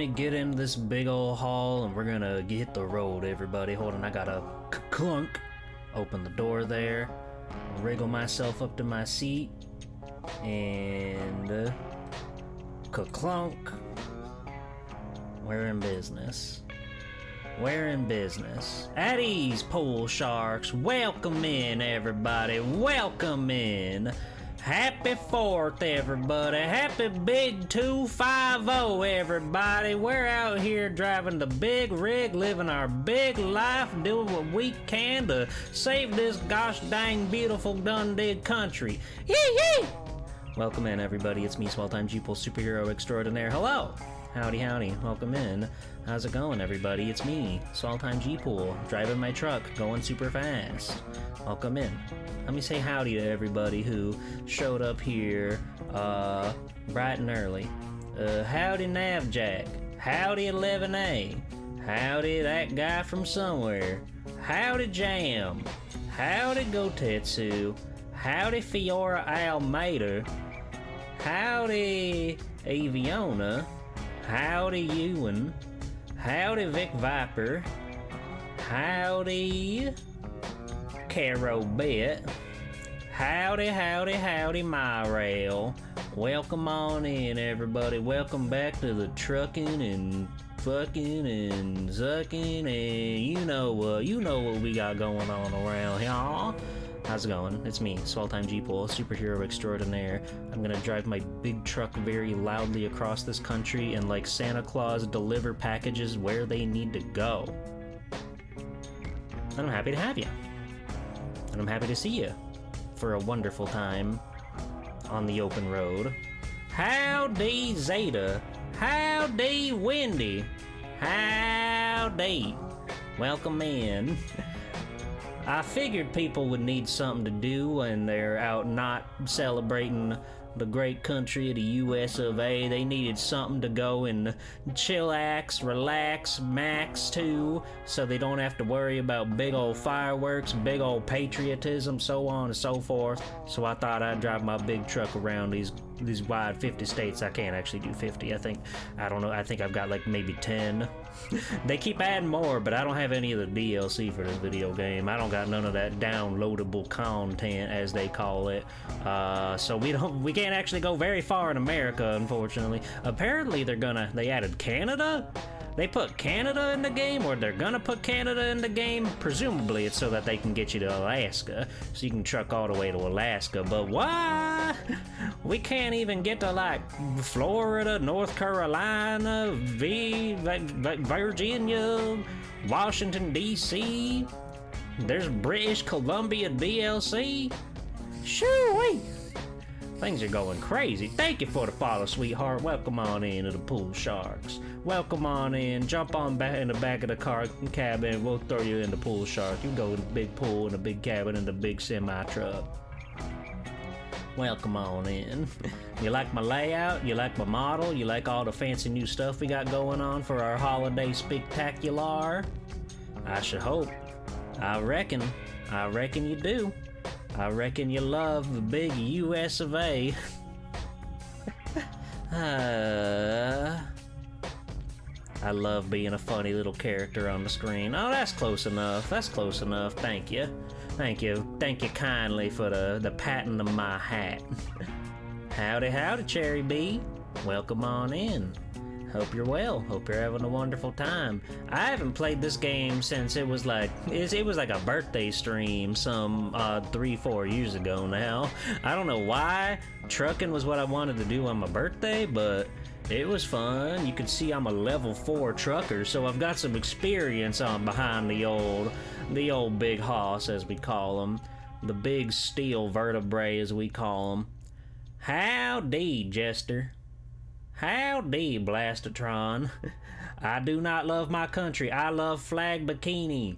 get in this big old hall and we're gonna hit the road, everybody. Hold on, I gotta clunk. Open the door there. Wriggle myself up to my seat. And... clunk. We're in business. We're in business. At ease, pool sharks. Welcome in, everybody. Welcome in. Happy 4th, everybody. Happy Big 250, everybody. We're out here driving the big rig, living our big life, doing what we can to save this gosh dang beautiful Dundee country. Yee yee! Welcome in, everybody. It's me, Swell-Time G-Pool Superhero Extraordinaire. Hello! Howdy, howdy. Welcome in. How's it going, everybody? It's me, Swell-Time G-Pool, driving my truck, going super fast. Welcome in. Let me say howdy to everybody who showed up here, bright and early. Howdy Navjack. Howdy 11A. Howdy that guy from somewhere. Howdy Jam. Howdy Gotetsu. Howdy Fiora Almeida. Howdy Aviona. Howdy Ewan. Howdy Vic Viper. Howdy Caro Bet. Howdy, howdy, howdy, my rail. Welcome on in, everybody. Welcome back to the trucking and fucking and zucking and you know what we got going on around here. How's it going? It's me, Swell-Time G-Pool, Superhero Extraordinaire. I'm gonna drive my big truck very loudly across this country and like Santa Claus deliver packages where they need to go. And I'm happy to have you. And I'm happy to see you for a wonderful time on the open road. Howdy Zeta. Howdy Wendy. Howdy. Welcome in. I figured people would need something to do when they're out not celebrating the great country of the US of A. They needed something to go and chillax, relax, max to, so they don't have to worry about big old fireworks, big old patriotism, so on and so forth. So I thought I'd drive my big truck around these wide 50 states. I can't actually do 50. I don't know, I think I've got like maybe 10. They keep adding more, but I don't have any of the DLC for this video game. I don't got none of that downloadable content, as they call it. So we can't actually go very far in America, unfortunately. Apparently they added Canada? They put Canada in the game, or they're gonna put Canada in the game. Presumably it's so that they can get you to Alaska, so you can truck all the way to Alaska. But why? We can't even get to like Florida, North Carolina, Virginia, Washington D.C. There's British Columbia DLC. Shoo-wee! Things are going crazy. Thank you for the follow, sweetheart. Welcome on in to the Pool Sharks. Welcome on in. Jump on back in the back of the car cabin. We'll throw you in the Pool Shark. You go to the big pool in the big cabin in the big semi-truck. Welcome on in. You like my layout? You like my model? You like all the fancy new stuff we got going on for our holiday spectacular? I should hope. I reckon you do. I reckon you love the big US of A. I love being a funny little character on the screen. Oh, that's close enough. That's close enough. Thank you. Thank you. Thank you kindly for the patting of my hat. Howdy, howdy, Cherry Bee. Welcome on in. Hope you're well. Hope you're having a wonderful time. I haven't played this game since it was like a birthday stream some 3-4 years ago now. I don't know why. Truckin' was what I wanted to do on my birthday, but it was fun. You can see I'm a level 4 trucker, so I've got some experience on behind the old big hoss, as we call him. The big steel vertebrae, as we call him. Howdy, Jester. Howdy, Blastatron. I do not love my country. I love flag bikini.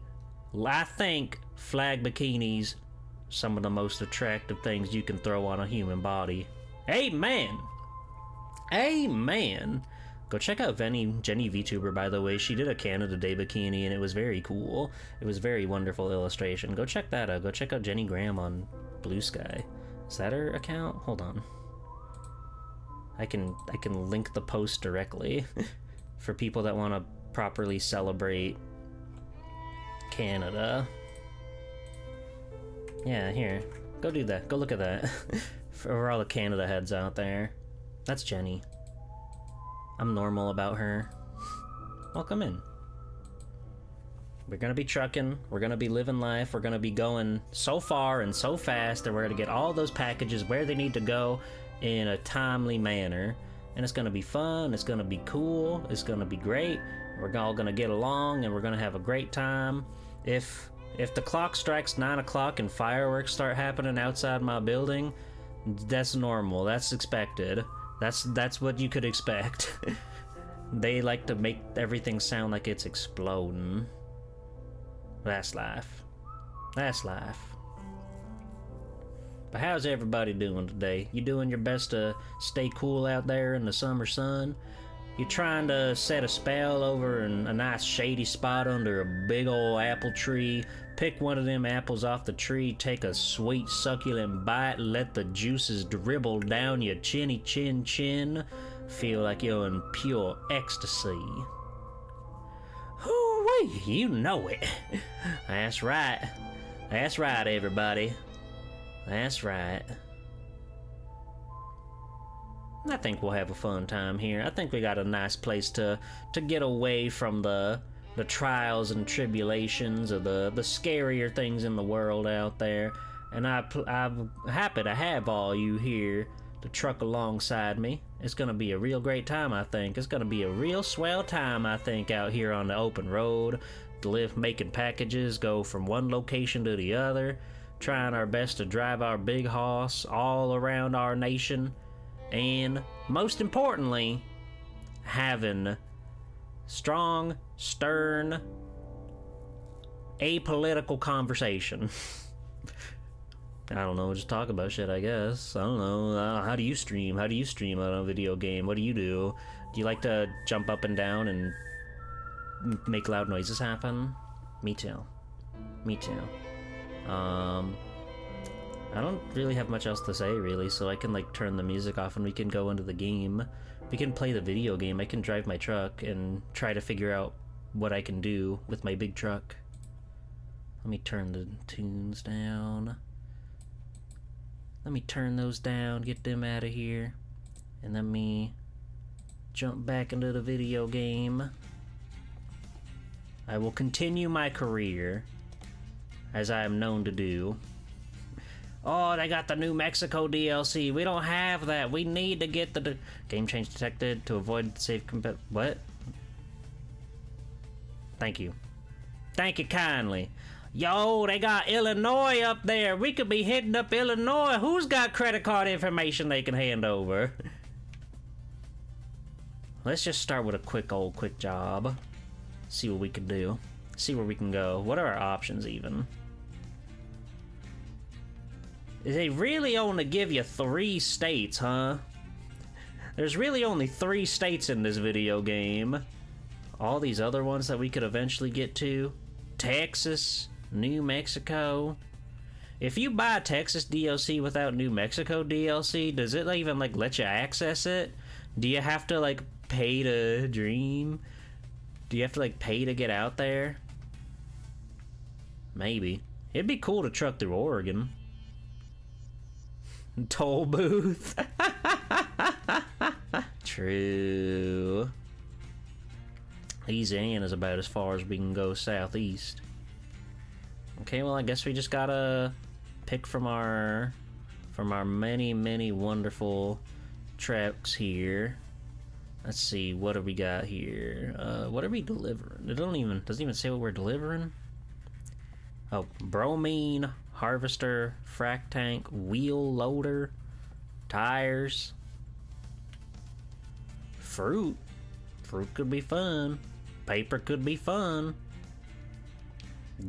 I think flag bikinis some of the most attractive things you can throw on a human body. Amen. Amen. Go check out Jenny VTuber, by the way. She did a Canada Day bikini, and it was very cool. It was very wonderful illustration. Go check that out. Go check out Jenny Graham on Blue Sky. Is that her account? Hold on. I can link the post directly. for people that want to properly celebrate Canada. Yeah, here. Go do that. Go look at that. For all the Canada heads out there. That's Jenny. I'm normal about her. Welcome in. We're gonna be trucking, we're gonna be living life, we're gonna be going so far and so fast that we're gonna get all those packages where they need to go in a timely manner. And it's gonna be fun, it's gonna be cool, it's gonna be great. We're all gonna get along and we're gonna have a great time. If the clock strikes 9 o'clock and fireworks start happening outside my building, that's normal, that's expected. That's what you could expect. They like to make everything sound like it's exploding. That's life. That's life. But how's everybody doing today? You doing your best to stay cool out there in the summer sun? You trying to set a spell over in a nice shady spot under a big old apple tree, pick one of them apples off the tree, take a sweet succulent bite, let the juices dribble down your chinny chin, feel like you're in pure ecstasy. Hoo-wee, you know it. That's right. That's right, everybody. That's right. I think we'll have a fun time here. I think we got a nice place to get away from the trials and tribulations of the scarier things in the world out there. And I'm happy to have all you here to truck alongside me. It's gonna be a real great time, I think. It's gonna be a real swell time, I think, out here on the open road. Making packages, go from one location to the other, trying our best to drive our big hoss all around our nation, and most importantly, having strong, stern, apolitical conversation. I don't know, just talk about shit, I guess. I don't know. How do you stream? How do you stream on a video game? What do you do? Do you like to jump up and down and make loud noises happen? Me too. Me too. I don't really have much else to say, really, so I can, like, turn the music off and we can go into the game. We can play the video game. I can drive my truck and try to figure out what I can do with my big truck. Let me turn the tunes down. Let me turn those down, get them out of here. And let me jump back into the video game. I will continue my career, as I am known to do. Oh, they got the New Mexico DLC. We don't have that. We need to get the game change detected to avoid safe what? Thank you. Thank you kindly. Yo, they got Illinois up there. We could be hitting up Illinois. Who's got credit card information they can hand over? Let's just start with a quick job. See what we can do. See where we can go. What are our options even? They really only give you 3 states, huh? There's really only 3 states in this video game. All these other ones that we could eventually get to. Texas, New Mexico. If you buy Texas DLC without New Mexico DLC, does it even, like, let you access it? Do you have to, like, pay to dream? Do you have to, like, pay to get out there? Maybe. It'd be cool to truck through Oregon. Toll booth. True. Louisiana is about as far as we can go southeast. Okay, well, I guess we just gotta pick from our many wonderful trucks here. Let's see, what do we got here? What are we delivering? It doesn't even say what we're delivering. Oh, bromine, harvester, frac tank, wheel loader, tires, fruit. Fruit could be fun. Paper could be fun.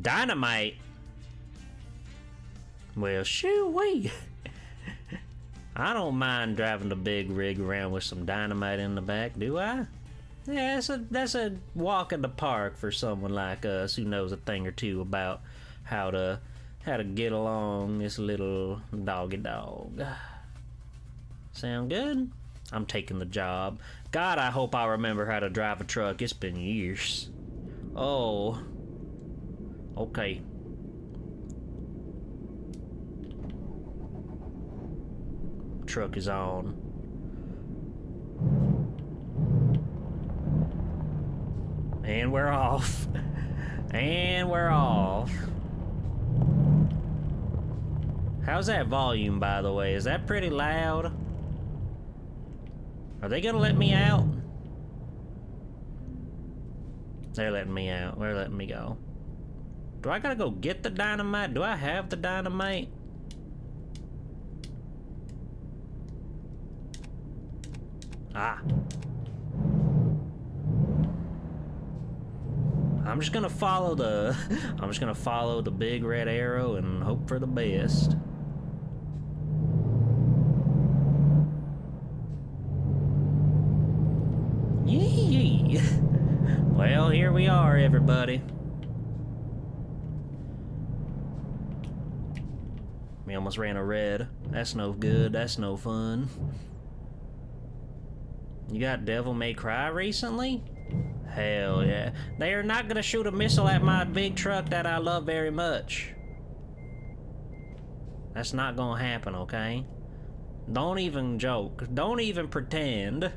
Dynamite. Well, shoo-wee. I don't mind driving the big rig around with some dynamite in the back, do I? Yeah, that's a walk in the park for someone like us who knows a thing or two about how to get along this little doggy dog. Sound good? I'm taking the job. God, I hope I remember how to drive a truck. It's been years. Oh. Okay. Truck is on. And we're off. And we're off. How's that volume, by the way? Is that pretty loud? Are they gonna let me out? They're letting me out. They're letting me go. Do I gotta go get the dynamite? Do I have the dynamite? Ah. I'm just gonna follow the big red arrow and hope for the best. Yee! Well, here we are, everybody. We almost ran a red. That's no good. That's no fun. You got Devil May Cry recently? Hell yeah. They are not gonna shoot a missile at my big truck that I love very much. That's not gonna happen, okay? Don't even joke. Don't even pretend.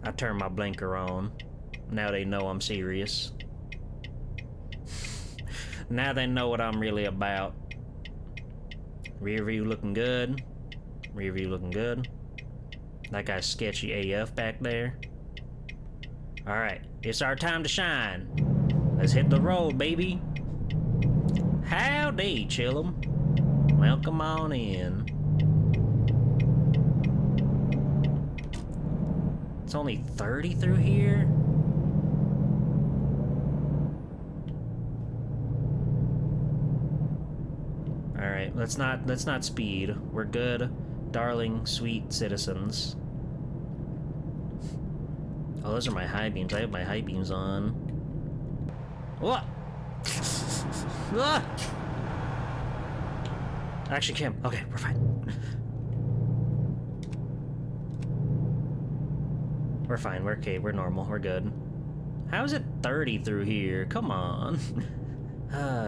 I turned my blinker on. Now they know I'm serious. Now they know what I'm really about. Rear view looking good. Rear view looking good. That guy's sketchy AF back there. Alright, it's our time to shine. Let's hit the road, baby. Howdy, chillum. Welcome on in. It's only 30 through here? Alright, let's not speed. We're good, darling, sweet citizens. Oh, those are my high beams. I have my high beams on. What? Ah! Action cam. Okay, we're fine. We're fine. We're okay. We're normal. We're good. How is it 30 through here? Come on.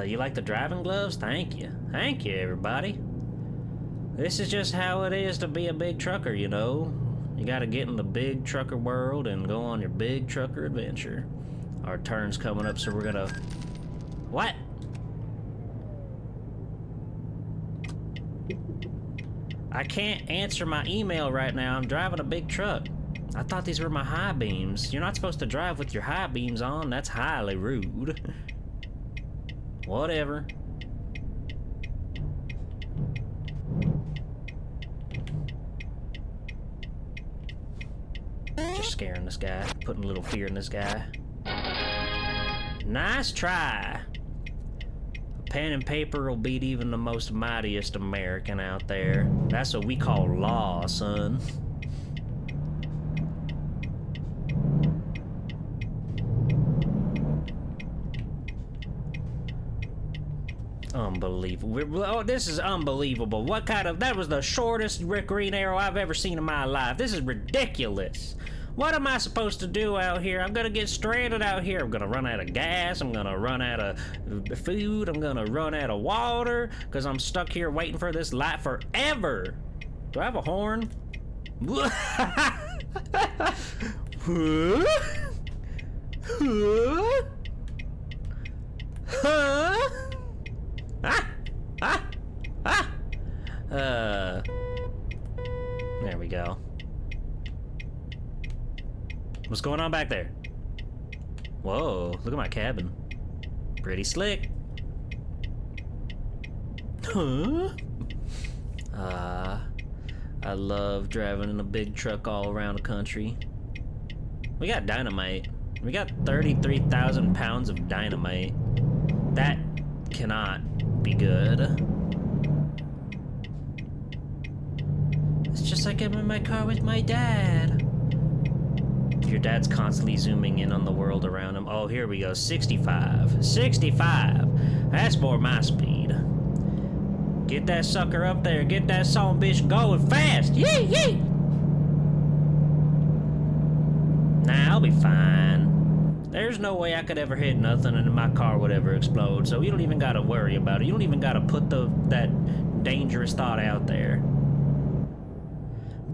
You like the driving gloves? Thank you. Thank you, everybody. This is just how it is to be a big trucker, you know? You gotta get in the big trucker world and go on your big trucker adventure. Our turn's coming up, so we're gonna... What? I can't answer my email right now. I'm driving a big truck. I thought these were my high beams. You're not supposed to drive with your high beams on. That's highly rude. Whatever. Just scaring this guy. Putting a little fear in this guy. Nice try. Pen and paper will beat even the most mightiest American out there. That's what we call law, son. Unbelievable. Oh, this is unbelievable. What kind of... That was the shortest green arrow I've ever seen in my life. This is ridiculous. What am I supposed to do out here? I'm gonna get stranded out here. I'm gonna run out of gas. I'm gonna run out of food. I'm gonna run out of water. Because I'm stuck here waiting for this light forever. Do I have a horn? There we go. What's going on back there? Whoa, look at my cabin. Pretty slick. Huh? I love driving in a big truck all around the country. We got dynamite. We got 33,000 pounds of dynamite. That cannot be good. It's just like I'm in my car with my dad. Your dad's constantly zooming in on the world around him. Oh, here we go. 65. 65. That's more my speed. Get that sucker up there. Get that son bitch going fast. Yee, yee! Nah, I'll be fine. There's no way I could ever hit nothing and my car would ever explode, so you don't even gotta worry about it. You don't even gotta put that dangerous thought out there.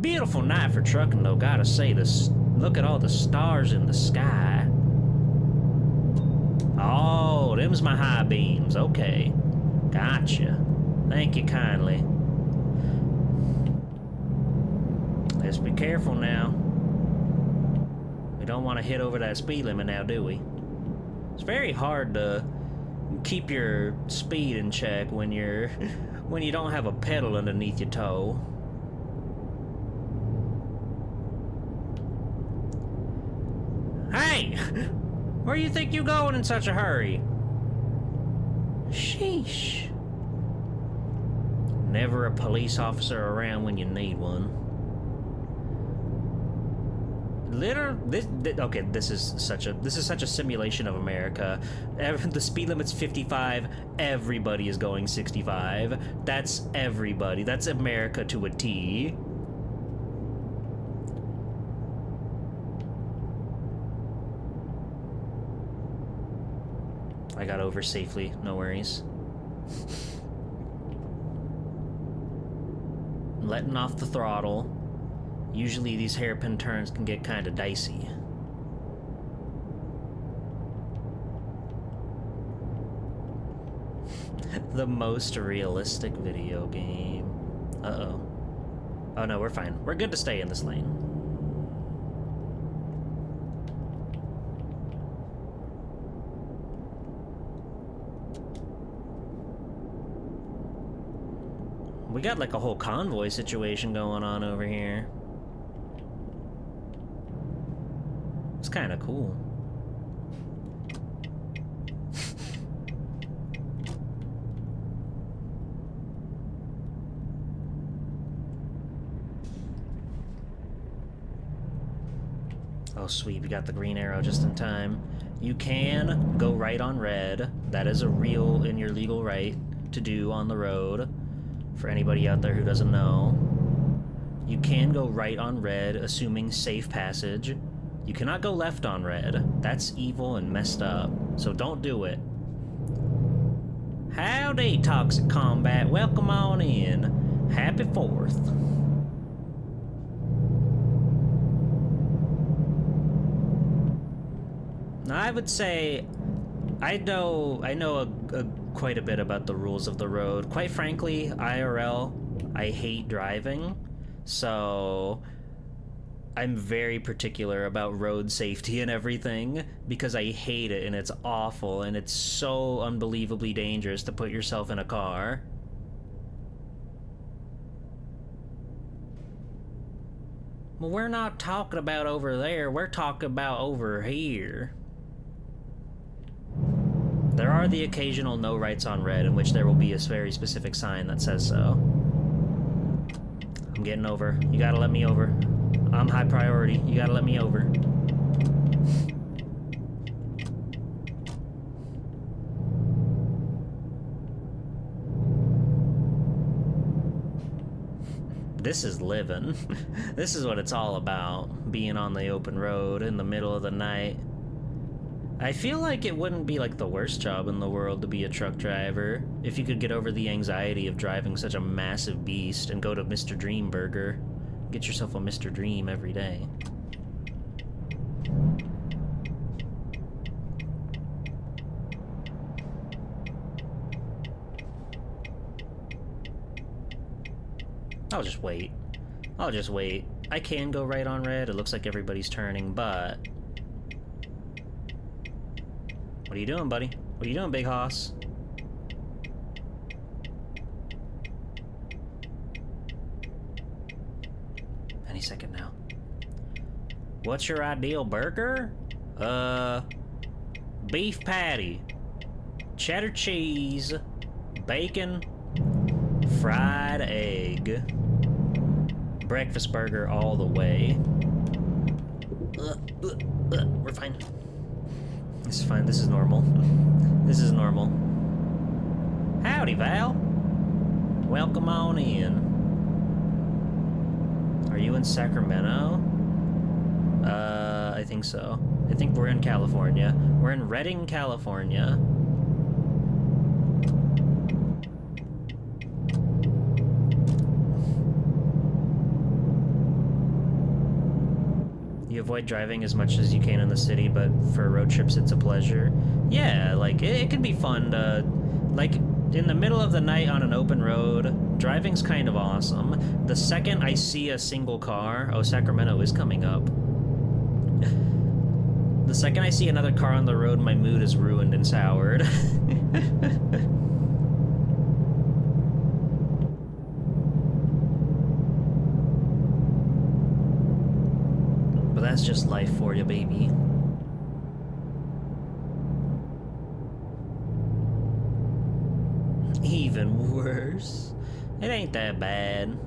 Beautiful night for trucking, though, gotta say. This. Look at all the stars in the sky. Oh, them's my high beams. Okay. Gotcha. Thank you kindly. Let's be careful now. We don't want to hit over that speed limit now, do we? It's very hard to keep your speed in check when you don't have a pedal underneath your toe. Hey! Where you think you going in such a hurry? Sheesh. Never a police officer around when you need one. This is such a simulation of America. The speed limit's 55. Everybody is going 65. That's everybody. That's America to a T. I got over safely, no worries. Letting off the throttle. Usually these hairpin turns can get kind of dicey. The most realistic video game. Uh-oh. Oh no, we're fine. We're good to stay in this lane. We got like a whole convoy situation going on over here. It's kind of cool. Oh sweet, we got the green arrow just in time. You can go right on red. That is a real and your legal right to do on the road. For anybody out there who doesn't know. You can go right on red, assuming safe passage. You cannot go left on red. That's evil and messed up, so don't do it. Howdy, Toxic Combat. Welcome on in. Happy 4th. I would say I know quite a bit about the rules of the road. Quite frankly, IRL, I hate driving, so I'm very particular about road safety and everything because I hate it and it's awful and it's so unbelievably dangerous to put yourself in a car. Well, we're not talking about over there, we're talking about over here. There are the occasional no rights on red in which there will be a very specific sign that says so. I'm getting over. You gotta let me over. I'm high priority. You gotta let me over. This is living. This is what it's all about. Being on the open road in the middle of the night. I feel like it wouldn't be like the worst job in the world to be a truck driver if you could get over the anxiety of driving such a massive beast and go to Mr. Dream Burger. Get yourself a Mr. Dream every day. I'll just wait. I'll just wait. I can go right on red. It looks like everybody's turning, but... What are you doing, buddy? What are you doing, big hoss? Any second now. What's your ideal burger? Beef patty, cheddar cheese, bacon, fried egg, breakfast burger all the way. We're fine. This is fine. This is normal. This is normal. Howdy, Val. Welcome on in. Are you in Sacramento? I think so. I think we're in California. We're in Redding, California. You avoid driving as much as you can in the city, but for road trips it's a pleasure. Yeah, like, it can be fun to, like, in the middle of the night on an open road, driving's kind of awesome. The second I see a single car, oh, Sacramento is coming up. The second I see another car on the road, my mood is ruined and soured. But that's just life for you, baby. Even worse. It ain't that bad.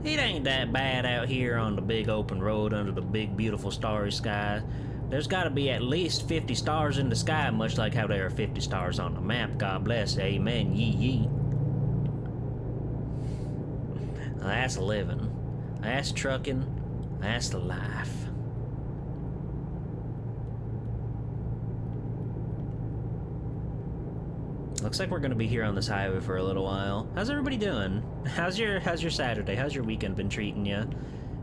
It ain't that bad out here on the big open road under the big beautiful starry sky. There's gotta be at least 50 stars in the sky, much like how there are 50 stars on the map. God bless, amen, yee yee. That's living. That's trucking. That's the life. Looks like we're gonna be here on this highway for a little while. How's everybody doing? How's your Saturday? How's your weekend been treating you?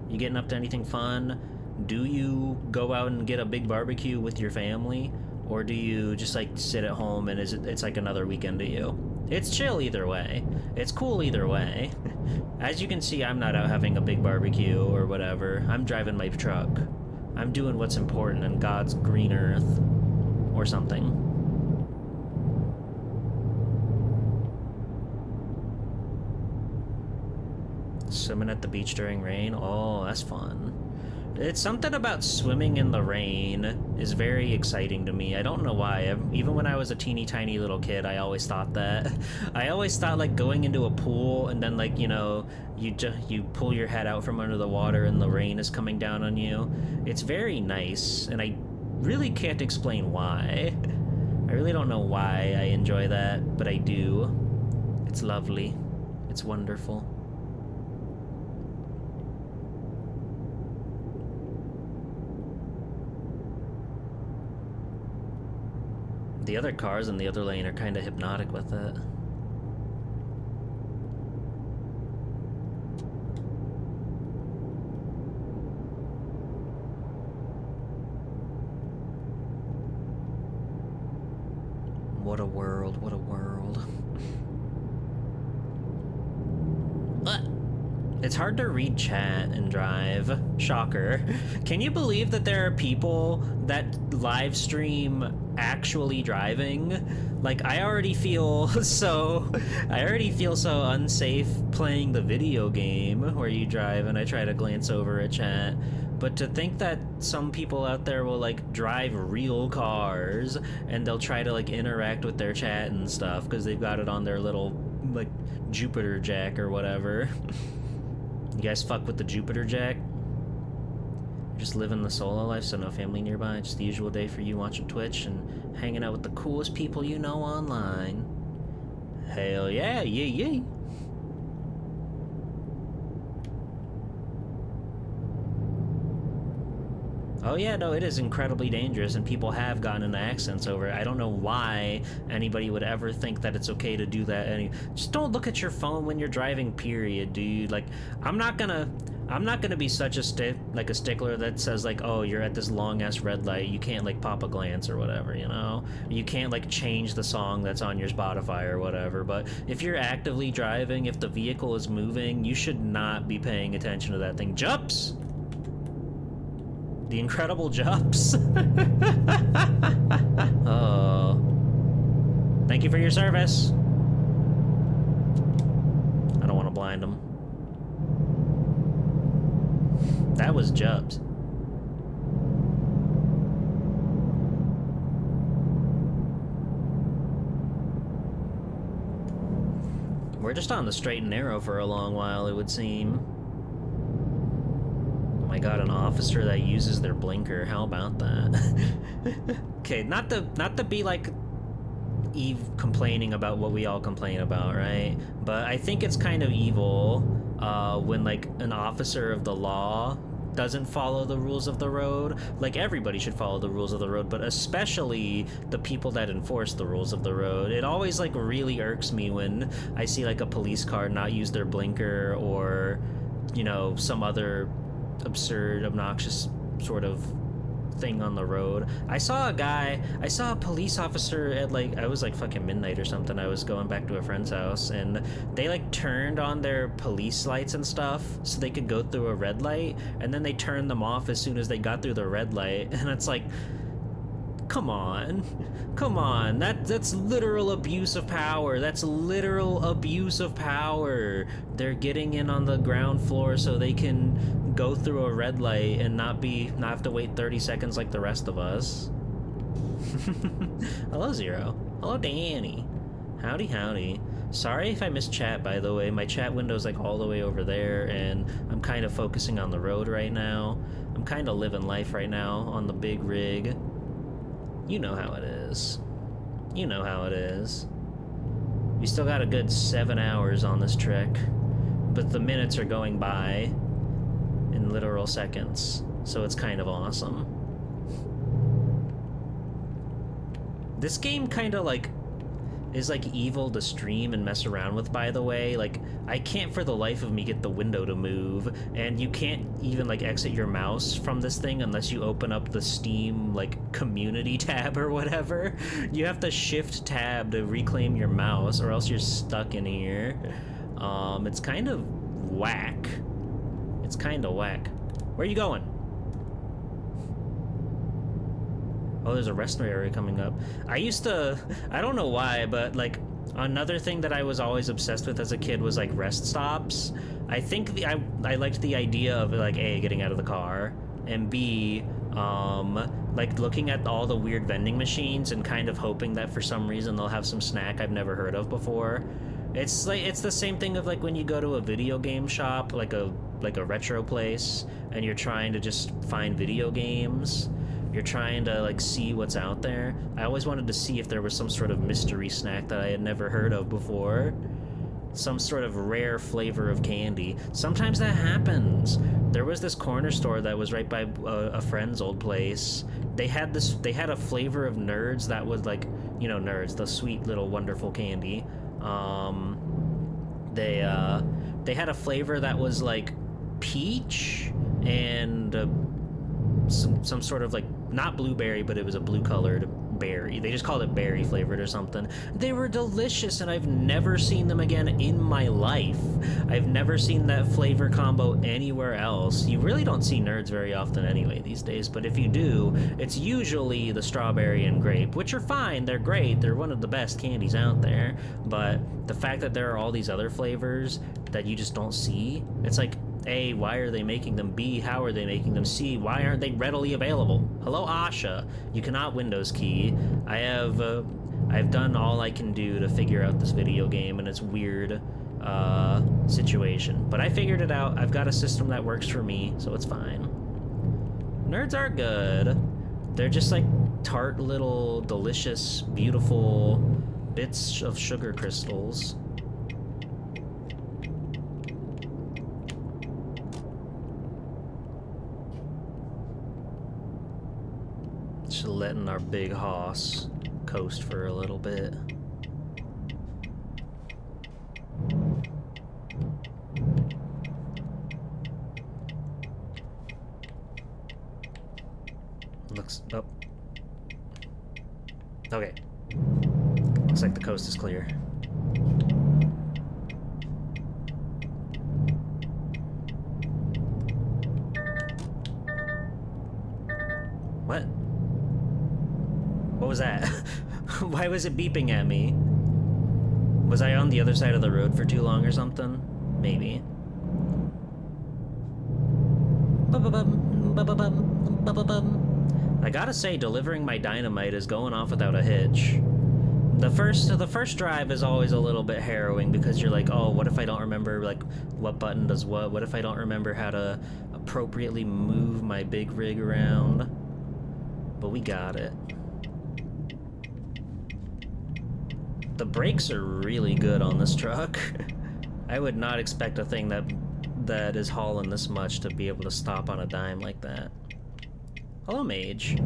You getting up to anything fun? Do you go out and get a big barbecue with your family? Or do you just like sit at home and it's like another weekend to you? It's chill either way. It's cool either way. As you can see, I'm not out having a big barbecue or whatever. I'm driving my truck. I'm doing what's important in God's green earth. Or something. Swimming at the beach during rain? Oh, that's fun. It's something about swimming in the rain is very exciting to me. I don't know why. Even when I was a teeny tiny little kid, I always thought that. I always thought like going into a pool and then like, you know, you pull your head out from under the water and the rain is coming down on you. It's very nice, and I really can't explain why. I really don't know why I enjoy that, but I do. It's lovely. It's wonderful. The other cars in the other lane are kind of hypnotic with it. What a world, what a world. It's hard to read chat and drive. Shocker. Can you believe that there are people that live stream actually driving? Like, I already feel so unsafe playing the video game where you drive and I try to glance over at chat. But to think that some people out there will like drive real cars and they'll try to like interact with their chat and stuff because they've got it on their little like Jupiter jack or whatever. You guys fuck with the Jupiter jack? Just living the solo life, so no family nearby. Just the usual day for you watching Twitch and hanging out with the coolest people you know online. Hell yeah, yeah. Oh yeah, no, it is incredibly dangerous, and people have gotten into accidents over it. I don't know why anybody would ever think that it's okay to do that. Just don't look at your phone when you're driving, period, dude. Like, I'm not gonna be such a stickler that says like, oh, you're at this long ass red light, you can't like pop a glance or whatever, you know? You can't like change the song that's on your Spotify or whatever. But if you're actively driving, if the vehicle is moving, you should not be paying attention to that thing. Jups! The incredible Jups. Oh. Thank you for your service. I don't want to blind him. That was Jups. We're just on the straight and narrow for a long while, it would seem. Oh my god, an officer that uses their blinker. How about that? Okay, not to be like complaining about what we all complain about, right? But I think it's kind of evil when like an officer of the law doesn't follow the rules of the road. Like, everybody should follow the rules of the road, but especially the people that enforce the rules of the road. It always like really irks me when I see like a police car not use their blinker, or, you know, some other absurd, obnoxious sort of thing on the road. I saw a police officer at like, I was like fucking midnight or something. I was going back to a friend's house, and they like turned on their police lights and stuff so they could go through a red light, and then they turned them off as soon as they got through the red light. And it's like, come on, that's literal abuse of power. That's literal abuse of power. They're getting in on the ground floor so they can go through a red light and not have to wait 30 seconds like the rest of us. Hello, Zero. Hello, Danny. Howdy. Sorry if I missed chat, by the way. My chat window's like all the way over there, and I'm kind of focusing on the road right now. I'm kind of living life right now on the big rig. You know how it is. We still got a good 7 hours on this trek, but the minutes are going by in literal seconds, so it's kind of awesome. This game kind of like is like evil to stream and mess around with, by the way. Like, I can't for the life of me get the window to move, and you can't even like exit your mouse from this thing unless you open up the Steam like community tab or whatever. You have to shift tab to reclaim your mouse, or else you're stuck in here. It's kind of whack. Where are you going? Oh, there's a rest area coming up. I don't know why, but like another thing that I was always obsessed with as a kid was like rest stops. I think I liked the idea of like A, getting out of the car, and B, like looking at all the weird vending machines and kind of hoping that for some reason they'll have some snack I've never heard of before. It's the same thing of like when you go to a video game shop, like a retro place, and you're trying to just find video games. You're trying to like see what's out there. I always wanted to see if there was some sort of mystery snack that I had never heard of before. Some sort of rare flavor of candy. Sometimes that happens. There was this corner store that was right by a friend's old place. They had a flavor of Nerds that was like, you know, Nerds, the sweet little wonderful candy. They had a flavor that was like peach and some sort of like, not blueberry, but it was a blue colored berry. They just called it berry flavored or something. They were delicious, and I've never seen them again in my life. I've never seen that flavor combo anywhere else. You really don't see Nerds very often anyway these days, but if you do, it's usually the strawberry and grape, which are fine. They're great. They're one of the best candies out there. But the fact that there are all these other flavors that you just don't see, it's like, A, why are they making them? B, how are they making them? C, why aren't they readily available? Hello, Asha. You cannot Windows key. I've done all I can do to figure out this video game and its weird situation. But I figured it out. I've got a system that works for me, so it's fine. Nerds are good. They're just like tart little, delicious, beautiful bits of sugar crystals. Just letting our big hoss coast for a little bit. Looks up. Oh. Okay. Looks like the coast is clear. What? What was that? Why was it beeping at me? Was I on the other side of the road for too long or something? Maybe. I gotta say, delivering my dynamite is going off without a hitch. The first drive is always a little bit harrowing because you're like, oh, what if I don't remember like what button does what? What if I don't remember how to appropriately move my big rig around? But we got it. The brakes are really good on this truck. I would not expect a thing that is hauling this much to be able to stop on a dime like that. Hello, Mage. You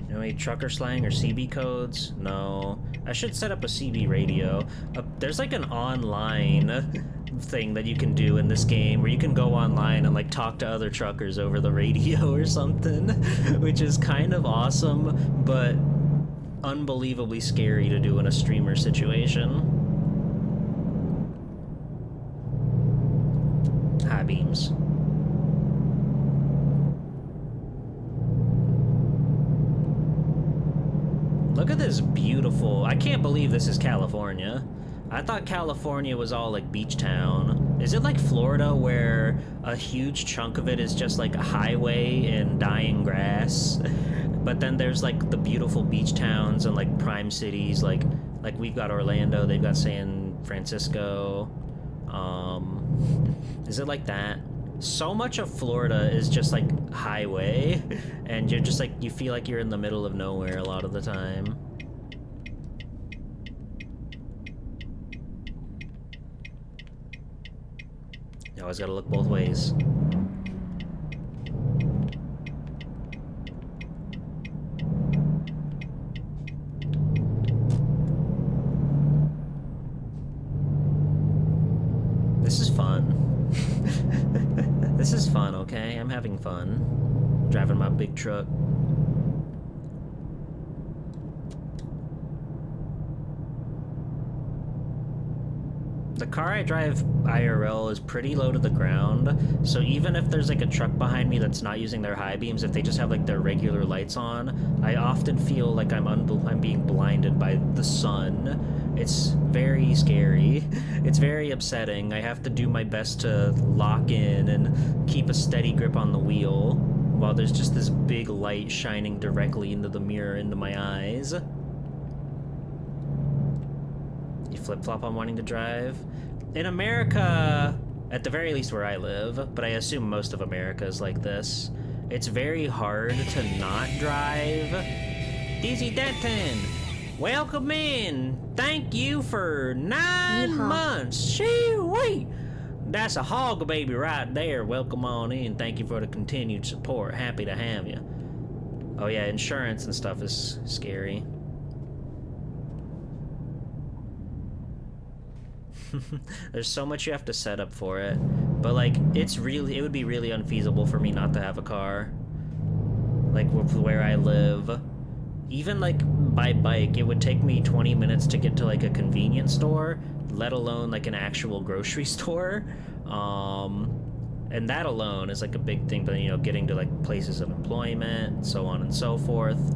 know any trucker slang or CB codes? No. I should set up a CB radio. There's like an online thing that you can do in this game where you can go online and like talk to other truckers over the radio or something, which is kind of awesome, but unbelievably scary to do in a streamer situation. High beams. Look at this beautiful... I can't believe this is California. I thought California was all like beach town. Is it like Florida where a huge chunk of it is just like a highway and dying grass? But then there's like the beautiful beach towns and like prime cities, like we've got Orlando, they've got San Francisco. Is it like that? So much of Florida is just like highway, and you're just like, you feel like you're in the middle of nowhere a lot of the time. You always gotta look both ways. This is fun. This is fun, okay? I'm having fun. Driving my big truck. The car I drive IRL is pretty low to the ground, so even if there's like a truck behind me that's not using their high beams, if they just have like their regular lights on, I often feel like I'm being blinded by the sun. It's very scary. It's very upsetting. I have to do my best to lock in and keep a steady grip on the wheel while there's just this big light shining directly into the mirror, into my eyes. You flip-flop on wanting to drive? In America, at the very least where I live, but I assume most of America is like this, it's very hard to not drive. Dizzy Denton, welcome in. Thank you for 9 months. Shoo-wee. That's a hog baby right there. Welcome on in. Thank you for the continued support. Happy to have you. Oh yeah, insurance and stuff is scary. There's so much you have to set up for it, but like it would be really unfeasible for me not to have a car. Like where I live, even like by bike, it would take me 20 minutes to get to like a convenience store, let alone like an actual grocery store. And that alone is like a big thing, but you know, getting to like places of employment, so on and so forth,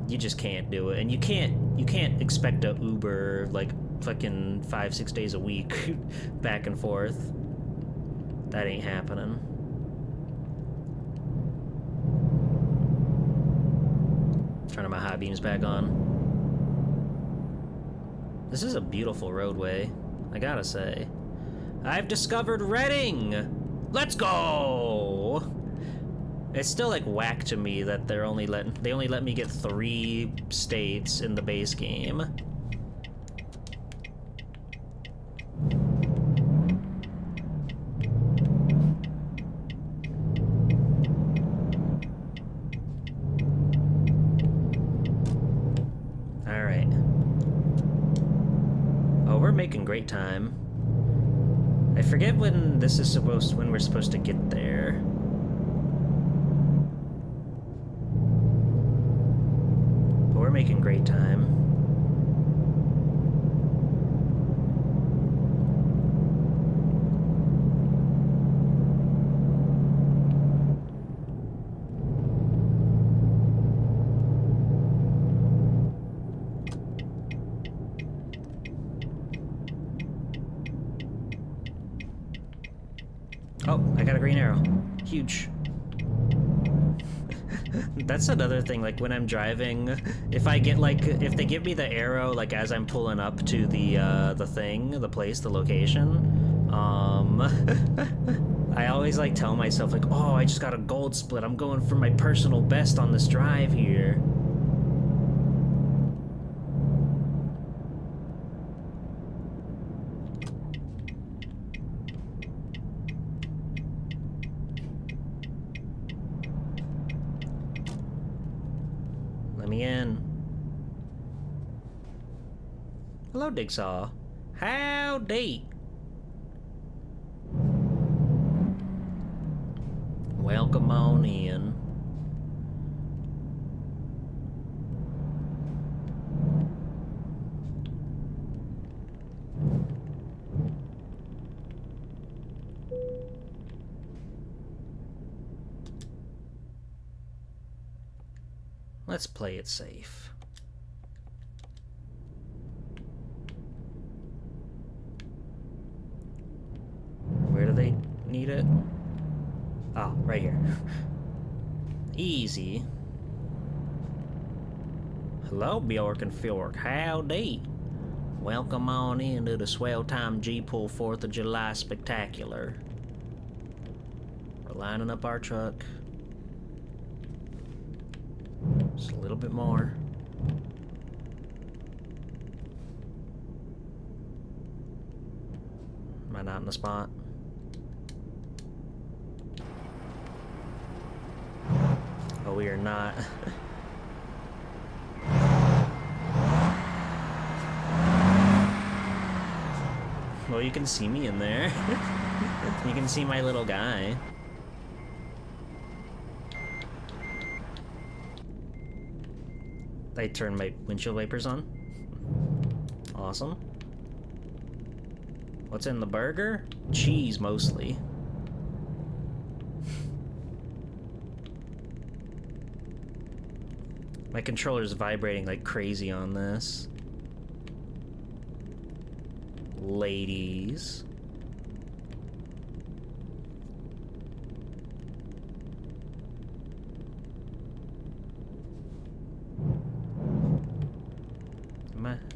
you just can't do it. And you can't expect a Uber like fucking 5-6 days a week back and forth. That ain't happening. Turning my high beams back on. This is a beautiful roadway, I gotta say. I've discovered Reading! Let's go! It's still like whack to me that they only let me get 3 states in the base game. Alright. Oh, we're making great time. I forget when we're supposed to get there. But we're making great time. Oh, I got a green arrow. Huge. That's another thing, like when I'm driving, if I get like, if they give me the arrow like as I'm pulling up to the location, I always like tell myself like, oh, I just got a gold split. I'm going for my personal best on this drive here. Let me in. Hello, Digsaw. Howdy. Welcome on in. Let's play it safe. Where do they need it? Oh, right here. Easy. Hello, Bjork and Fjork. Howdy. Welcome on into the Swell Time G-Pull 4th of July Spectacular. We're lining up our truck. Just a little bit more. Am I not in the spot? Oh, we are not. Well, you can see me in there. You can see my little guy. I turned my windshield wipers on. Awesome. What's in the burger? Cheese, mostly. My controller's vibrating like crazy on this. Ladies.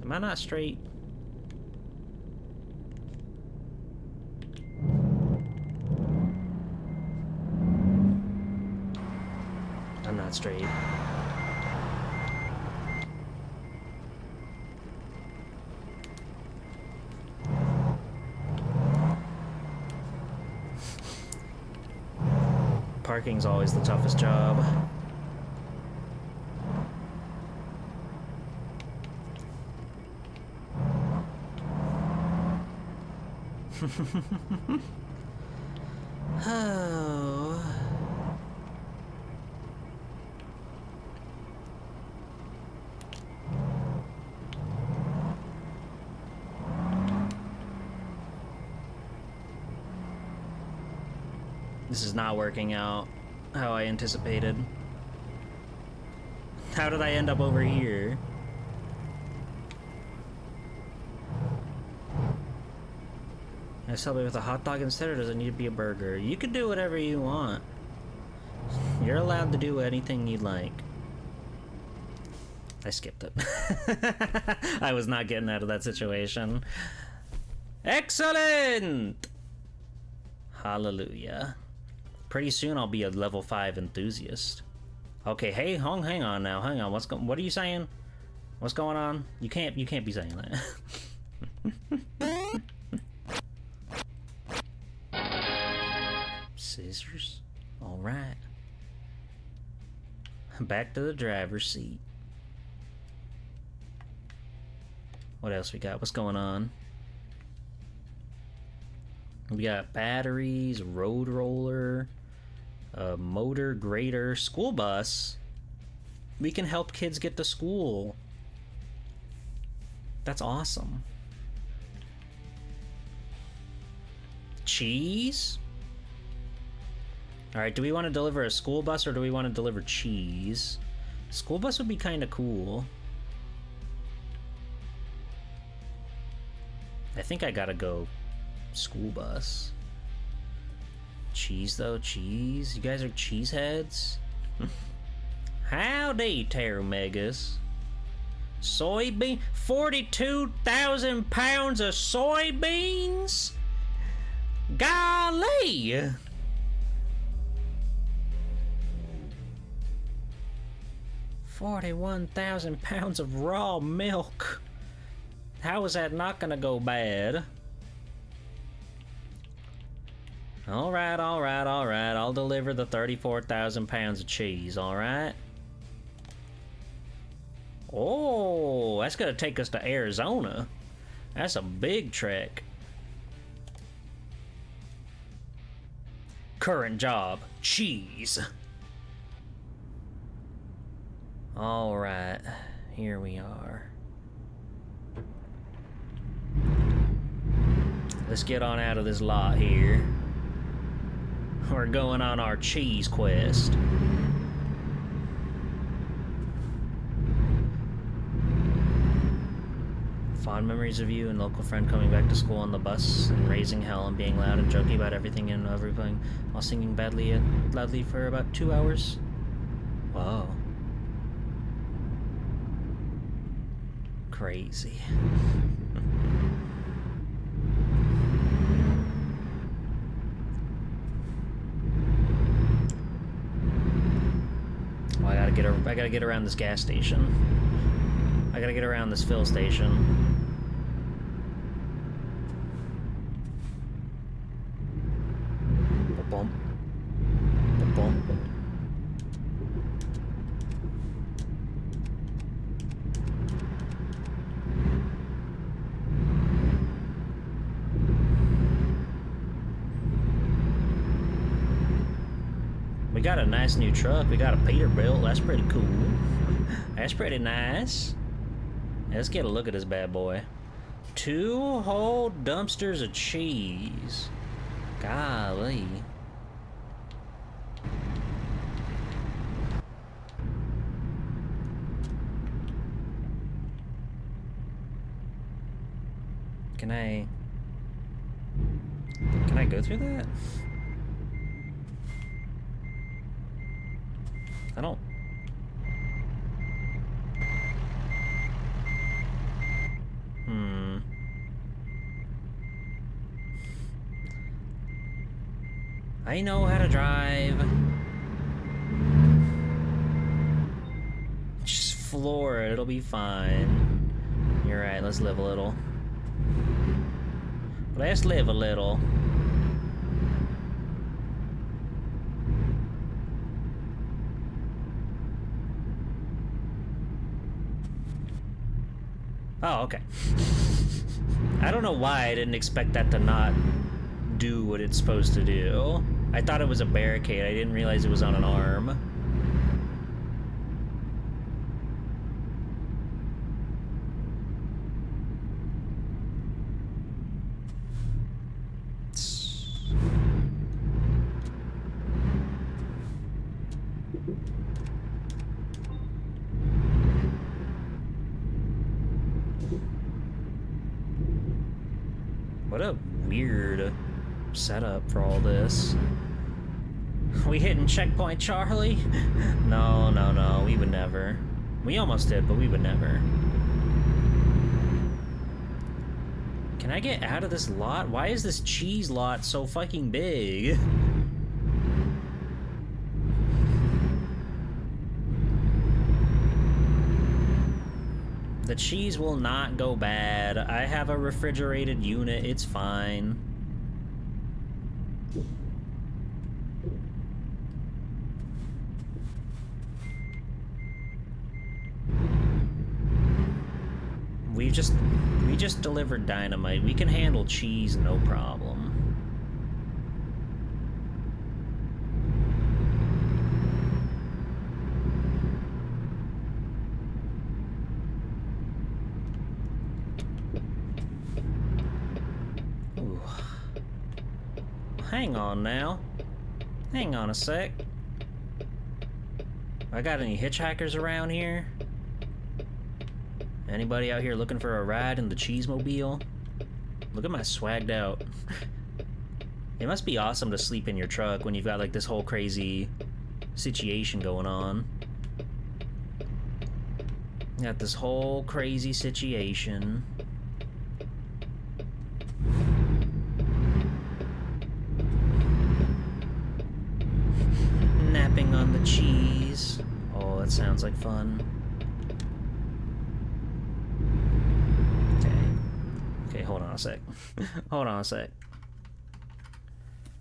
Am I not straight? I'm not straight. Parking's always the toughest job. Oh. This is not working out how I anticipated. How did I end up over here? Can I celebrate with a hot dog instead, or does it need to be a burger? You can do whatever you want. You're allowed to do anything you'd like. I skipped it. I was not getting out of that situation. Excellent! Hallelujah. Pretty soon I'll be a level 5 enthusiast. Okay, hey, hang on now, hang on. What are you saying? What's going on? You can't be saying that. Scissors. All right. Back to the driver's seat. What else we got? What's going on? We got batteries, road roller, a motor grader, school bus. We can help kids get to school. That's awesome. Cheese? Alright, do we want to deliver a school bus or do we want to deliver cheese? School bus would be kind of cool. I think I gotta go school bus. Cheese though, cheese? You guys are cheeseheads? Howdy, Pteromegas. Soybean? 42,000 pounds of soybeans? Golly! 41,000 pounds of raw milk. How is that not gonna go bad? Alright, alright, alright. I'll deliver the 34,000 pounds of cheese, alright? Oh, that's gonna take us to Arizona. That's a big trek. Current job, cheese. All right, here we are. Let's get on out of this lot here. We're going on our cheese quest. Fond memories of you and local friend coming back to school on the bus and raising hell and being loud and joking about everything and everything while singing loudly for about 2 hours. Wow. Crazy. Well, I gotta get around this gas station. I gotta get around this fill station. Ba-bump. Ba-bump. We got a nice new truck. We got a Peterbilt. That's pretty cool. That's pretty nice. Let's get a look at this bad boy. 2 whole dumpsters of cheese. Golly. Can I go through that? I don't... I know how to drive. Just floor it, it'll be fine. You're right, let's live a little. Let's live a little. Oh, okay. I don't know why I didn't expect that to not do what it's supposed to do. I thought it was a barricade. I didn't realize it was on an arm. What a weird setup for all this. We hitting checkpoint Charlie? No, no, no, we would never. We almost did, but we would never. Can I get out of this lot? Why is this cheese lot so fucking big? The cheese will not go bad. I have a refrigerated unit, it's fine. We just delivered dynamite. We can handle cheese, no problem. Ooh. Hang on now. Hang on a sec. I got any hitchhikers around here? Anybody out here looking for a ride in the Cheesemobile? Look at my swagged out. It must be awesome to sleep in your truck when you've got like this whole crazy situation going on. Got this whole crazy situation. Napping on the cheese. Oh, that sounds like fun. Okay, hold on a sec. Hold on a sec.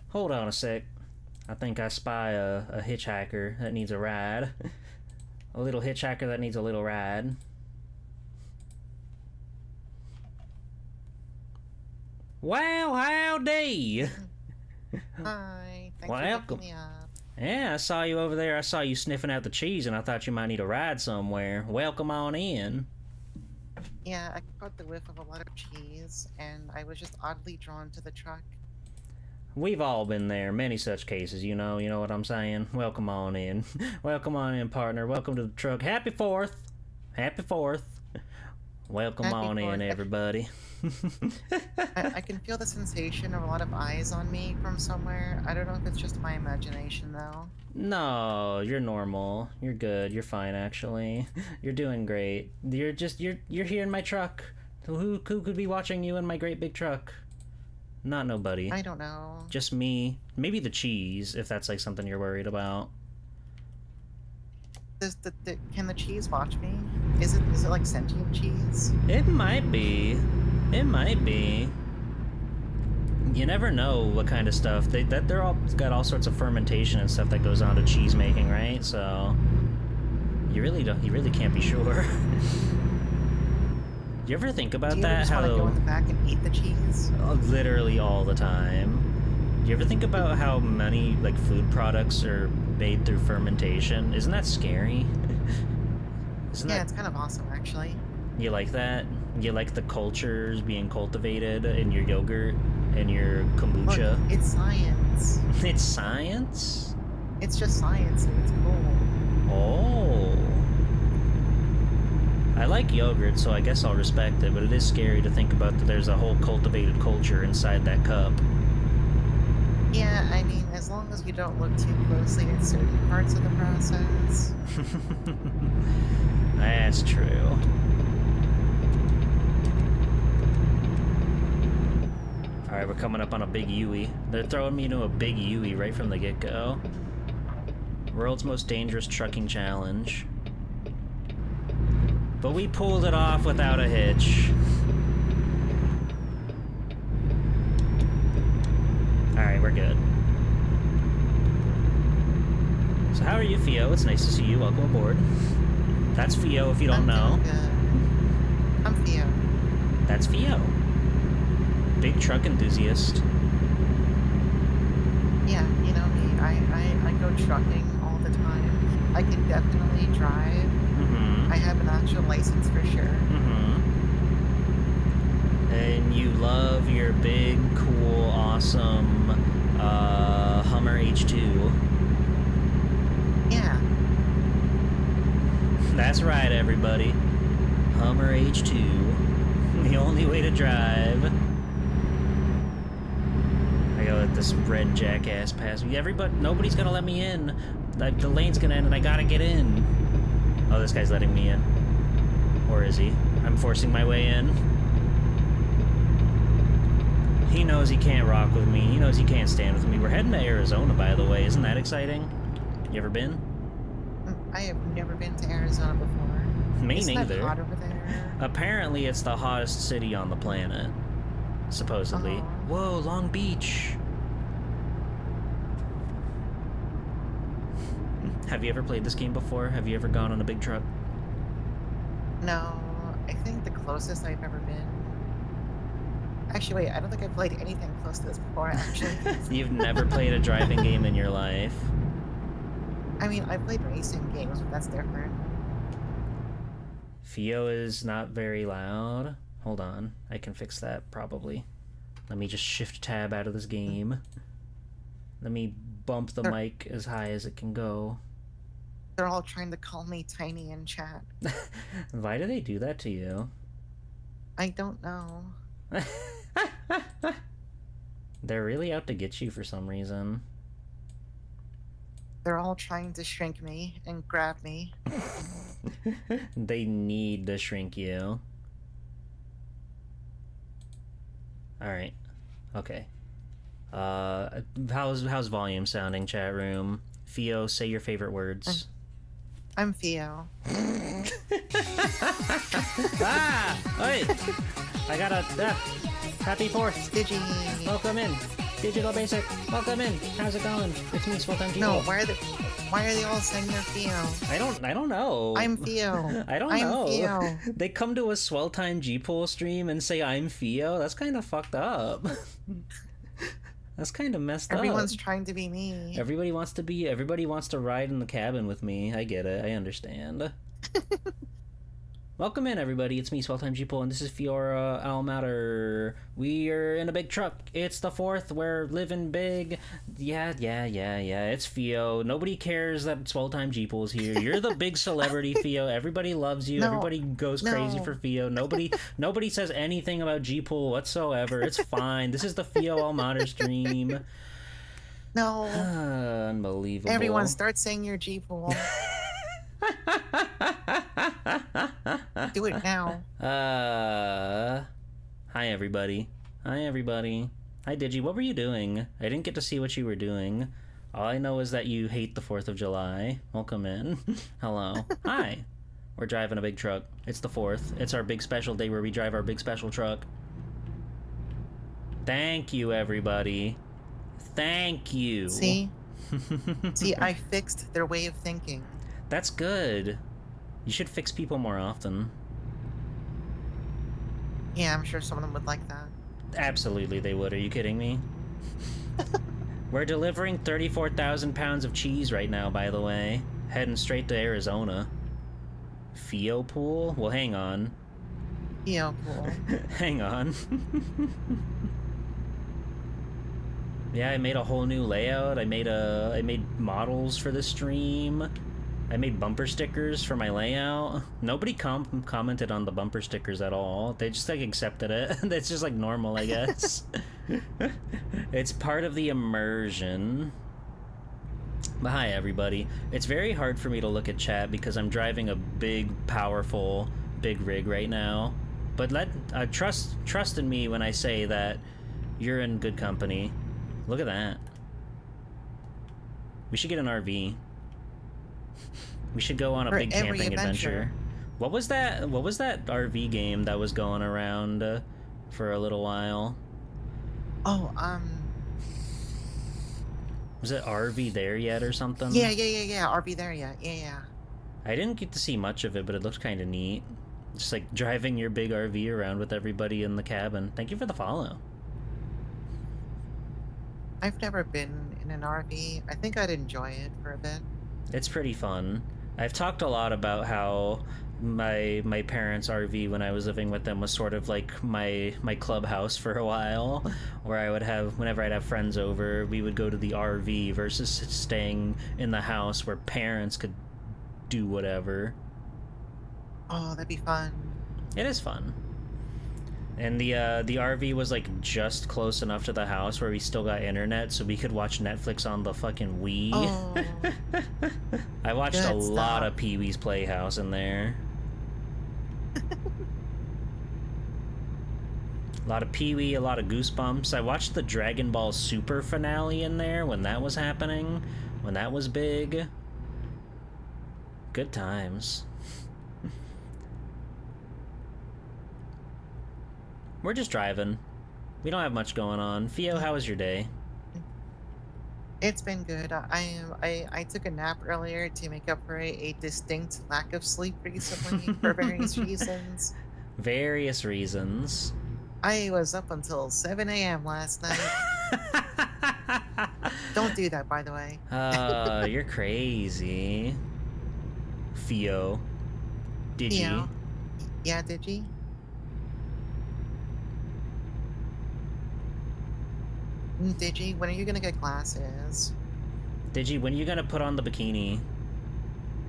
Hold on a sec. I think I spy a hitchhiker that needs a ride. A little hitchhiker that needs a little ride. Well, howdy. Hi, thanks for Welcome. picking me up. Yeah, I saw you over there. I saw you sniffing out the cheese, and I thought you might need a ride somewhere. Welcome on in. Yeah, I caught the whiff of a lot of cheese, and I was just oddly drawn to the truck. We've all been there, many such cases, you know what I'm saying? Welcome on in. Welcome on in, partner. Welcome to the truck. Happy 4th. Happy 4th. Welcome Happy on in, Fourth. everybody. I can feel the sensation of a lot of eyes on me from somewhere. I don't know if it's just my imagination, though. No, you're normal. You're good. You're fine, actually. You're doing great. You're here in my truck. Who could be watching you in my great big truck? Not nobody. I don't know. Just me. Maybe the cheese, if that's like something you're worried about. Can the cheese watch me? Is it like sentient cheese? It might be. It might be. You never know what kind of stuff they're all got all sorts of fermentation and stuff that goes on to cheese making, right? So you really can't be sure. You ever think about Do you that? just want to go in the back and eat the cheese? Literally all the time. Do you ever think about how many like food products are made through fermentation? Isn't that scary? It's kind of awesome, actually. You like that? You like the cultures being cultivated in your yogurt and your kombucha? Look, it's science. It's science? It's just science, and it's cool. Oh. I like yogurt, so I guess I'll respect it, but it is scary to think about that there's a whole cultivated culture inside that cup. Yeah, I mean, as long as you don't look too closely at certain parts of the process. That's true. Alright, we're coming up on a big Yui. They're throwing me into a big Yui right from the get-go. World's most dangerous trucking challenge. But we pulled it off without a hitch. Alright, we're good. So how are you, Fio? It's nice to see you. Welcome aboard. That's Fio if you don't know. Good. I'm Theo. That's Fio. Big truck enthusiast. Yeah, you know me. I go trucking all the time. I can definitely drive. Mm-hmm. I have an actual license for sure. Mm-hmm. And you love your big, cool, awesome Hummer H2. Yeah. That's right, everybody. Hummer H2. The only way to drive. I gotta let this red jackass pass me. Nobody's gonna let me in. The lane's gonna end and I gotta get in. Oh, this guy's letting me in. Or is he? I'm forcing my way in. He knows he can't rock with me. He knows he can't stand with me. We're heading to Arizona, by the way. Isn't that exciting? You ever been? I have never been to Arizona before. Me Isn't neither. that hot over there? Apparently, it's the hottest city on the planet. Supposedly. Whoa, Long Beach. Have you ever played this game before? Have you ever gone on a big truck? No, I think the closest I've ever been. Actually, wait, I don't think I've played anything close to this before, actually. You've never played a driving game in your life? I mean, I've played racing games, but that's different. Fio is not very loud. Hold on, I can fix that, probably. Let me just shift tab out of this game. Let me bump the mic as high as it can go. They're all trying to call me tiny in chat. Why do they do that to you? I don't know. They're really out to get you for some reason. They're all trying to shrink me and grab me. They need to shrink you. Alright. Okay. How's volume sounding, chat room? Fio, say your favorite words. I'm Theo. Ah! Hey! I got a... happy 4th. Digi. Welcome in. Digital Basic, welcome in. How's it going? It's me, Full-Time People. No, why are they all saying they're Theo? I don't know. I'm Theo. I don't I'm know. Theo. They come to a Swell-Time G-Pool stream and say I'm Theo? That's kind of fucked up. That's kind of messed Everyone's up. trying to be me. Everybody wants to ride in the cabin with me. I get it. I understand. Welcome in, everybody. It's me, Swell-Time G-Pool, and this is Fiora Almatter. We are in a big truck. It's the 4th. We're living big. Yeah. It's Theo. Nobody cares that Swell-Time G-Pool's here. You're the big celebrity, Theo. Everybody loves you. No. Everybody goes crazy for Theo. Nobody says anything about G-Pool whatsoever. It's fine. This is the Theo Almatter stream. No. Unbelievable. Everyone start saying your G-Pool. Do it now. Hi everybody. Hi Digi, what were you doing? I didn't get to see what you were doing. All I know is that you hate the 4th of July. Welcome in. Hello. Hi. We're driving a big truck. It's the 4th. It's our big special day where we drive our big special truck. Thank you, everybody. Thank you. See, I fixed their way of thinking. That's good. You should fix people more often. Yeah, I'm sure some of them would like that. Absolutely they would. Are you kidding me? We're delivering 34,000 pounds of cheese right now, by the way. Heading straight to Arizona. Theo Pool? Well, hang on. Theo Pool. Hang on. Yeah, I made a whole new layout. I made models for the stream. I made bumper stickers for my layout. Nobody commented on the bumper stickers at all. They just like accepted it. It's just like normal, I guess. It's part of the immersion. But hi everybody. It's very hard for me to look at chat because I'm driving a big, powerful, big rig right now. But trust in me when I say that you're in good company. Look at that. We should get an RV. We should go on a big camping adventure. What was that RV game that was going around for a little while? Oh, was it RV There Yet or something? Yeah. RV There Yet. Yeah. I didn't get to see much of it, but it looked kind of neat. Just like driving your big RV around with everybody in the cabin. Thank you for the follow. I've never been in an RV. I think I'd enjoy it for a bit. It's pretty fun. I've talked a lot about how my parents' RV when I was living with them was sort of like my clubhouse for a while, where I would have, whenever I'd have friends over, we would go to the RV versus staying in the house where parents could do whatever. Oh, that'd be fun. It is fun. And the RV was like just close enough to the house where we still got internet, so we could watch Netflix on the fucking Wii. Oh. I watched a lot of Pee-wee's Playhouse in there. A lot of Pee-wee, a lot of Goosebumps. I watched the Dragon Ball Super finale in there when that was happening, when that was big. Good times. We're just driving. We don't have much going on. Theo, how was your day? It's been good. I took a nap earlier to make up for a distinct lack of sleep recently for various reasons. Various reasons. I was up until 7 a.m. last night. Don't do that, by the way. You're crazy. Theo. Did you? Yeah, did you? Digi, when are you gonna get glasses? Digi, when are you gonna put on the bikini?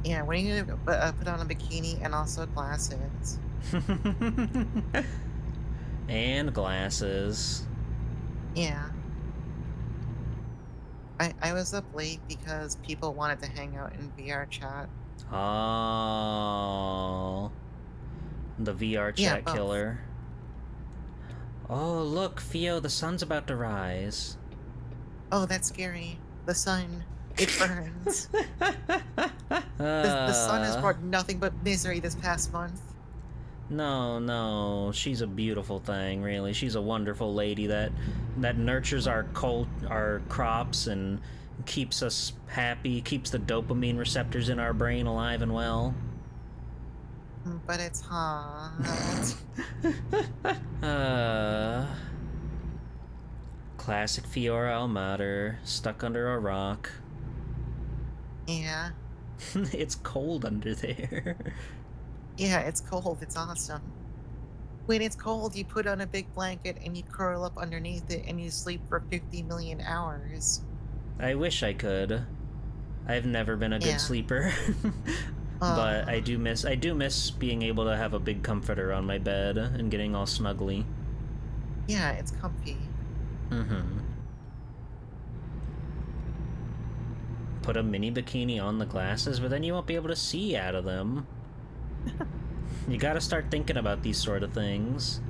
Yeah, when are you gonna put on a bikini and also glasses? And glasses. Yeah. I was up late because people wanted to hang out in VR chat. Oh. The VR chat killer. Oh, look, Theo, the sun's about to rise. Oh, that's scary. The sun, it burns. The sun has brought nothing but misery this past month. No, no, she's a beautiful thing, really. She's a wonderful lady that nurtures our crops and keeps us happy, keeps the dopamine receptors in our brain alive and well. But it's hot. Uh, classic Fiora Almater, stuck under a rock. Yeah. It's cold under there. Yeah, it's cold. It's awesome. When it's cold, you put on a big blanket and you curl up underneath it and you sleep for 50 million hours. I wish I could. I've never been a good Yeah. sleeper. But Uh, I do miss being able to have a big comforter on my bed and getting all snuggly. yeah, it's comfy. Mm-hmm. Put a mini bikini on the glasses, but then you won't be able to see out of them. You gotta start thinking about these sort of things.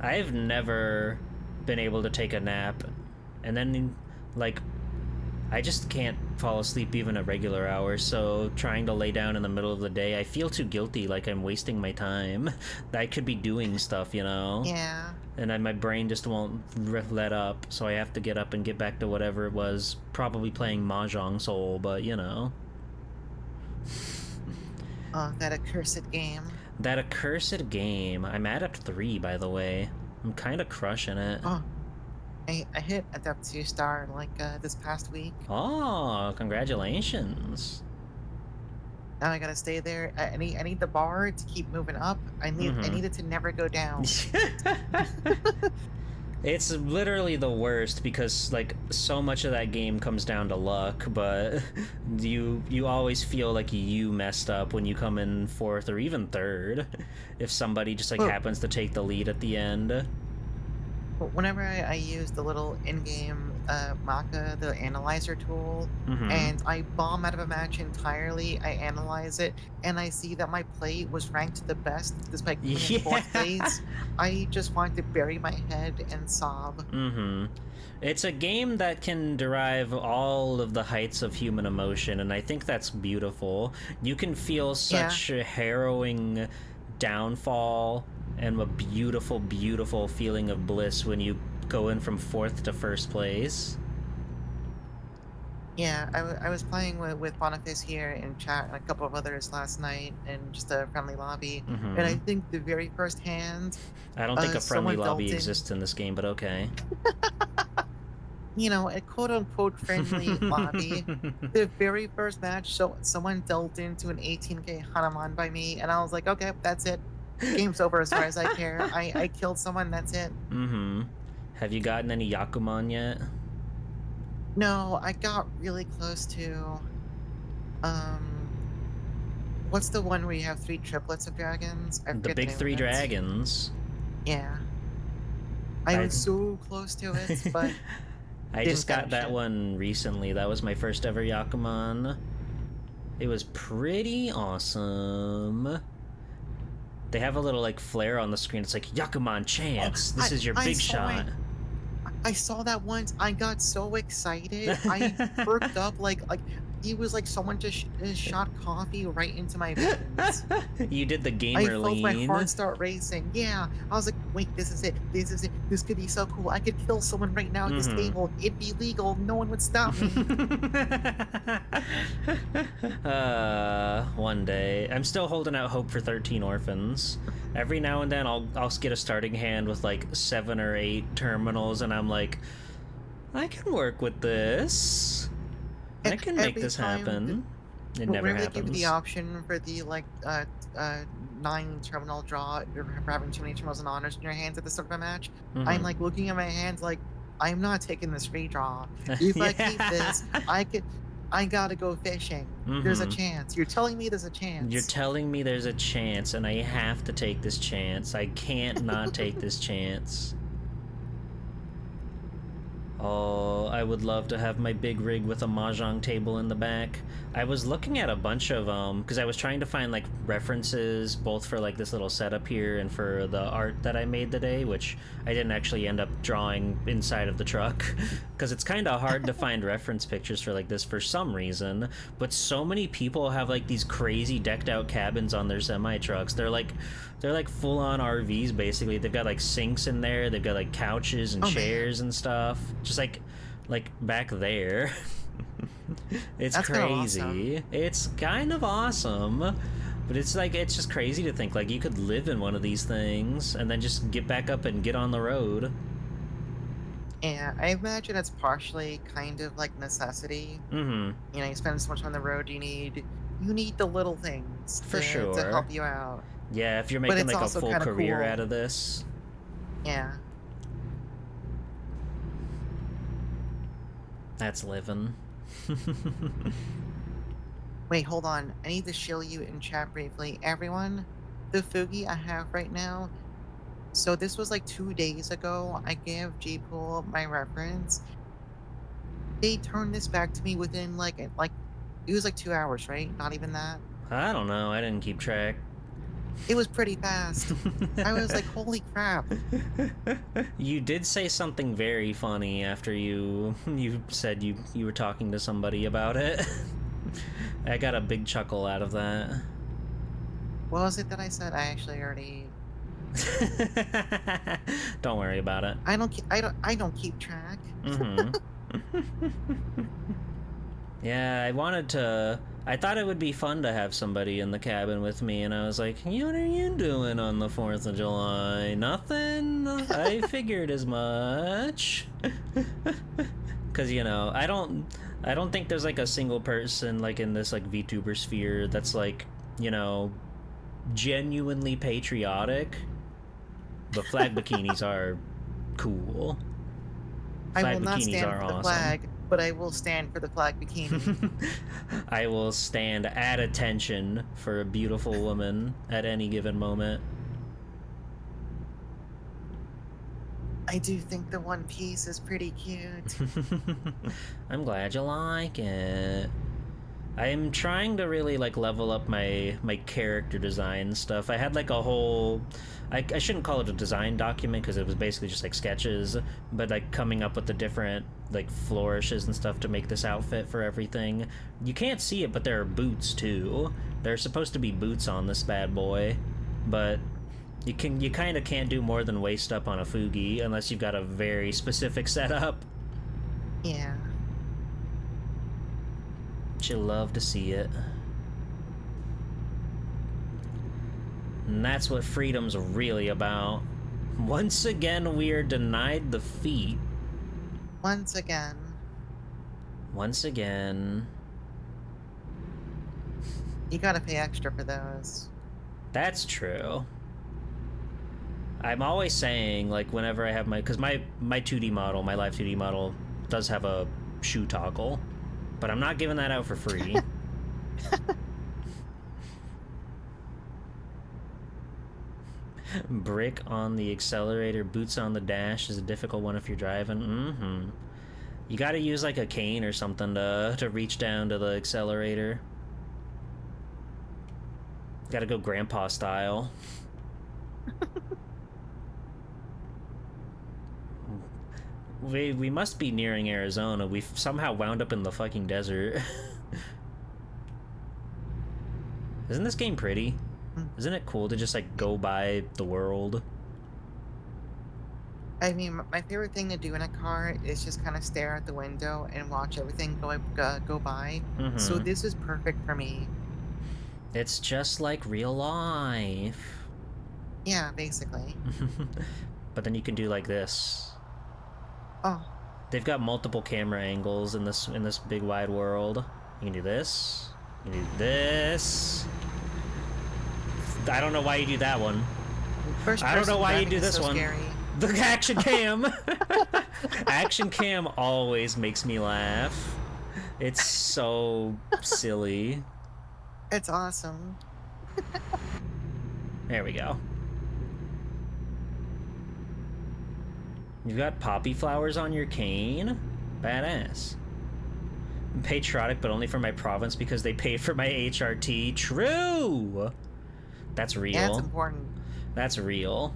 I've never been able to take a nap, and then, like, I just can't fall asleep even at regular hours, so trying to lay down in the middle of the day, I feel too guilty, like I'm wasting my time. I could be doing stuff, you know? Yeah. And my brain just won't let up, so I have to get up and get back to whatever it was, probably playing Mahjong Soul, but you know. Oh, that accursed game. That accursed game. I'm at Adept 3, by the way. I'm kind of crushing it. Oh, I hit Adept 2 star like this past week. Oh, congratulations. Now I gotta stay there. I need the bar to keep moving up. I Mm-hmm. need it to never go down. It's literally the worst because like so much of that game comes down to luck, but you always feel like you messed up when you come in fourth or even third if somebody just like Well, happens to take the lead at the end. whenever I use the little in-game Maka, the analyzer tool, Mm-hmm. and I bomb out of a match entirely, I analyze it, and I see that my play was ranked the best despite coming in fourth Yeah. place. I just want to bury my head and sob. Mm-hmm. It's a game that can derive all of the heights of human emotion, and I think that's beautiful. You can feel Yeah. such a harrowing downfall and a beautiful, beautiful feeling of bliss when you go in from fourth to first place. Yeah, I was playing with Boniface here in chat and a couple of others last night in just a friendly lobby, and I Mm-hmm. think the very first hand, I don't think a friendly someone lobby dealt in, exists in this game, but okay. you know, a quote unquote friendly lobby. The very first match, so someone dealt into an 18k Hanuman by me, and I was like, okay, that's it. Game's over as far as I care. I killed someone, that's it. Mm-hmm. Have you gotten any Yakuman yet? No, I got really close to um what's the one where you have three triplets of dragons? I The forget the big name of three it. dragons. Yeah. I I was so close to it, but I didn't just got finish that it. one recently. That was my first ever Yakuman. It was pretty awesome. They have a little like flare on the screen. It's like Yakuman Oh, chance. This is your I big saw shot. it. I saw that once. I got so excited. I perked up like it was like someone just shot coffee right into my veins. You did the I gamer felt my heart lean. start racing. Yeah, I was like, wait, this is it. This is it. This could be so cool. I could kill someone right now at this Mm-hmm. table. It'd be legal. No one would stop me. One day. I'm still holding out hope for 13 Orphans. Every now and then I'll get a starting hand with like 7 or 8 terminals and I'm like, I can work with this. I can make Every this time happen. It never whenever they give you the happens. option for the like 9 terminal draw, if you're having too many terminals and honors in your hands at the start of a match, I'm Mm-hmm. like looking at my hands like I'm not taking this free draw. If I keep this, Yeah. I gotta go fishing. There's a Mm-hmm. chance. You're telling me there's a You're chance. telling me there's a chance, and I have to take this chance. I can't not take this chance. Oh, I would love to have my big rig with a mahjong table in the back. I was looking at a bunch of because I was trying to find like references both for like this little setup here and for the art that I made today, which I didn't actually end up drawing inside of the truck because it's kind of hard to find reference pictures for like this for some reason. But so many people have like these crazy decked out cabins on their semi trucks. They're like full on RVs basically. They've got like sinks in there. They've got like couches and Oh man, chairs and stuff. Just like back there. It's that's kind of awesome. crazy. It's kind of awesome. But it's like it's just crazy to think like you could live in one of these things and then just get back up and get on the road. And I imagine it's partially kind of like necessity. Mm-hmm. You know, you spend so much on the road, you need the little things For to help sure. you out. Yeah, if you're But making it's like a also full kind of career out cool. of this, Yeah. that's living. Wait, hold on. I need to show you in chat briefly. Everyone, the Fugi I have right now. So this was like 2 days ago. I gave Gpool my reference. They turned this back to me within like it was like 2 hours, right? Not even that. I don't know. I didn't keep track. It was pretty fast. I was like, holy crap. You did say something very funny after you said you were talking to somebody about it. I got a big chuckle out of that. What was it that I said? I actually already. Don't worry about it. I don't keep track. Mm-hmm. Yeah, I wanted to. I thought it would be fun to have somebody in the cabin with me, and I was like, "What are you doing on the 4th of July? Nothing? I figured as much." Because, I don't think there's like a single person like in this like VTuber sphere that's like, you know, genuinely patriotic. But flag bikinis are cool. I will Flag not bikinis stand are for the awesome. flag, but I will stand for the flag bikini. I will stand at attention for a beautiful woman at any given moment. I do think the One Piece is pretty cute. I'm glad you like it. I'm trying to really like level up my character design stuff. I had like a whole I shouldn't call it a design document because it was basically just like sketches, but like coming up with the different like flourishes and stuff to make this outfit for everything. You can't see it, but there are boots too. There's supposed to be boots on this bad boy, but you kind of can't do more than waist up on a Fugi unless you've got a very specific setup. Yeah. She'll love to see it. And that's what freedom's really about. Once again, we are denied the feat. Once again, Once again. you gotta pay extra for those. That's true. I'm always saying, like, whenever I have because my 2D model, my live 2D model, does have a shoe toggle, but I'm not giving that out for free. Brick on the accelerator, boots on the dash is a difficult one if you're driving. Mm-hmm. You gotta use like a cane or something to reach down to the accelerator. Gotta go grandpa style. We must be nearing Arizona. We've somehow wound up in the fucking desert. Isn't this game pretty? Mm. Isn't it cool to just like go by the world? I mean, my favorite thing to do in a car is just kind of stare out the window and watch everything go by. So Mm-hmm. this is perfect for me. It's just like real life. Yeah, basically. But then you can do like this. Oh, They've got multiple camera angles in this big wide world. You can do this. You can do this. I don't know why you do that one. first I don't know person why you driving do is this so one. scary. The action cam. Action cam always makes me laugh. It's so silly. It's awesome. There we go. You got poppy flowers on your cane? Badass. Patriotic, but only for my province because they paid for my HRT. True! That's Yeah, it's real. important. That's real.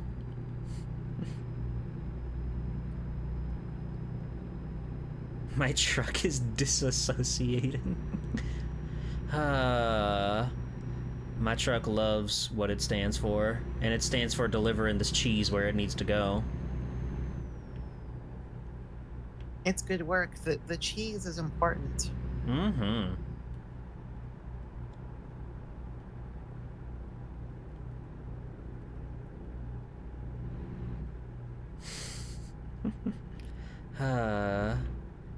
My truck is disassociating. My truck loves what it stands for, and it stands for delivering this cheese where it needs to go. It's good work. The cheese is important. Mm-hmm.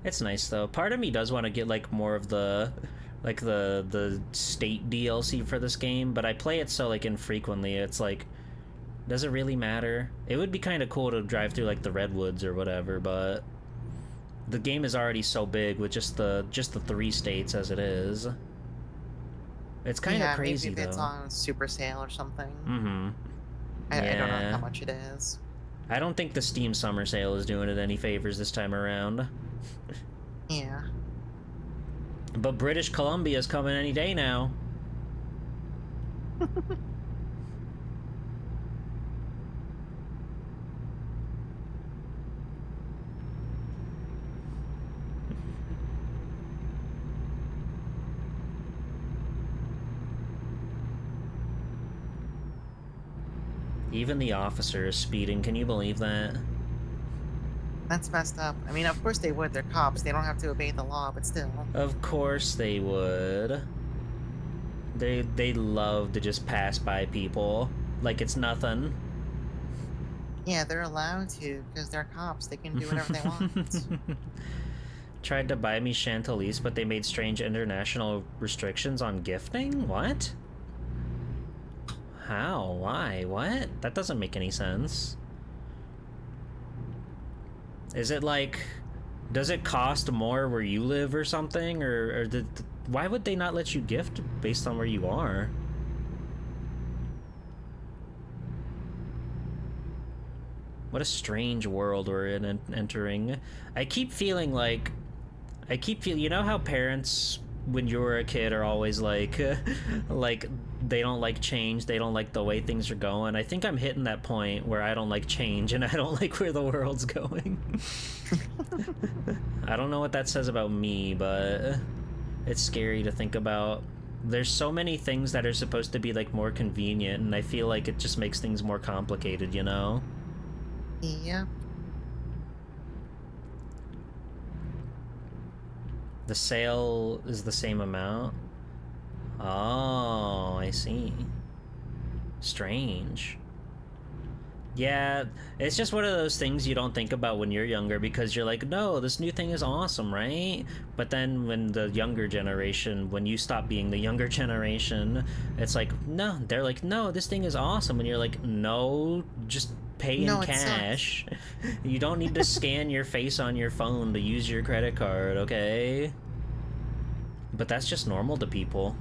It's nice though. Part of me does want to get like more of the the state DLC for this game, but I play it so like infrequently. It's like, does it really matter? It would be kind of cool to drive through like the redwoods or whatever, but the game is already so big with just the 3 states as it is. It's kind of Yeah, maybe crazy if it's though. on super sale or something. Mm-hmm. I don't know how Yeah. much it is. I don't think the Steam Summer Sale is doing it any favors this time around. Yeah. But British Columbia's coming any day now. Even the officer is speeding, can you believe that? That's messed up. I mean, of course they would. They're cops. They don't have to obey the law, but still. Of course they would. They love to just pass by people like it's nothing. Yeah, they're allowed to because they're cops. They can do whatever they want. Tried to buy me Chantilly's, but they made strange international restrictions on gifting? What? How? Why? What? That doesn't make any sense. Is it like, does it cost more where you live or something? Or why would they not let you gift based on where you are? What a strange world we're in entering. I keep feeling like, you know how parents when you were a kid are always like like they don't like change, they don't like the way things are going. I think I'm hitting that point where I don't like change and I don't like where the world's going. I don't know what that says about me, but it's scary to think about. There's so many things that are supposed to be like more convenient, and I feel like it just makes things more complicated, you know? Yeah. The sale is the same amount? Oh, I see. Strange. Yeah, it's just one of those things you don't think about when you're younger because you're like, no, this new thing is awesome, right? But then when the younger generation, when you stop being the younger generation, it's like, no, they're like, no, this thing is awesome. And you're like, no, just pay in No, it cash. You don't need to scan your face on your phone to use your credit card, okay? But that's just normal to people.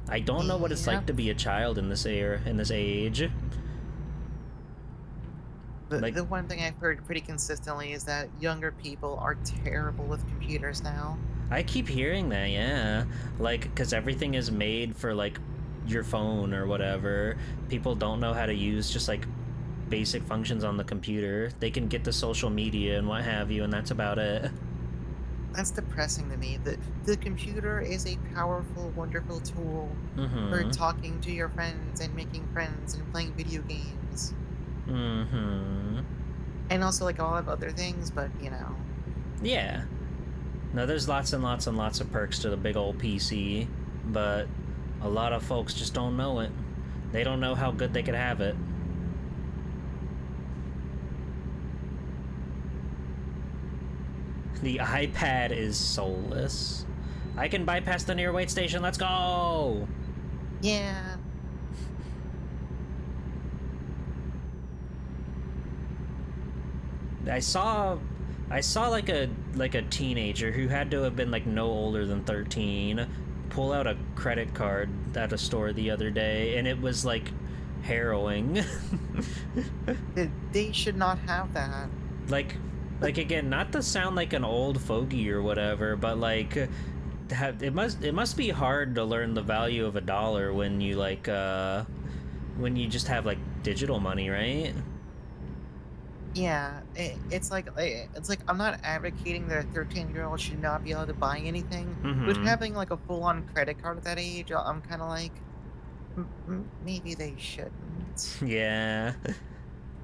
I don't know what it's like Yep. to be a child in this age. The one thing I've heard pretty consistently is that younger people are terrible with computers now. I keep hearing that, yeah. Like, because everything is made for, like, your phone or whatever. People don't know how to use just, like, basic functions on the computer. They can get to social media and what have you, and that's about it. That's depressing to me. The computer is a powerful, wonderful tool for Mm-hmm. talking to your friends and making friends and playing video games. Mm-hmm. And also like a lot of other things, but you know. Yeah. No, there's lots and lots and lots of perks to the big old PC, but a lot of folks just don't know it. They don't know how good they could have it. The iPad is soulless. I can bypass the near wait station. Let's go! Yeah. I saw like a teenager who had to have been like no older than 13 pull out a credit card at a store the other day, and it was like harrowing. They should not have that. like like again, not to sound like an old fogey or whatever, but like it must be hard to learn the value of a dollar when you when you just have like digital money, right? Yeah, it's like I'm not advocating that a 13-year-old should not be able to buy anything, but Mm-hmm. having like a full-on credit card at that age, I'm kind of like, maybe they shouldn't. Yeah.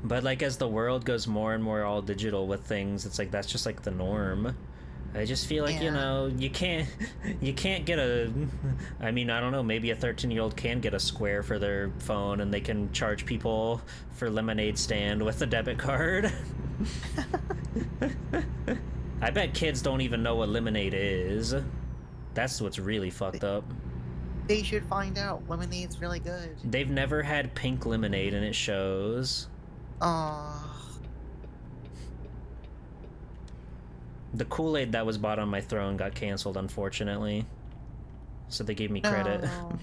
But like as the world goes more and more all digital with things, it's like that's just like the norm. I just feel like, Yeah. you can't you can't get a I mean, I don't know, maybe a 13-year-old can get a Square for their phone and they can charge people for lemonade stand with a debit card. I bet kids don't even know what lemonade is. That's what's really Th- fucked up. They should find out. Lemonade's really good. They've never had pink lemonade and it shows. Oh, The Kool-Aid that was bought on my throne got canceled, unfortunately. So they gave me credit. no.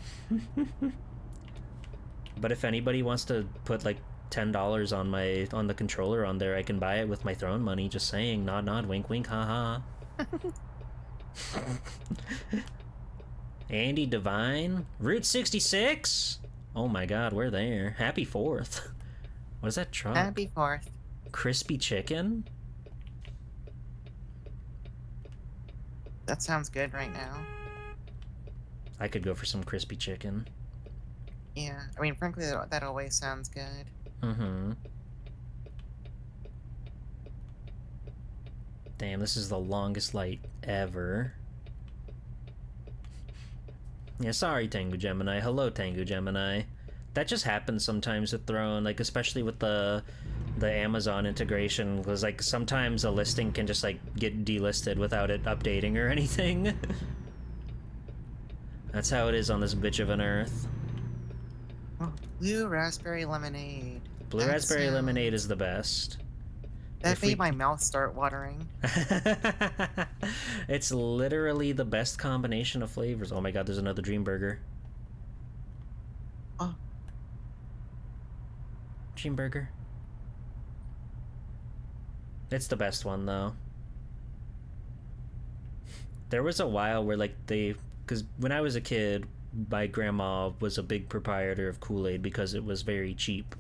But if anybody wants to put like $10 on the controller on there, I can buy it with my throne money. Just saying, nod nod, wink wink, haha. Andy Devine, Route 66. Oh my God, we're there. Happy 4th. What is that truck? Happy 4th. Crispy chicken. That sounds good right now. I could go for some crispy chicken. Yeah, I mean, frankly, that always sounds good. Mm-hmm. Damn, this is the longest light ever. Yeah, sorry, Tengu Gemini. Hello, Tengu Gemini. That just happens sometimes with Throne, like especially with the Amazon integration, because like sometimes a listing can just like get delisted without it updating or anything. That's how it is on this bitch of an earth. Oh, blue raspberry lemonade. Blue raspberry lemonade is the best. That made my mouth start watering. It's literally the best combination of flavors. Oh my God, there's another Dream Burger. Oh, Dream Burger. It's the best one though. There was a while where like because when I was a kid, my grandma was a big proprietor of Kool-Aid because it was very cheap.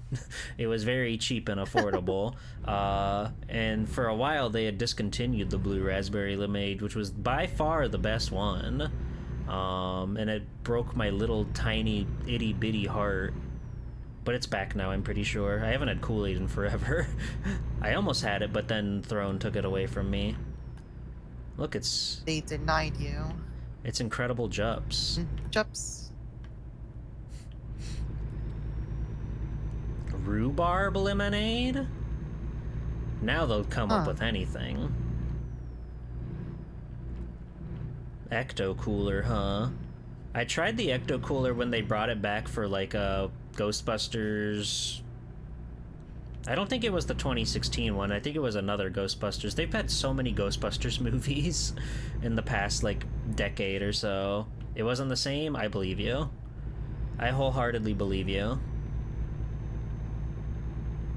It was very cheap and affordable. And for a while they had discontinued the blue raspberry lemonade, which was by far the best one. And it broke my little tiny itty bitty heart. But it's back now, I'm pretty sure. I haven't had Kool-Aid in forever. I almost had it, but then Throne took it away from me. Look, they denied you. it's Incredible Jups. Jups. Rhubarb lemonade? Now they'll come up Huh. with anything. Ecto Cooler, huh? I tried the Ecto Cooler when they brought it back for like Ghostbusters. I don't think it was the 2016 one. I think it was another Ghostbusters. They've had so many Ghostbusters movies in the past like decade or so. It wasn't the same. I believe you. I wholeheartedly believe you.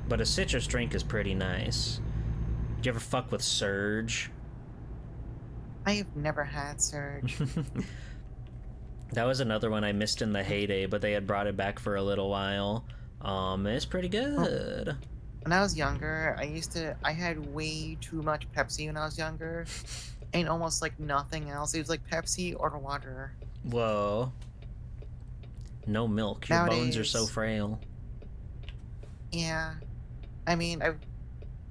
But a citrus drink is pretty nice. Did you ever fuck with Surge? I've never had Surge. That was another one I missed in the heyday, but they had brought it back for a little while. It's pretty good. When I was younger, I had way too much Pepsi when I was younger, and almost like nothing else. It was like Pepsi or water. Whoa. No milk. Your bones are so Nowadays, frail. yeah. I mean,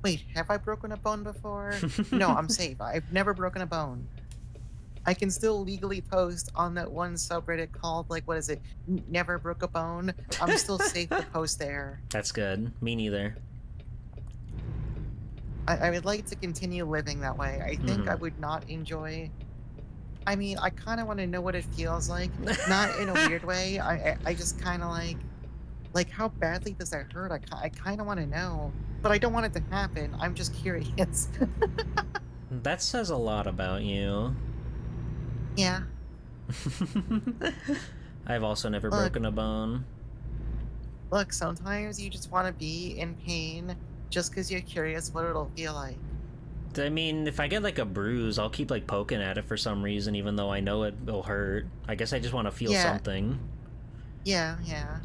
wait, have I broken a bone before? No, I'm safe. I've never broken a bone. I can still legally post on that one subreddit called, like, what is it? Never broke a bone. I'm still safe to post there. That's good. Me neither. I would like to continue living that way. I think I would not enjoy. I mean, I kind of want to know what it feels like, not in a weird way. I just kind of like how badly does that hurt? I kind of want to know, but I don't want it to happen. I'm just curious. That says a lot about you. Yeah. I've also never Look, broken a bone. look. Sometimes you just want to be in pain just because you're curious what it'll feel like. I mean, if I get like a bruise, I'll keep like poking at it for some reason, even though I know it'll hurt. I guess I just want to feel Yeah, something. yeah.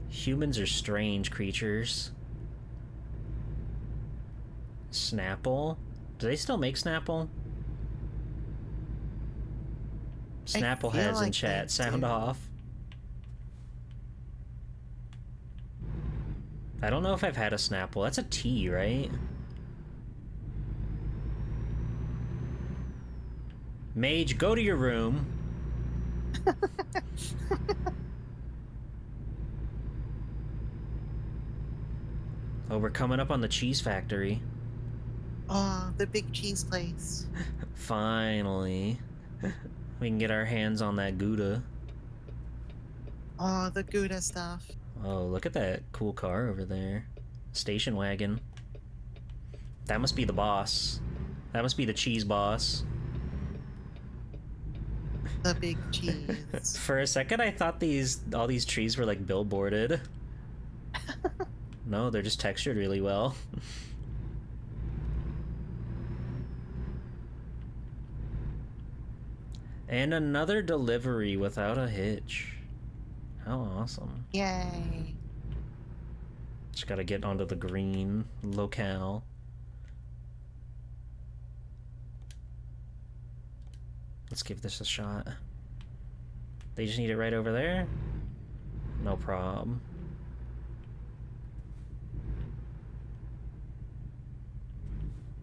Humans are strange creatures. Snapple? Do they still make Snapple? I Snapple feel heads in like they chat. Sound do. off. I don't know if I've had a Snapple. That's a tea, right? Mage, go to your room. Oh, we're coming up on the cheese factory. Oh, the big cheese place. Finally. We can get our hands on that Gouda. Oh, the Gouda stuff. Oh, look at that cool car over there. Station wagon. That must be the boss. That must be the cheese boss. The big cheese. For a second, I thought all these trees were like billboarded. No, they're just textured really well. And another delivery without a hitch. How awesome. Yay. Just gotta get onto the green locale. Let's give this a shot. They just need it right over there? No problem.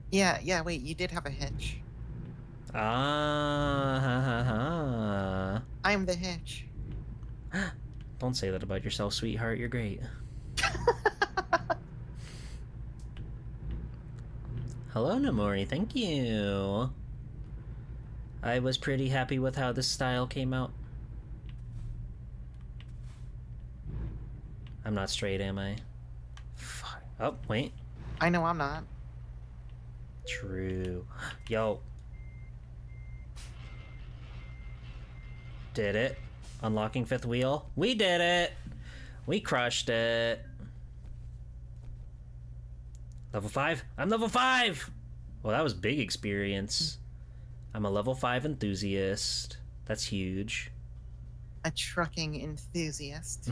Yeah, wait, you did have a hitch. Ah, ha, ha, ha. I'm the hitch. Don't say that about yourself, sweetheart. You're great. Hello, Namori. Thank you. I was pretty happy with how this style came out. I'm not straight, am I? Fuck. Oh, wait. I know I'm not. True. Yo. Did it. Unlocking fifth wheel. We did it. We crushed it. Level 5? I'm level 5! Well, that was big experience. I'm a level 5 enthusiast. That's huge. A trucking enthusiast.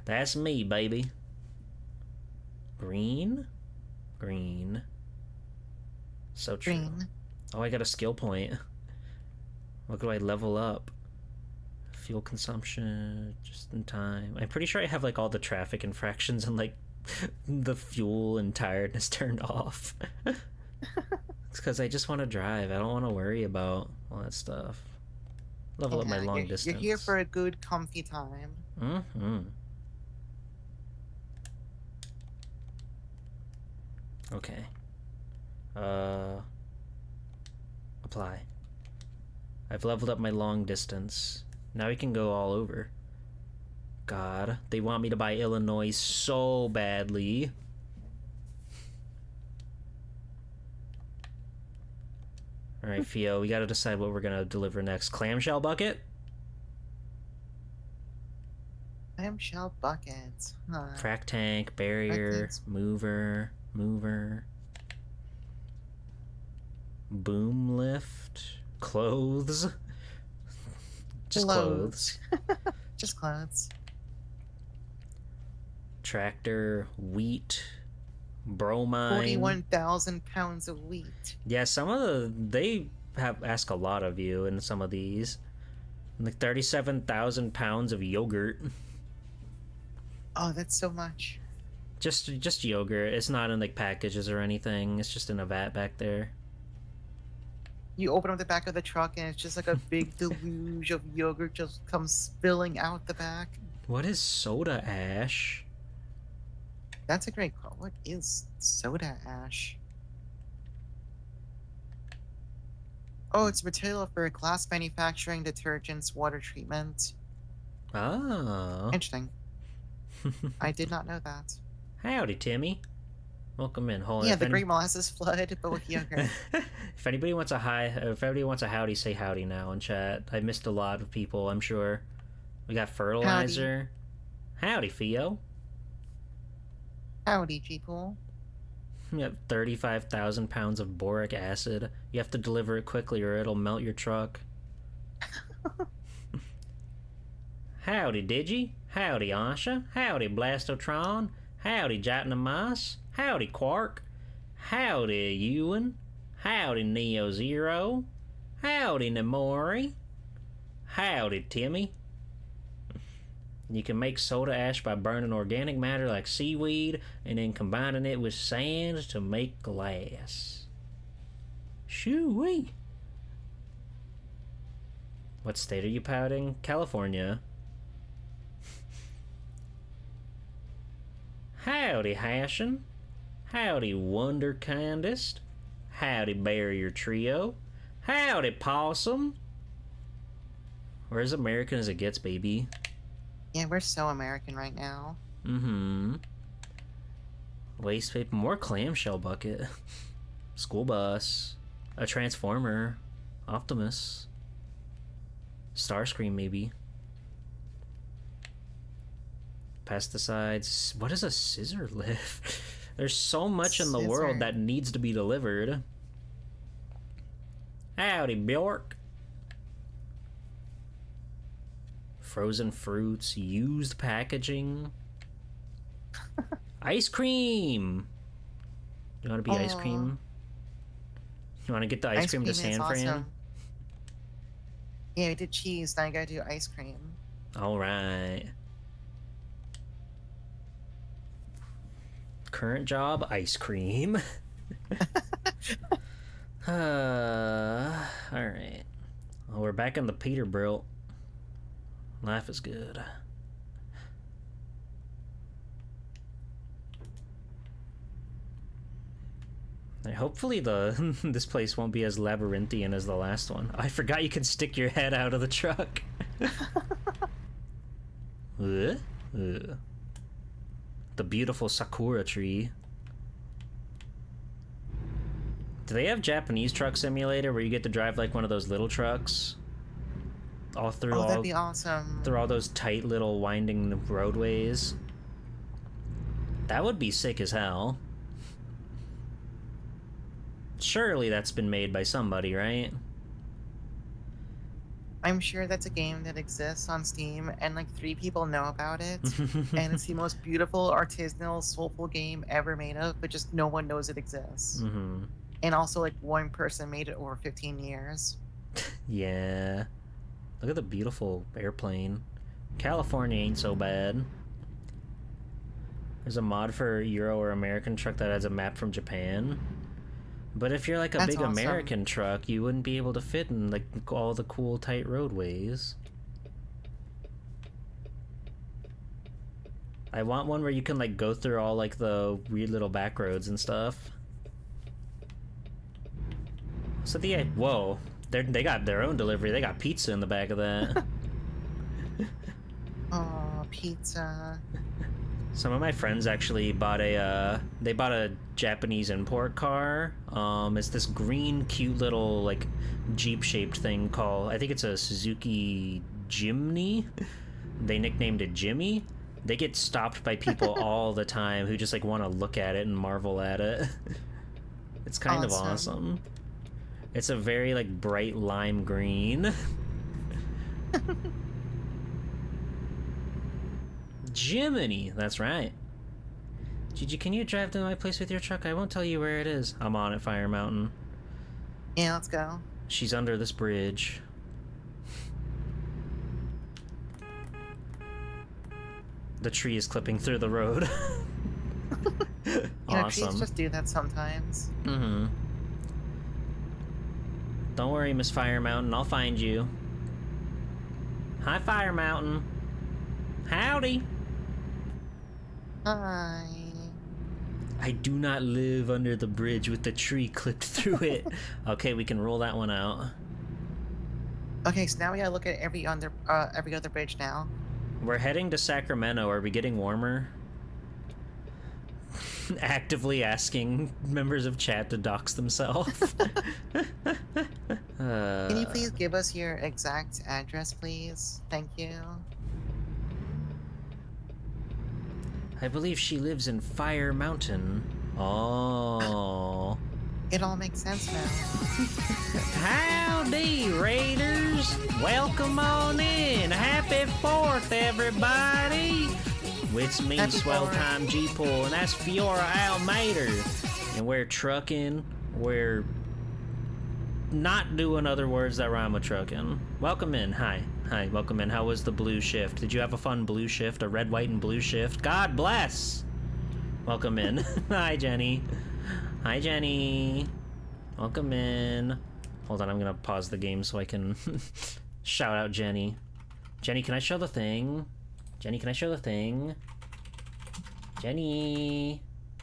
That's me, baby. Green? Green. So true. Green. Oh, I got a skill point. What do I level up? Fuel consumption, just in time. I'm pretty sure I have like all the traffic infractions and like the fuel and tiredness turned off. It's because I just want to drive. I don't want to worry about all that stuff. Level up my long distance. You're here for a good, comfy time. Mm-hmm. Okay. Apply. I've leveled up my long distance. Now we can go all over. God, they want me to buy Illinois so badly. Alright, Fio, we gotta decide what we're gonna deliver next. Clamshell bucket? Clamshell buckets. Huh. Frac tank, barrier, Buckets. mover. Boom lift, clothes. Just clothes. Just clothes. Tractor, wheat, bromine. 41,000 pounds of wheat. Yeah, they ask a lot of you in some of these. Like 37,000 pounds of yogurt. Oh, that's so much. Just yogurt. It's not in like packages or anything. It's just in a vat back there. You open up the back of the truck and it's just like a big deluge of yogurt just comes spilling out the back. What is soda ash? That's a great call. What is soda ash? Oh, it's material for glass manufacturing, detergents, water treatment. Oh. Interesting. I did not know that. Howdy, Timmy. Welcome in. Hold on. Yeah, the Great Molasses Flood, but with yogurt. If anybody wants a howdy, say howdy now in chat. I missed a lot of people, I'm sure. We got fertilizer. Howdy, Fio. Howdy, G-Pool. You have 35,000 pounds of boric acid. You have to deliver it quickly or it'll melt your truck. Howdy, Digi. Howdy, Asha. Howdy, Blastotron. Howdy, Jotnamas. Howdy, Quark. Howdy, Ewan. Howdy, Neo Zero. Howdy, Nemori. Howdy, Timmy. You can make soda ash by burning organic matter like seaweed and then combining it with sand to make glass. Shoo-wee. What state are you pouting? California. Howdy, Hashin. Howdy, Wonderkindest. Howdy, Barrier Trio. Howdy, Possum. We're as American as it gets, baby. Yeah, we're so American right now. Mm-hmm. Waste paper, more clamshell bucket. School bus. A transformer. Optimus. Starscream, maybe. Pesticides. What is a scissor lift? There's so much in the world that needs to be delivered. Howdy, Bjork. Frozen fruits, used packaging. Ice cream! You want to be ice cream? You want to get the ice cream to San Fran? Awesome. Yeah, we did cheese, now I gotta do ice cream. Alright. Current job, ice cream. Alright. Well, we're back in the Peterbilt. Life is good. Hopefully this place won't be as labyrinthian as the last one. I forgot you can stick your head out of the truck. The beautiful sakura tree. Do they have Japanese truck simulator where you get to drive like one of those little trucks? All through that'd be awesome. Through all those tight little winding roadways. That would be sick as hell. Surely that's been made by somebody, right? I'm sure that's a game that exists on Steam and like 3 people know about it. And it's the most beautiful, artisanal, soulful game ever made of, but just no one knows it exists. Mm-hmm. And also like one person made it over 15 years. Yeah. Look at the beautiful airplane. California ain't so bad. There's a mod for Euro or American truck that has a map from Japan. But if you're like a big awesome. American truck, you wouldn't be able to fit in like all the cool tight roadways. I want one where you can like go through all like the weird little back roads and stuff. So whoa, they got their own delivery. They got pizza in the back of that. Oh, pizza. Some of my friends actually bought a Japanese import car. It's this green, cute little like Jeep-shaped thing called, I think it's a Suzuki Jimny. They nicknamed it Jimmy. They get stopped by people all the time who just like want to look at it and marvel at it. It's kind of awesome. It's a very like bright lime green. Jiminy, that's right. Gigi, can you drive to my place with your truck? I won't tell you where it is. I'm on it, Fire Mountain. Yeah, let's go. She's under this bridge. The tree is clipping through the road. Awesome. Trees just do that sometimes. Mm-hmm. Don't worry, Miss Fire Mountain. I'll find you. Hi, Fire Mountain. Howdy. Hi. I do not live under the bridge with the tree clipped through it. Okay, we can roll that one out. Okay, so now we gotta look at every other bridge now. We're heading to Sacramento. Are we getting warmer? Actively asking members of chat to dox themselves. Can you please give us your exact address, please? Thank you. I believe she lives in Fire Mountain. Oh. It all makes sense now. Howdy, Raiders! Welcome on in! Happy 4th, everybody! It's me, Happy Swell 4th. Time G-Pool, and that's Fiora Almeida. And we're trucking. We're not doing other words that rhyme with trucking. Welcome in. Hi. Hi, welcome in. How was the blue shift? Did you have a fun blue shift? A red, white, and blue shift? God bless! Welcome in. Hi, Jenny. Hi, Jenny. Welcome in. Hold on, I'm gonna pause the game so I can shout out Jenny. Jenny, can I show the thing? Jenny, can I show the thing? Jenny.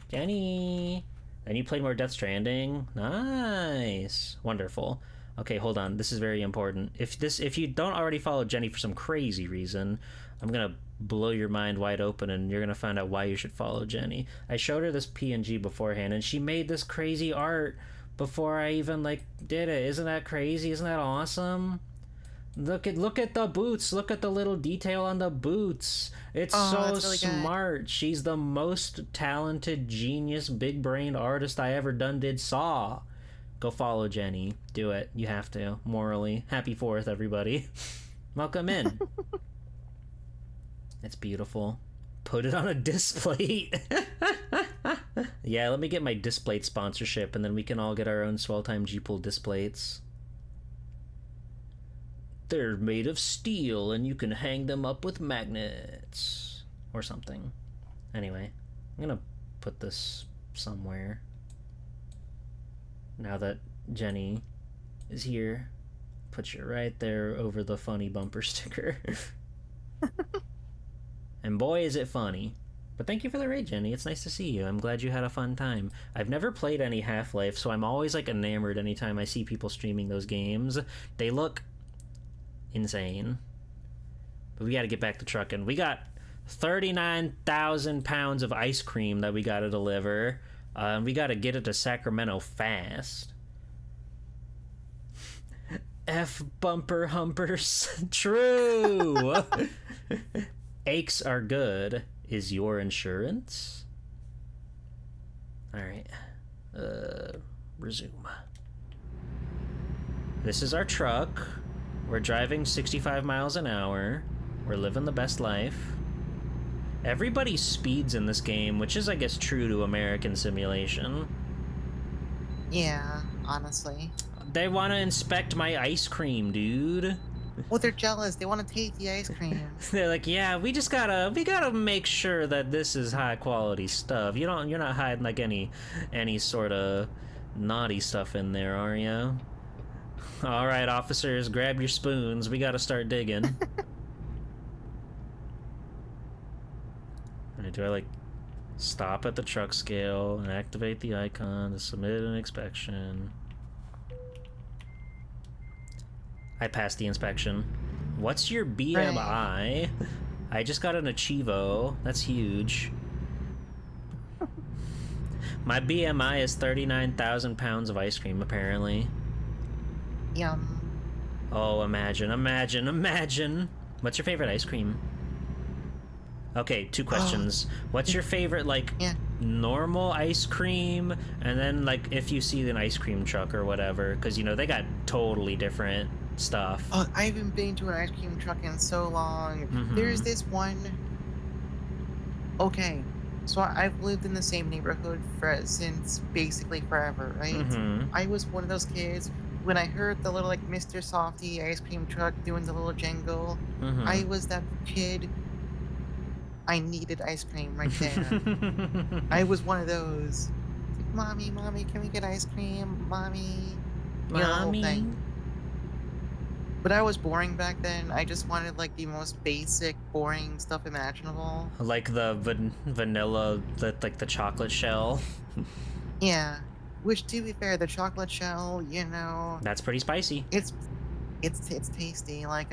Jenny. And you played more Death Stranding? Nice. Wonderful. Okay, hold on. This is very important. If you don't already follow Jenny for some crazy reason, I'm gonna blow your mind wide open and you're gonna find out why you should follow Jenny. I showed her this PNG beforehand and she made this crazy art before I even like did it. Isn't that crazy? Isn't that awesome? Look at the boots. Look at the little detail on the boots. It's so that's really good. smart. She's the most talented, genius, big-brained artist I ever did saw. Go follow Jenny. Do it. You have to. Morally. Happy 4th, everybody. Welcome in. It's beautiful. Put it on a display. Yeah, let me get my display sponsorship and then we can all get our own Swell Time G-Pool displays. They're made of steel and you can hang them up with magnets. Or something. Anyway, I'm gonna put this somewhere. Now that Jenny is here, put you right there over the funny bumper sticker. And boy, is it funny. But thank you for the raid, Jenny. It's nice to see you. I'm glad you had a fun time. I've never played any Half-Life, so I'm always like enamored anytime I see people streaming those games. They look insane. But we gotta get back to trucking. We got 39,000 pounds of ice cream that we gotta deliver. We gotta get it to Sacramento fast. F bumper humpers. True. Aches are good. Is your insurance? Alright. Resume. This is our truck. We're driving 65 miles an hour. We're living the best life. Everybody speeds in this game, which is, I guess, true to American simulation. Yeah, honestly. They want to inspect my ice cream, dude. Well, they're jealous. They want to taste the ice cream. They're like, yeah, we gotta make sure that this is high quality stuff. You're not hiding like any sort of naughty stuff in there, are you? All right, officers, grab your spoons. We gotta start digging. Alright, do I like stop at the truck scale and activate the icon to submit an inspection? I passed the inspection. What's your BMI? Right. I just got an Achievo. That's huge. My BMI is 39,000 pounds of ice cream, apparently. Yum. Oh, imagine. What's your favorite ice cream? Okay, 2 questions. What's your favorite, like, normal ice cream? And then, like, if you see an ice cream truck or whatever, because, you know, they got totally different stuff. Oh, I haven't been to an ice cream truck in so long. There's this one. Okay, so I've lived in the same neighborhood since basically forever, right? I was one of those kids when I heard the little like Mr. Softy ice cream truck doing the little jingle. I was that kid. I needed ice cream right there. I was one of those. Mommy, can we get ice cream? Mommy. You know, the whole thing. But I was boring back then. I just wanted like the most basic, boring stuff imaginable. Like the vanilla, like the chocolate shell. Yeah. Which, to be fair, the chocolate shell, you know, That's pretty spicy. it's tasty. Like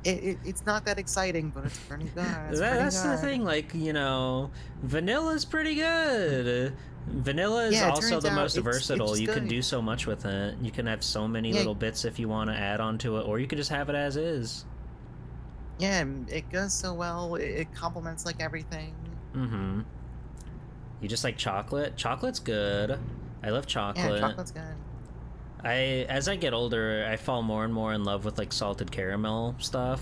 it's not that exciting, but it's pretty good. That's the thing. Like, you know, vanilla's pretty good. Vanilla is also the most versatile. You can do so much with it. You can have so many little bits if you want to add on to it, or you could just have it as is. Yeah, it goes so well. It complements like everything. You just like chocolate? Chocolate's good. I love Yeah, chocolate. chocolate's good. As I get older, I fall more and more in love with like salted caramel stuff.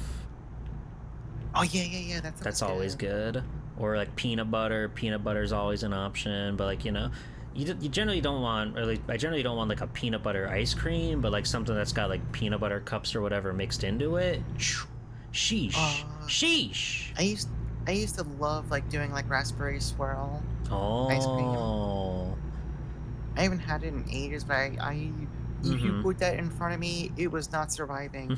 Oh yeah, yeah, yeah. That stuff is That's always good. good. Or like peanut butter. Peanut butter is always an option, but like you generally don't want, or like I generally don't want like a peanut butter ice cream, but like something that's got like peanut butter cups or whatever mixed into it. Sheesh, Uh, sheesh. I used I used to love like doing like raspberry swirl ice cream. Oh. I haven't had it in ages, but if you Mm-hmm. put that in front of me, it was not surviving.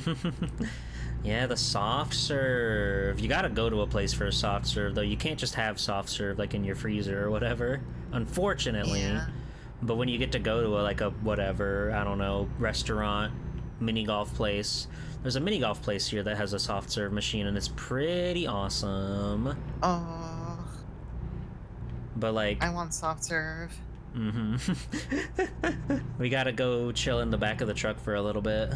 Yeah, the soft serve. You gotta go to a place for a soft serve, though. You can't just have soft serve like in your freezer or whatever. Unfortunately. Yeah. But when you get to go to like a whatever, I don't know, restaurant, mini golf place, there's a mini golf place here that has a soft serve machine and it's pretty awesome. Oh, But like, I want soft serve. mm-hmm. We gotta go chill in the back of the truck for a little bit.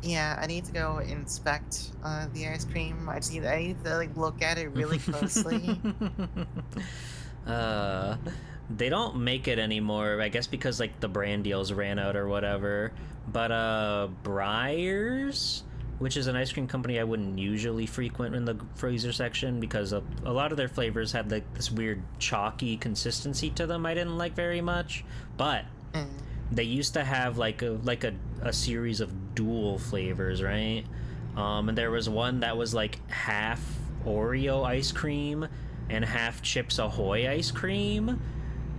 Yeah, I need to go inspect the ice cream. I need to like look at it really closely. uh, they don't make it anymore, I guess because like the brand deals ran out or whatever. But Breyers, which is an ice cream company I wouldn't usually frequent in the freezer section because a lot of their flavors had like this weird chalky consistency to them I didn't like very much. But Mm. they used to have like a series of dual flavors, right? And there was one that was like half Oreo ice cream and half Chips Ahoy ice cream.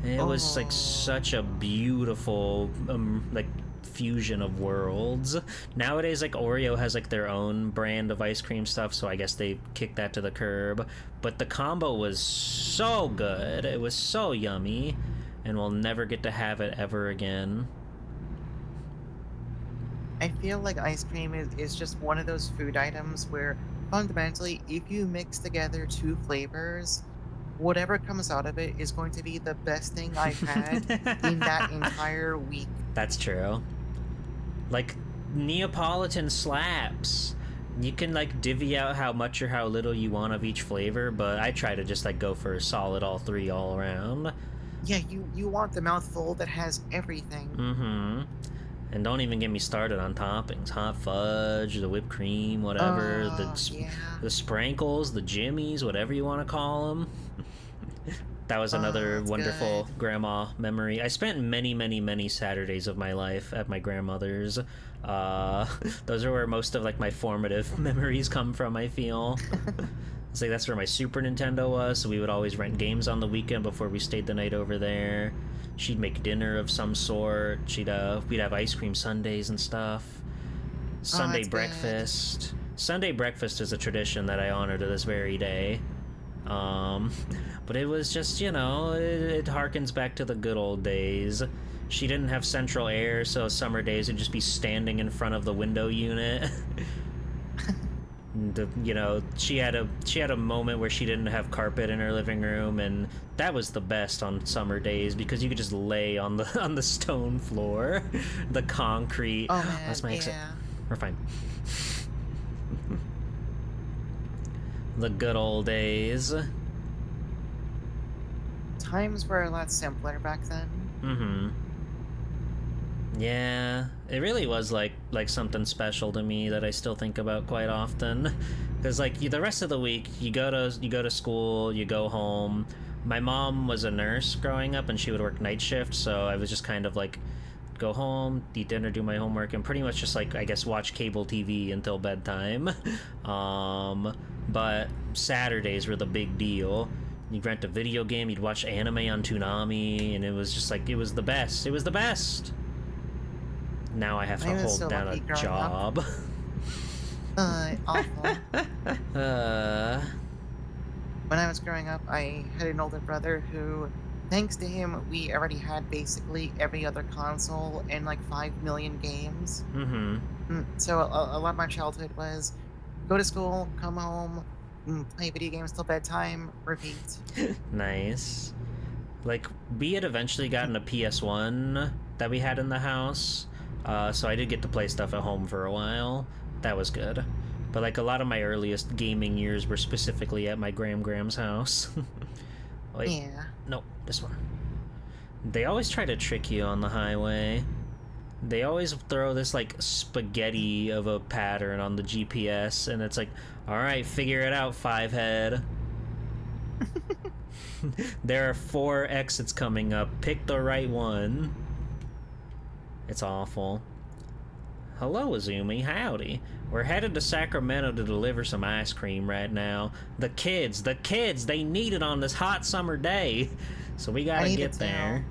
And it was like Oh, such a beautiful like fusion of worlds. Nowadays, like Oreo has like their own brand of ice cream stuff, so I guess they kicked that to the curb. But the combo was so good. It was so yummy, and we'll never get to have it ever again. I feel like ice cream is just one of those food items where fundamentally, if you mix together two flavors, whatever comes out of it is going to be the best thing I've had in that entire week. That's true. Like Neapolitan slaps. You can like divvy out how much or how little you want of each flavor, but I try to just like go for a solid all three all around. Yeah, you want the mouthful that has everything. Mm-hmm. And don't even get me started on toppings. Hot fudge, the whipped cream, whatever, Yeah. the sprinkles, the jimmies, whatever you want to call them. That was Oh, another that's wonderful good. grandma memory. I spent many, many, many Saturdays of my life at my grandmother's. Uh, those are where most of like my formative memories come from, I feel. It's like that's where my Super Nintendo was, so we would always rent games on the weekend before we stayed the night over there. She'd make dinner of some sort. We'd have ice cream sundaes and stuff. Oh, Sunday that's good. breakfast. Sunday breakfast is a tradition that I honor to this very day. Um, but it was just, it harkens back to the good old days. She didn't have central air, so summer days would just be standing in front of the window unit. She had a moment where she didn't have carpet in her living room, and that was the best on summer days because you could just lay on the on the stone floor, the concrete. Oh That's man, my exit. yeah. We're fine. The good old days. Times were a lot simpler back then. Mm-hmm. Yeah, it really was like something special to me that I still think about quite often. Because like the rest of the week, you go to school, you go home. My mom was a nurse growing up, and she would work night shift, so I was just kind of like go home, eat dinner, do my homework, and pretty much just like I guess watch cable TV until bedtime. But Saturdays were the big deal. You'd rent a video game, you'd watch anime on Toonami, and it was just like it was the best. It was the best. Now I have to I was hold so down a lucky growing up. job. Awful. uh, When I was growing up, I had an older brother who, thanks to him, we already had basically every other console and like 5 million games. mm-hmm. So a lot of my childhood was go to school, come home, play video games till bedtime, repeat. Nice. Like we had eventually gotten a PS1 that we had in the house, so I did get to play stuff at home for a while. That was good. But like a lot of my earliest gaming years were specifically at my Gram's house. Wait, Yeah. no, this one. They always try to trick you on the highway. They always throw this like spaghetti of a pattern on the GPS, and it's like, all right, figure it out, five head. There are 4 exits coming up. Pick the right one. It's awful. Hello, Azumi. Howdy. We're headed to Sacramento to deliver some ice cream right now. The kids, they need it on this hot summer day. So we I gotta need get it too. there.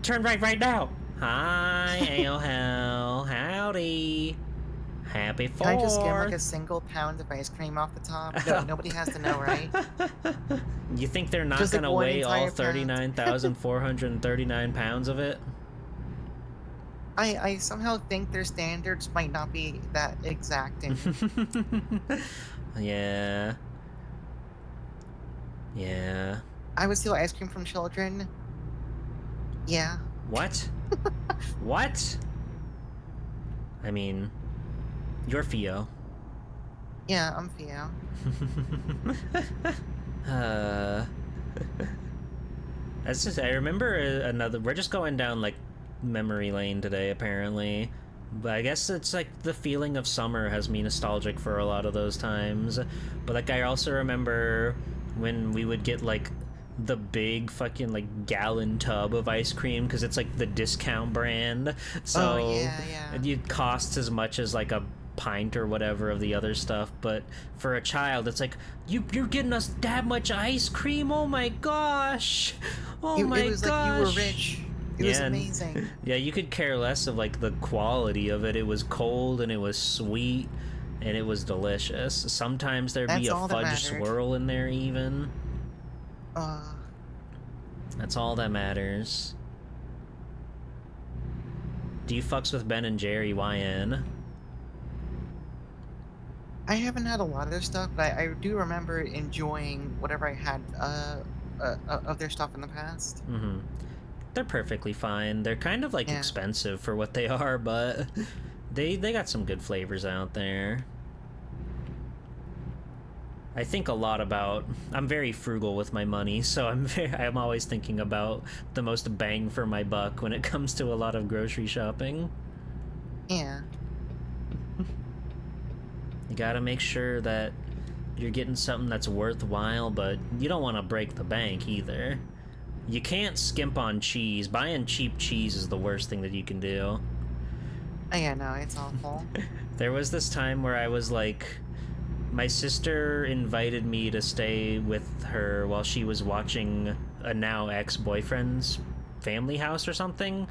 Turn right now. Hi, Ale. Howdy. Happy 4th. Can I just get like a single pound of ice cream off the top? No, nobody has to know, right? You think they're not Just like gonna one weigh all entire pound. 39,439 pounds of it? I somehow think their standards might not be that exacting. Yeah. Yeah. I would steal ice cream from children. Yeah. What? What? I mean, you're Theo. Yeah, I'm Theo. That's just, I remember another, we're just going down like memory lane today apparently. But I guess it's like the feeling of summer has me nostalgic for a lot of those times. But like I also remember when we would get like the big fucking like gallon tub of ice cream because it's like the discount brand. Oh, So yeah. it costs as much as like a pint or whatever of the other stuff, but for a child it's like you're getting us that much ice cream. Oh my gosh. Oh my It was gosh. like you were rich. It was Yeah, amazing. yeah, you could care less of like the quality of it. It was cold and it was sweet and it was delicious. Sometimes there'd be That's a all that fudge mattered. swirl in there even. Uh, That's all that matters. Do you fucks with Ben and Jerry YN? I haven't had a lot of their stuff, but I do remember enjoying whatever I had of their stuff in the past. Mm-hmm. They're perfectly fine. They're kind of like Yeah. expensive for what they are, but they got some good flavors out there. I think a lot about, I'm very frugal with my money, so I'm always thinking about the most bang for my buck when it comes to a lot of grocery shopping. Yeah. You gotta make sure that you're getting something that's worthwhile, but you don't want to break the bank either. You can't skimp on cheese. Buying cheap cheese is the worst thing that you can do. Oh, yeah, no, it's awful. There was this time where I was like, my sister invited me to stay with her while she was watching a now ex-boyfriend's family house or something.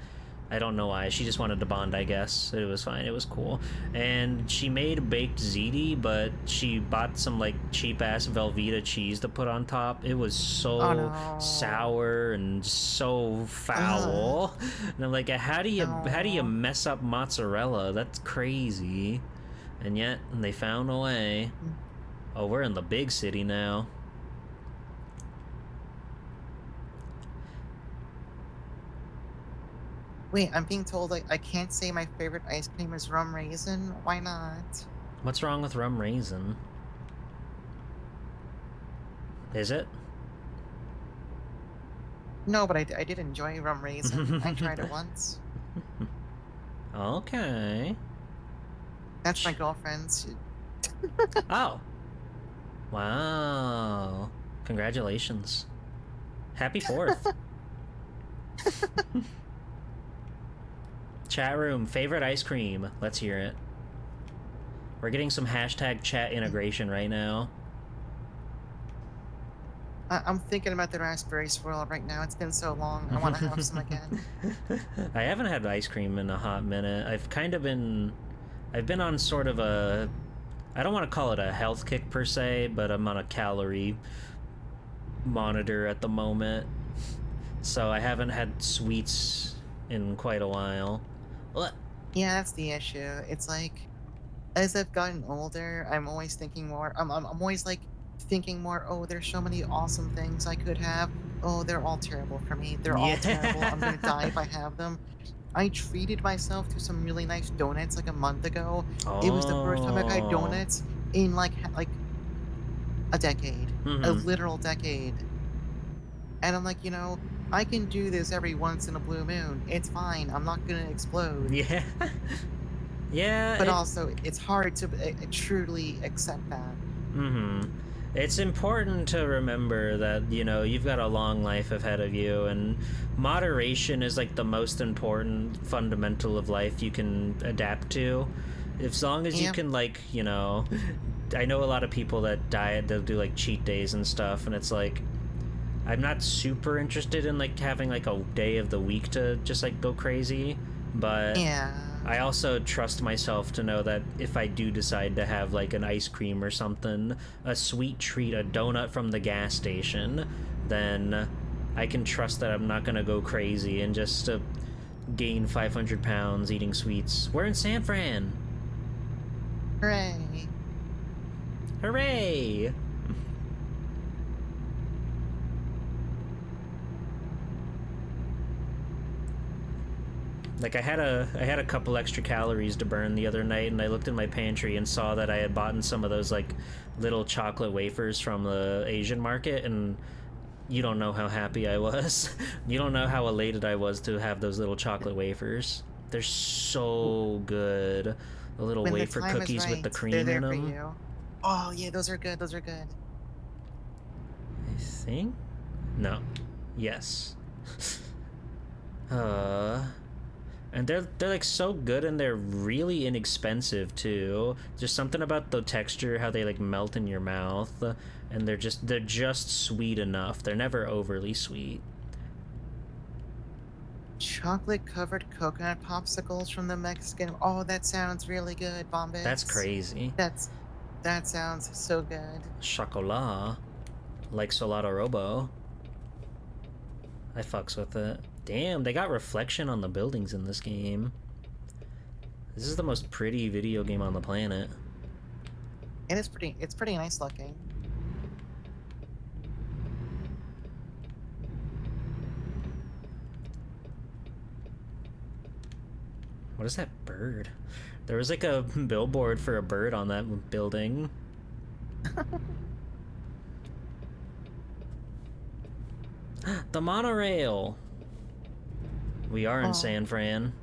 I don't know why. She just wanted to bond, I guess. It was fine. It was cool. And she made baked ziti, but she bought some like cheap-ass Velveeta cheese to put on top. It was so Oh, no. sour and so foul. And I'm like, how do you No. mess up mozzarella? That's crazy. And yet they found a way. Oh, we're in the big city now. Wait, I'm being told I can't say my favorite ice cream is rum raisin. Why not? What's wrong with rum raisin? Is it? No, but I did enjoy rum raisin. I tried it once. Okay. That's my girlfriend's. Oh. Wow. Congratulations. Happy 4th. Chat room, favorite ice cream. Let's hear it. We're getting some hashtag chat integration right now. I'm thinking about the raspberry swirl right now. It's been so long. I want to have some again. I haven't had ice cream in a hot minute. I've been on sort of a, I don't want to call it a health kick per se, but I'm on a calorie monitor at the moment. So I haven't had sweets in quite a while. What? Yeah, that's the issue. It's like, as I've gotten older, I'm always thinking more. I'm always like thinking more. Oh, there's so many awesome things I could have. Oh, they're all terrible for me. They're all terrible. I'm gonna die if I have them. I treated myself to some really nice donuts like a month ago. It was the first time I got Oh. donuts in like a decade, a Mm-hmm. literal decade. And I'm like, I can do this every once in a blue moon. It's fine. I'm not gonna explode. Yeah. Yeah, But also, it's hard to truly accept that. mm-hmm. It's important to remember that, you've got a long life ahead of you, and moderation is like the most important fundamental of life you can adapt to. As long as you Yeah, can, like, I know a lot of people that diet, they'll do like cheat days and stuff, and it's like, I'm not super interested in like having like a day of the week to just like go crazy, but yeah. I also trust myself to know that if I do decide to have like an ice cream or something, a sweet treat, a donut from the gas station, then I can trust that I'm not gonna go crazy and just gain 500 pounds eating sweets. We're in San Fran! Hooray. Hooray! Like I had a couple extra calories to burn the other night, and I looked in my pantry and saw that I had bought some of those like little chocolate wafers from the Asian market, and you don't know how happy I was. You don't know how elated I was to have those little chocolate wafers. They're so good. The little When the wafer time is cookies with the right, they're cream in there for them. you. Oh, yeah, those are good. Those are good. I think. No. Yes. And they're like so good, and they're really inexpensive too. There's something about the texture, how they like melt in your mouth, and they're just sweet enough. They're never overly sweet. Chocolate covered coconut popsicles from the Mexican. Oh, that sounds really good, That's Bombits. crazy. That's that sounds so good. Chocolat, like Solado Robo. I fucks with it. Damn, they got reflection on the buildings in this game. This is the most pretty video game on the planet. And it's pretty nice looking. What is that bird? There was like a billboard for a bird on that building. The monorail! We are in Oh, San Fran.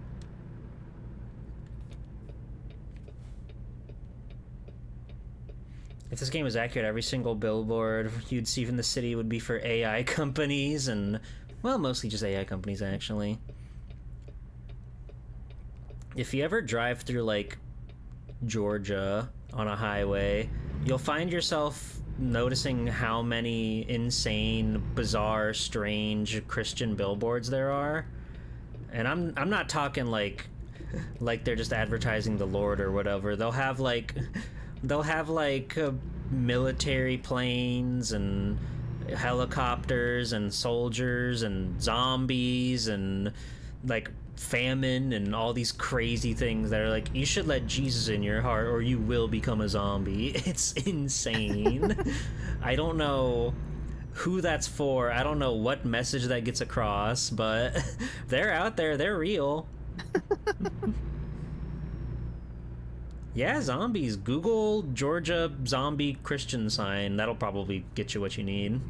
If this game was accurate, every single billboard you'd see in the city would be for AI companies, and, well, mostly just AI companies, actually. If you ever drive through, like, Georgia on a highway, you'll find yourself noticing how many insane, bizarre, strange Christian billboards there are. And I'm not talking like they're just advertising the Lord or whatever. They'll have like military planes and helicopters and soldiers and zombies and like famine and all these crazy things that are like, you should let Jesus in your heart or you will become a zombie. It's insane. I don't know who that's for. I don't know what message that gets across, but they're out there, they're real. Yeah, zombies. Google Georgia zombie Christian sign. That'll probably get you what you need.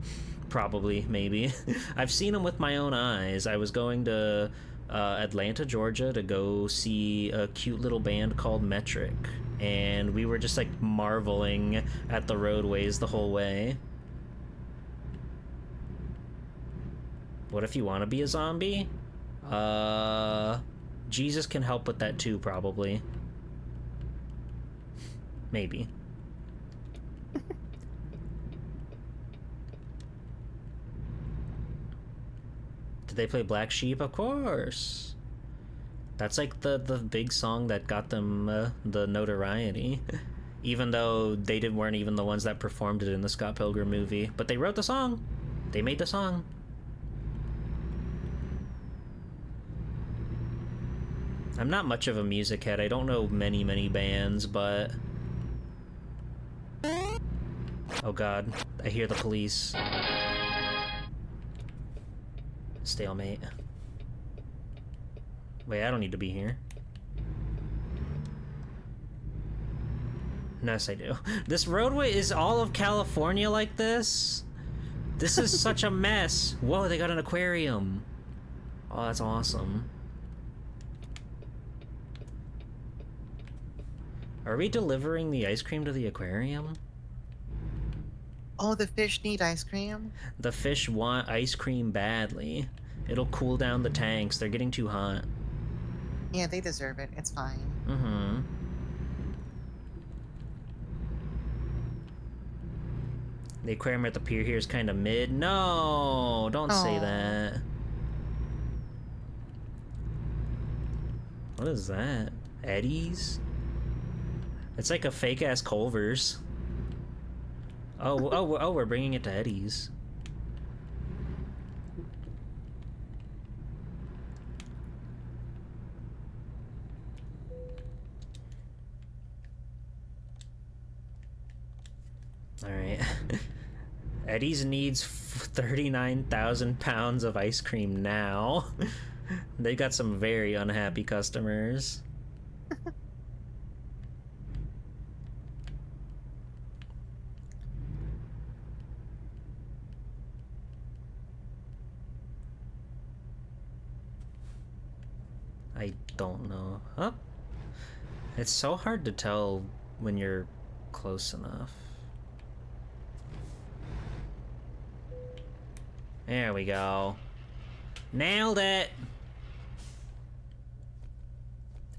Probably, maybe. I've seen them with my own eyes. I was going to Atlanta, Georgia to go see a cute little band called Metric. And we were just like marveling at the roadways the whole way. What if you want to be a zombie? Uh, Jesus can help with that too, probably. Maybe. Did they play Black Sheep? Of course. That's like the big song that got them the notoriety. Even though weren't even the ones that performed it in the Scott Pilgrim movie, but they wrote the song. They made the song. I'm not much of a music head. I don't know many bands, but oh god, I hear the police. Stalemate. Wait, I don't need to be here. Yes, I do. This roadway is all of California like this? This is such a mess. Whoa, they got an aquarium. Oh, that's awesome. Are we delivering the ice cream to the aquarium? Oh, the fish need ice cream? The fish want ice cream badly. It'll cool down the tanks. They're getting too hot. Yeah, they deserve it. It's fine. Mm-hmm. The aquarium at the pier here is kind of mid. No, don't say that. What is that? Eddie's? It's like a fake-ass Culver's. Oh, we're bringing it to Eddie's. Alright. Eddie's needs 39,000 pounds of ice cream now. They got some very unhappy customers. I don't know. Huh? It's so hard to tell when you're close enough. There we go. Nailed it!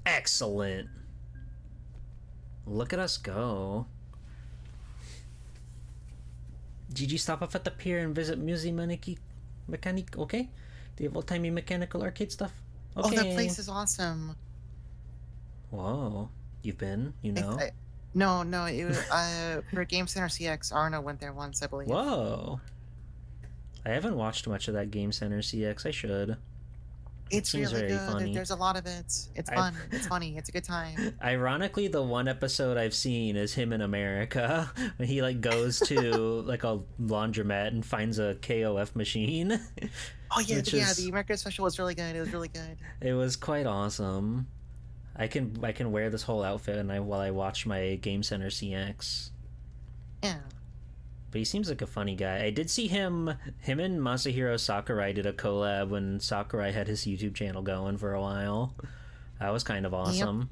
Excellent. Look at us go. Did you stop off at the pier and visit Musée Mechanique? Okay. Do you have old-timey mechanical arcade stuff? Okay. Oh, that place is awesome. Whoa. You've been? You know? No, it was for Game Center CX. Arna went there once, I believe. Whoa. I haven't watched much of that Game Center CX. I should. It's seems really very good. funny. There's a lot of it. It's fun. It's funny. It's a good time. Ironically, the one episode I've seen is him in America when he like goes to like a laundromat and finds a KOF machine. Oh yeah, the American special was really good. It was really good. It was quite awesome. I can wear this whole outfit and while I watch my Game Center CX. Yeah. But he seems like a funny guy. I did see him and Masahiro Sakurai did a collab when Sakurai had his YouTube channel going for a while. That was kind of awesome.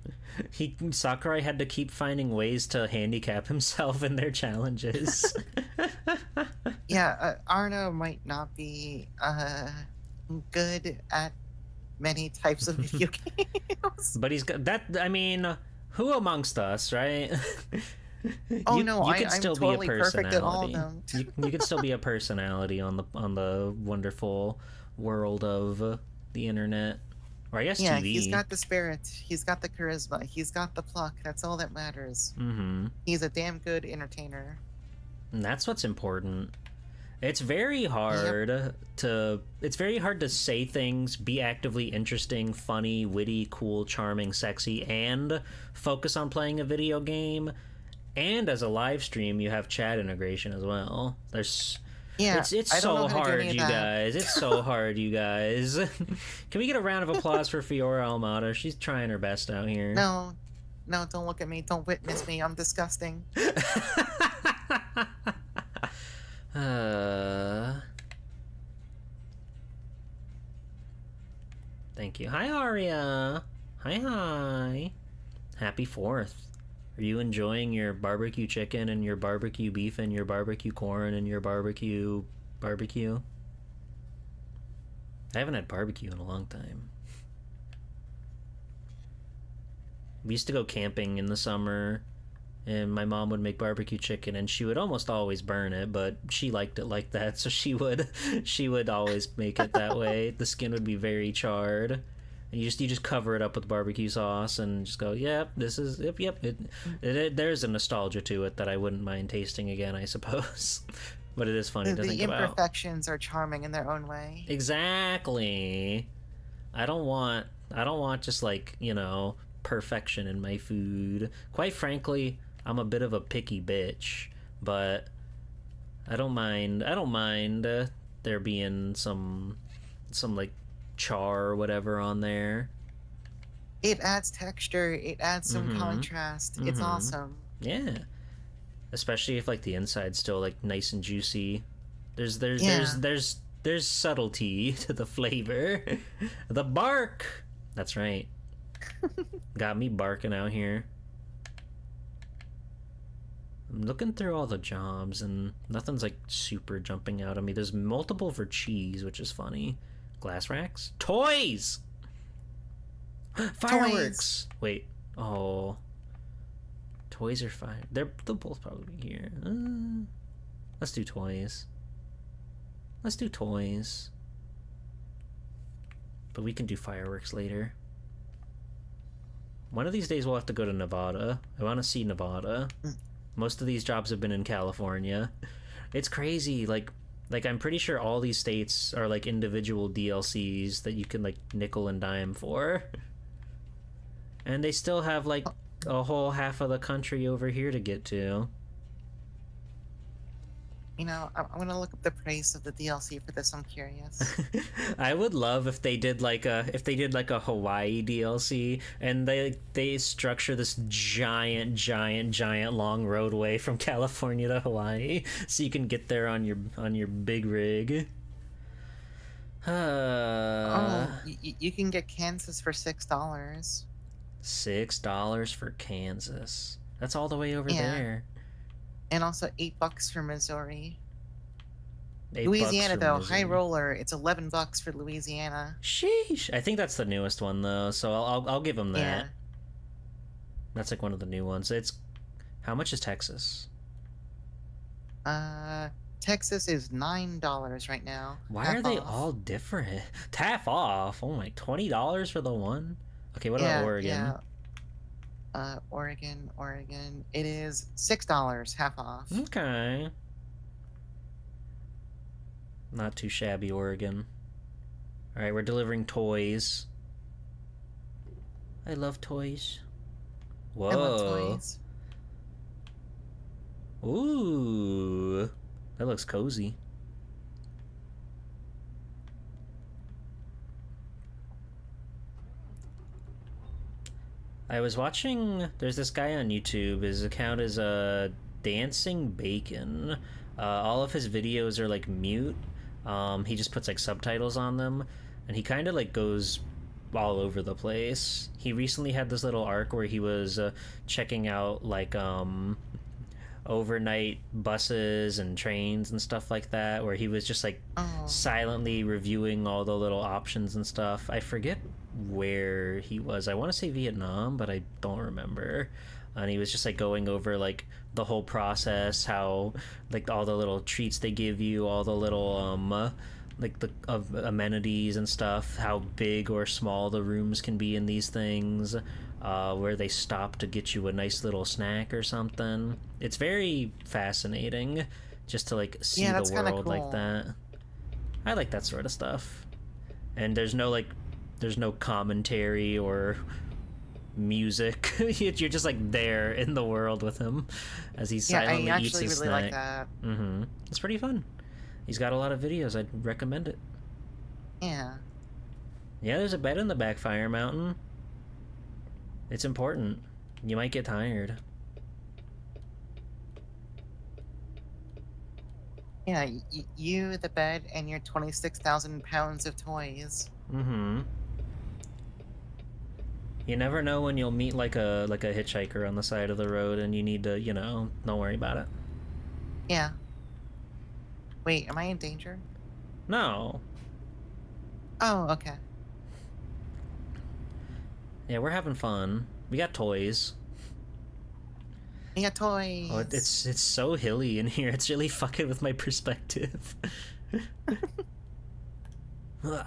Yep. Sakurai had to keep finding ways to handicap himself in their challenges. Yeah, Arno might not be good at many types of video games. But he's got that. I mean, who amongst us, right? Oh you, no, you could I'm still totally be a perfect at all of personality. them. You could still be a personality on the wonderful world of the internet, or I guess Yeah, TV. he's got the spirit. He's got the charisma. He's got the pluck. That's all that matters. Mm-hmm. He's a damn good entertainer. And that's what's important. It's very hard to say things, be actively interesting, funny, witty, cool, charming, sexy, and focus on playing a video game. And as a live stream, you have chat integration as well. It's so hard, you guys. It's so hard, you guys. Can we get a round of applause for Fiora Almada? She's trying her best out here. No, don't look at me. Don't witness me. I'm disgusting. Thank you. Hi, Aria. Hi. Happy 4th. Are you enjoying your barbecue chicken and your barbecue beef and your barbecue corn and your barbecue? I haven't had barbecue in a long time. We used to go camping in the summer, and my mom would make barbecue chicken, and she would almost always burn it, but she liked it like that, so she would always make it that way. The skin would be very charred. And you just cover it up with barbecue sauce and just go, yep, this is yep. There's a nostalgia to it that I wouldn't mind tasting again, I suppose. But it is funny to think about. The imperfections are charming in their own way. Exactly. I don't want just like, perfection in my food. Quite frankly, I'm a bit of a picky bitch, but I don't mind there being some like char or whatever on there. It adds texture. It adds some contrast. It's awesome. Yeah, especially if like the inside's still like nice and juicy. There's there's there's Yeah. there's there's subtlety to the flavor. The bark. That's right. Got me barking out here. I'm looking through all the jobs and nothing's like super jumping out at me. There's multiple for cheese, which is funny. Glass racks? Toys! Toys. Fireworks! Wait. Oh. Toys are fine. They'll both probably be here. Let's do toys. Let's do toys. But we can do fireworks later. One of these days we'll have to go to Nevada. I want to see Nevada. Most of these jobs have been in California. It's crazy. Like I'm pretty sure all these states are like individual DLCs that you can like nickel and dime for. And they still have like a whole half of the country over here to get to. You know, I'm gonna look up the price of the DLC for this. I'm curious. I would love if they did like a Hawaii DLC and they structure this giant long roadway from California to Hawaii so you can get there on your big rig. Oh, you can get Kansas for $6. $6 for Kansas. That's all the way over Yeah. there. And also $8 for Missouri. $8 Louisiana for though, Missouri. high roller. It's $11 for Louisiana. Sheesh. I think that's the newest one though, so I'll give them that. Yeah. That's like one of the new ones. It's how much is Texas? Texas is $9 right now. Why half are they off. all different? Half off. Oh my, $20 for the one. Okay, what about Oregon? Yeah. Oregon. It is $6, half off. Okay. Not too shabby, Oregon. All right, we're delivering toys. I love toys. Whoa. I love toys. Ooh, that looks cozy. I was watching. There's this guy on YouTube. His account is Dancing Bacon. All of his videos are like mute. He just puts like subtitles on them, and he kind of like goes all over the place. He recently had this little arc where he was checking out like overnight buses and trains and stuff like that, where he was just like silently reviewing all the little options and stuff. I forget where he was. I want to say Vietnam, but I don't remember. And he was just like going over like the whole process, how like all the little treats they give you, all the little like the amenities and stuff, how big or small the rooms can be in these things, where they stop to get you a nice little snack or something. It's very fascinating just to like see the world cool. like that. I like that sort of stuff. And there's no commentary or music. You're just like there in the world with him as he silently eats his really snack. like that. It's pretty fun. He's got a lot of videos. I'd recommend it. Yeah. Yeah, there's a bed in the back, Fire Mountain. It's important. You might get tired. Yeah, you, the bed, and your 26,000 pounds of toys. You never know when you'll meet like a hitchhiker on the side of the road and you need to, don't worry about it. Yeah. Wait, am I in danger? No. Oh, okay. Yeah, we're having fun. We got toys. We got toys. Oh, it's so hilly in here. It's really fucking with my perspective. Ugh.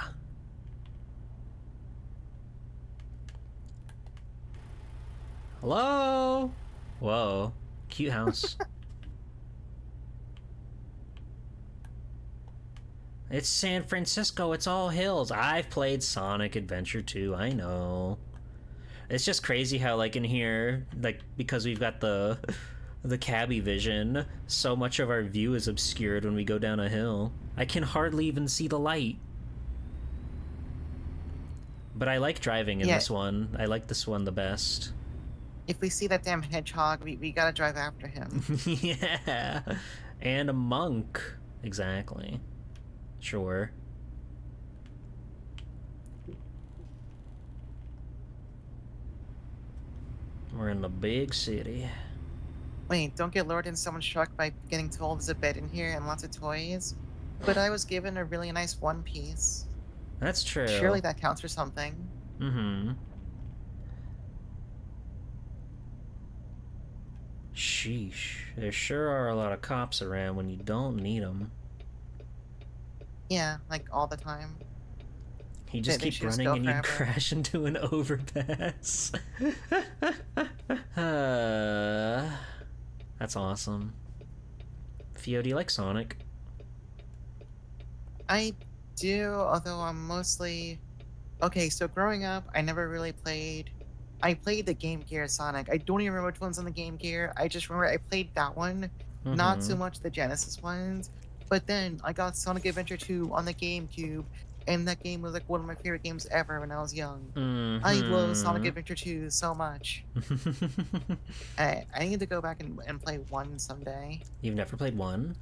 Hello? Whoa. Cute house. It's San Francisco. It's all hills. I've played Sonic Adventure 2. I know. It's just crazy how, like, in here, like, because we've got the cabbie vision, so much of our view is obscured when we go down a hill. I can hardly even see the light. But I like driving in this one. I like this one the best. If we see that damn hedgehog, we gotta drive after him. Yeah. And a monk. Exactly. Sure. We're in the big city. Wait, don't get lured in someone's truck by getting told there's a bed in here and lots of toys. But I was given a really nice one piece. That's true. Surely that counts for something. Mm-hmm. Sheesh. There sure are a lot of cops around when you don't need them. Yeah, like all the time. You just They keep should just running go and you'd forever. crash into an overpass. That's awesome. Theo, do you like Sonic? I do, although I'm mostly okay. So growing up, I never really played. I played the Game Gear Sonic. I don't even remember which one's on the Game Gear. I just remember I played that one, not Mm-hmm. so much the Genesis ones. But then I got Sonic Adventure 2 on the GameCube, and that game was like one of my favorite games ever when I was young. I love Sonic Mm-hmm. Adventure 2 so much. I need to go back and play one someday. You've never played one?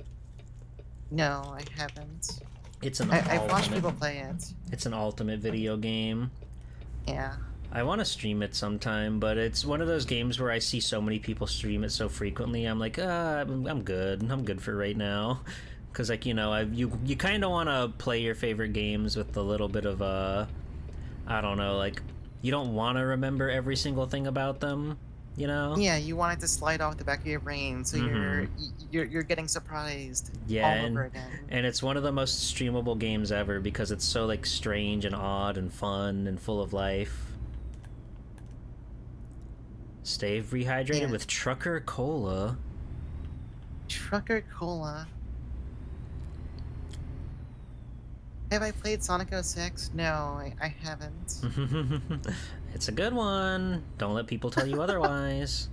No, I haven't. It's an I've watched ultimate. people play it. It's an ultimate video game. Yeah. I want to stream it sometime, but it's one of those games where I see so many people stream it so frequently. I'm like, I'm good. I'm good for right now. Because like you kind of want to play your favorite games with a little bit of I don't know, like you don't want to remember every single thing about them, you know? Yeah, you want it to slide off the back of your brain, so Mm-hmm. you're getting surprised Yeah, all over and again. and it's one of the most streamable games ever because it's so like strange and odd and fun and full of life. Stay rehydrated Yeah. with Trucker Cola. Trucker Cola. Have I played Sonic 06? No, I haven't. It's a good one. Don't let people tell you otherwise.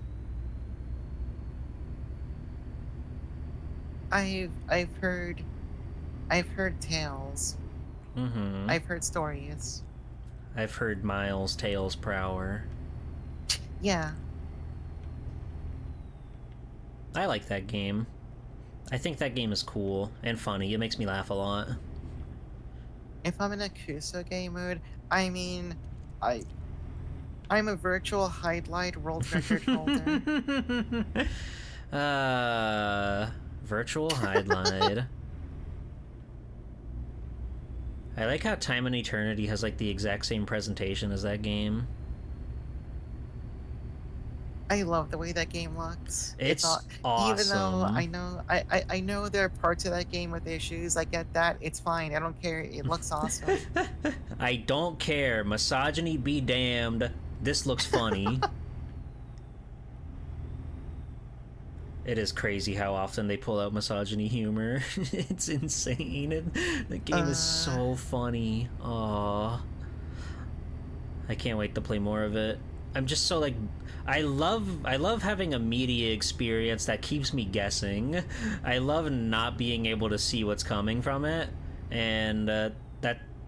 I've heard tales. Mm-hmm. I've heard stories. I've heard Miles' tales per hour. Yeah. I like that game. I think that game is cool and funny. It makes me laugh a lot. If I'm in a Kuso mood, I mean, I I'm a virtual highlight world record holder. uh, Virtual highlight. I like how Time and Eternity has like the exact same presentation as that game. I love the way that game looks. It's all, It's even though awesome. I know there are parts of that game with issues. I get that. It's fine. I don't care. It looks awesome. I don't care. Misogyny be damned. This looks funny. It is crazy how often they pull out misogyny humor. It's insane. The game is Uh, so funny. Aww. I can't wait to play more of it. I'm just so like I love having a media experience that keeps me guessing. I love not being able to see what's coming from it, and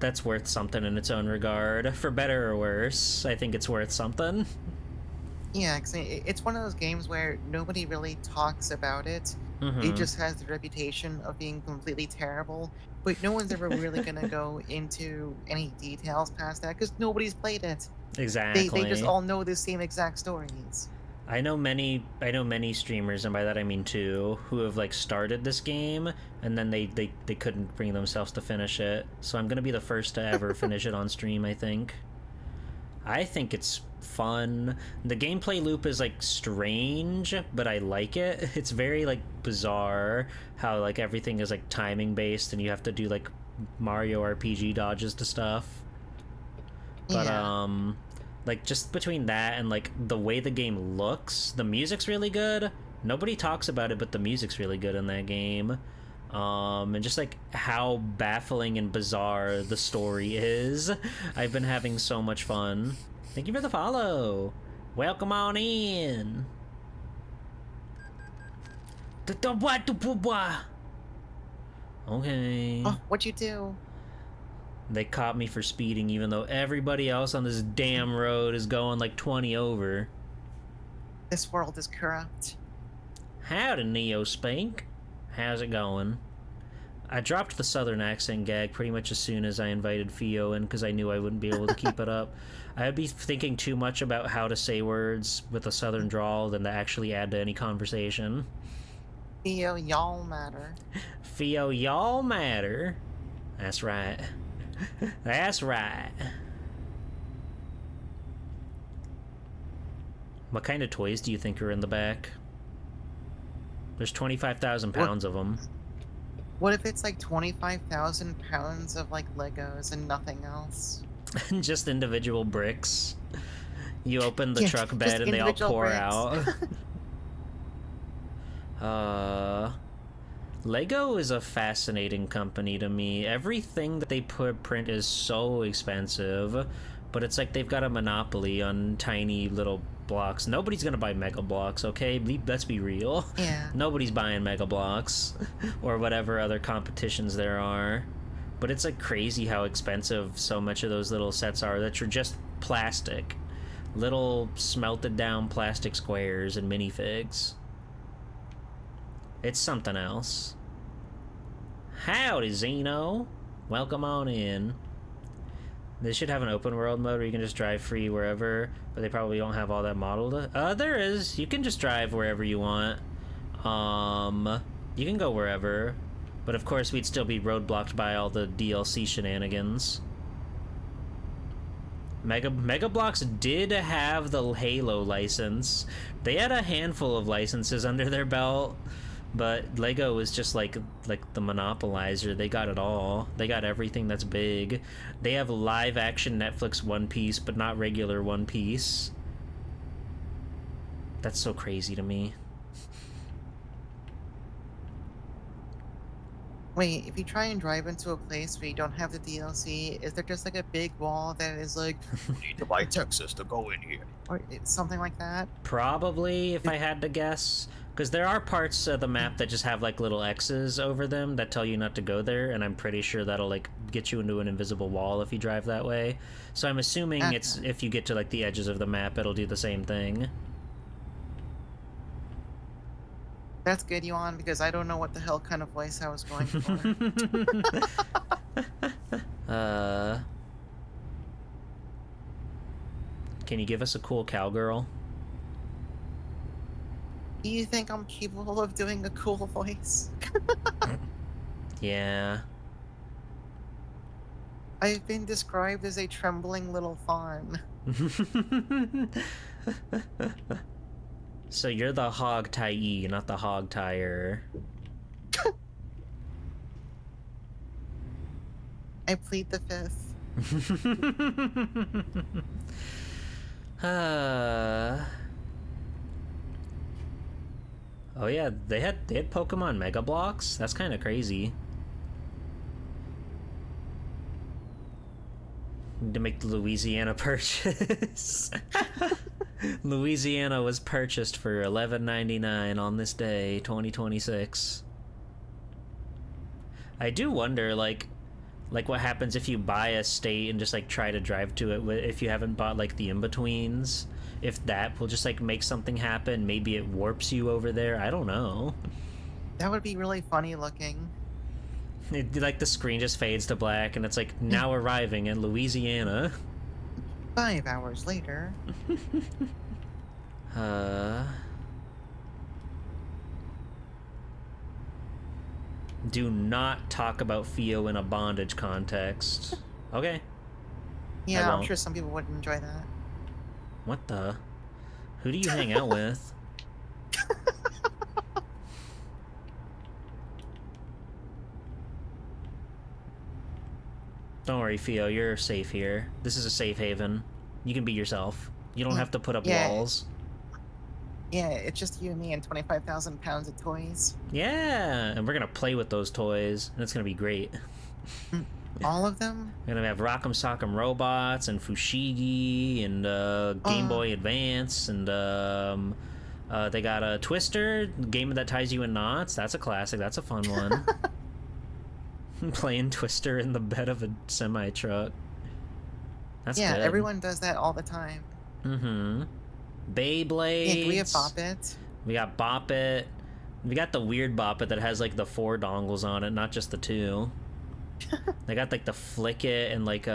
that's worth something in its own regard, for better or worse. I think it's worth something. yeah, 'cause it's one of those games where nobody really talks about it. It Mm-hmm. just has the reputation of being completely terrible, but no one's ever really gonna go into any details past that because nobody's played it. They just Exactly. all know the same exact stories. I know many streamers, and by that I mean two, who have like started this game and then they couldn't bring themselves to finish it. So I'm gonna be the first to ever finish it on stream, I think. I think it's fun. The gameplay loop is like strange, but I like it. It's very like bizarre how like everything is like timing based and you have to do like Mario RPG dodges to stuff. But Yeah. like just between that and like the way the game looks, the music's really good. Nobody talks about it, but the music's really good in that game. And just like how baffling and bizarre the story is. I've been having so much fun. Thank you for the follow. Welcome on in. Okay. Oh, what'd you do? They caught me for speeding even though everybody else on this damn road is going like 20 over. This world is corrupt. Howdy, Neo Spink. How's it going? I dropped the southern accent gag pretty much as soon as I invited Fio in because I knew I wouldn't be able to keep it up. I'd be thinking too much about how to say words with a southern drawl than to actually add to any conversation. Theo, y'all matter. Fio, y'all matter. That's right. That's right. What kind of toys do you think are in the back? There's 25,000 pounds of them. What if it's like 25,000 pounds of like Legos and nothing else? Just individual bricks. You open the Yeah, truck just bed and they all individual pour bricks. out. Lego is a fascinating company to me. Everything that they print is so expensive, but it's like they've got a monopoly on tiny little blocks. Nobody's gonna buy Mega Blocks, okay? Let's be real. Yeah. Nobody's buying Mega Blocks or whatever other competitions there are. But it's like crazy how expensive so much of those little sets are that are just plastic. Little smelted down plastic squares and minifigs. It's something else. Howdy, Xeno. Welcome on in. They should have an open world mode where you can just drive free wherever, but they probably don't have all that modeled. There is. You can just drive wherever you want. You can go wherever, but of course we'd still be roadblocked by all the DLC shenanigans. Mega Bloks did have the Halo license. They had a handful of licenses under their belt, but Lego was just like the monopolizer. They got it all. They got everything that's big. They have live action Netflix One Piece, but not regular One Piece. That's so crazy to me. Wait, if you try and drive into a place where you don't have the DLC, is there just like a big wall that is like, you need to buy Texas to go in here? Or something like that? Probably, if I had to guess. Because there are parts of the map that just have like little X's over them that tell you not to go there, and I'm pretty sure that'll like get you into an invisible wall if you drive that way. So I'm assuming it's if you get to like the edges of the map, it'll do the same thing. That's good, Yuan, because I don't know what the hell kind of voice I was going for. Can you give us a cool cowgirl? Do you think I'm capable of doing a cool voice? Yeah. I've been described as a trembling little fawn. So you're the hog tie, not the hog tire. I plead the fifth. Oh yeah, they had Pokemon Mega Bloks. That's kind of crazy. To make the Louisiana purchase. Louisiana was purchased for $11.99 on this day, 2026. I do wonder, like what happens if you buy a state and just like try to drive to it if you haven't bought like the in-betweens. If that will just like make something happen, maybe it warps you over there. I don't know. That would be really funny looking. Like the screen just fades to black and it's like now arriving in Louisiana. 5 hours later. Do not talk about Fio in a bondage context. Okay. Yeah, I'm sure some people would enjoy that. What the? Who do you hang out with? Don't worry, Fio, you're safe here. This is a safe haven. You can be yourself. You don't have to put up walls. Yeah, it's just you and me and 25,000 pounds of toys. Yeah, and we're gonna play with those toys, and it's gonna be great. All of them? We're gonna have Rock'em Sock'em Robots, and Fushigi, and Game Boy Advance, and they got a Twister, game that ties you in knots. That's a classic. That's a fun one. Playing Twister in the bed of a semi-truck. That's good. Everyone does that all the time. Mm-hmm. Yeah, do we have Beyblades. Bop It? We got Bop It. We got the weird Bop It that has like the 4 dongles on it, not just the 2. They got like the Flick It and like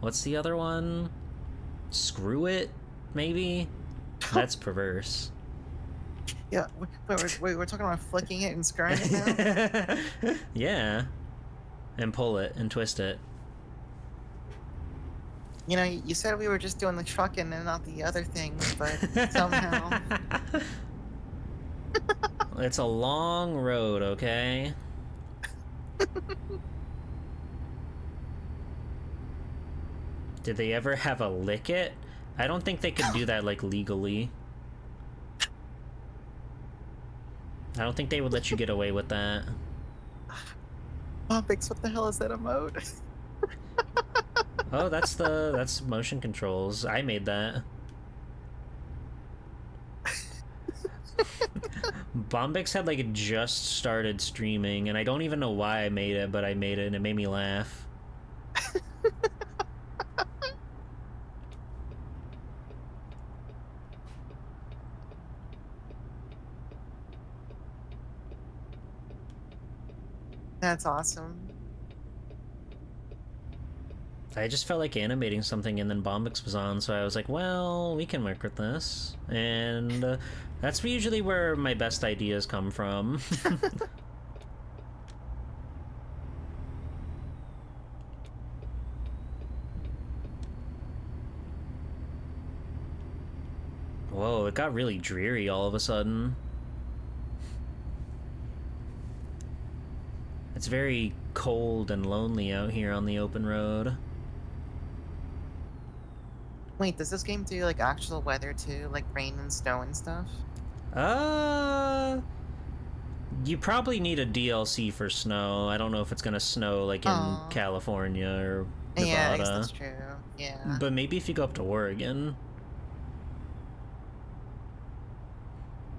what's the other one? Screw It, maybe? That's perverse. Yeah, we're talking about flicking it and screwing it now? Yeah. And pull it and twist it. You know, you said we were just doing the trucking and not the other things, but somehow. It's a long road, okay? Did they ever have a lick it? I don't think they could do that, like, legally. I don't think they would let you get away with that. Topics, what the hell is that emote? Oh, that's motion controls. I made that. Bombix had like just started streaming, and I don't even know why I made it, but I made it, and it made me laugh. That's awesome. I just felt like animating something, and then Bombix was on, so I was like, well, we can work with this. And that's usually where my best ideas come from. Whoa, it got really dreary all of a sudden. It's very cold and lonely out here on the open road. Wait, does this game do like actual weather too, like rain and snow and stuff? Uh, you probably need a DLC for snow. I don't know if it's gonna snow like in Oh, California or yeah, I guess Nevada. that's true. Yeah. But maybe if you go up to Oregon,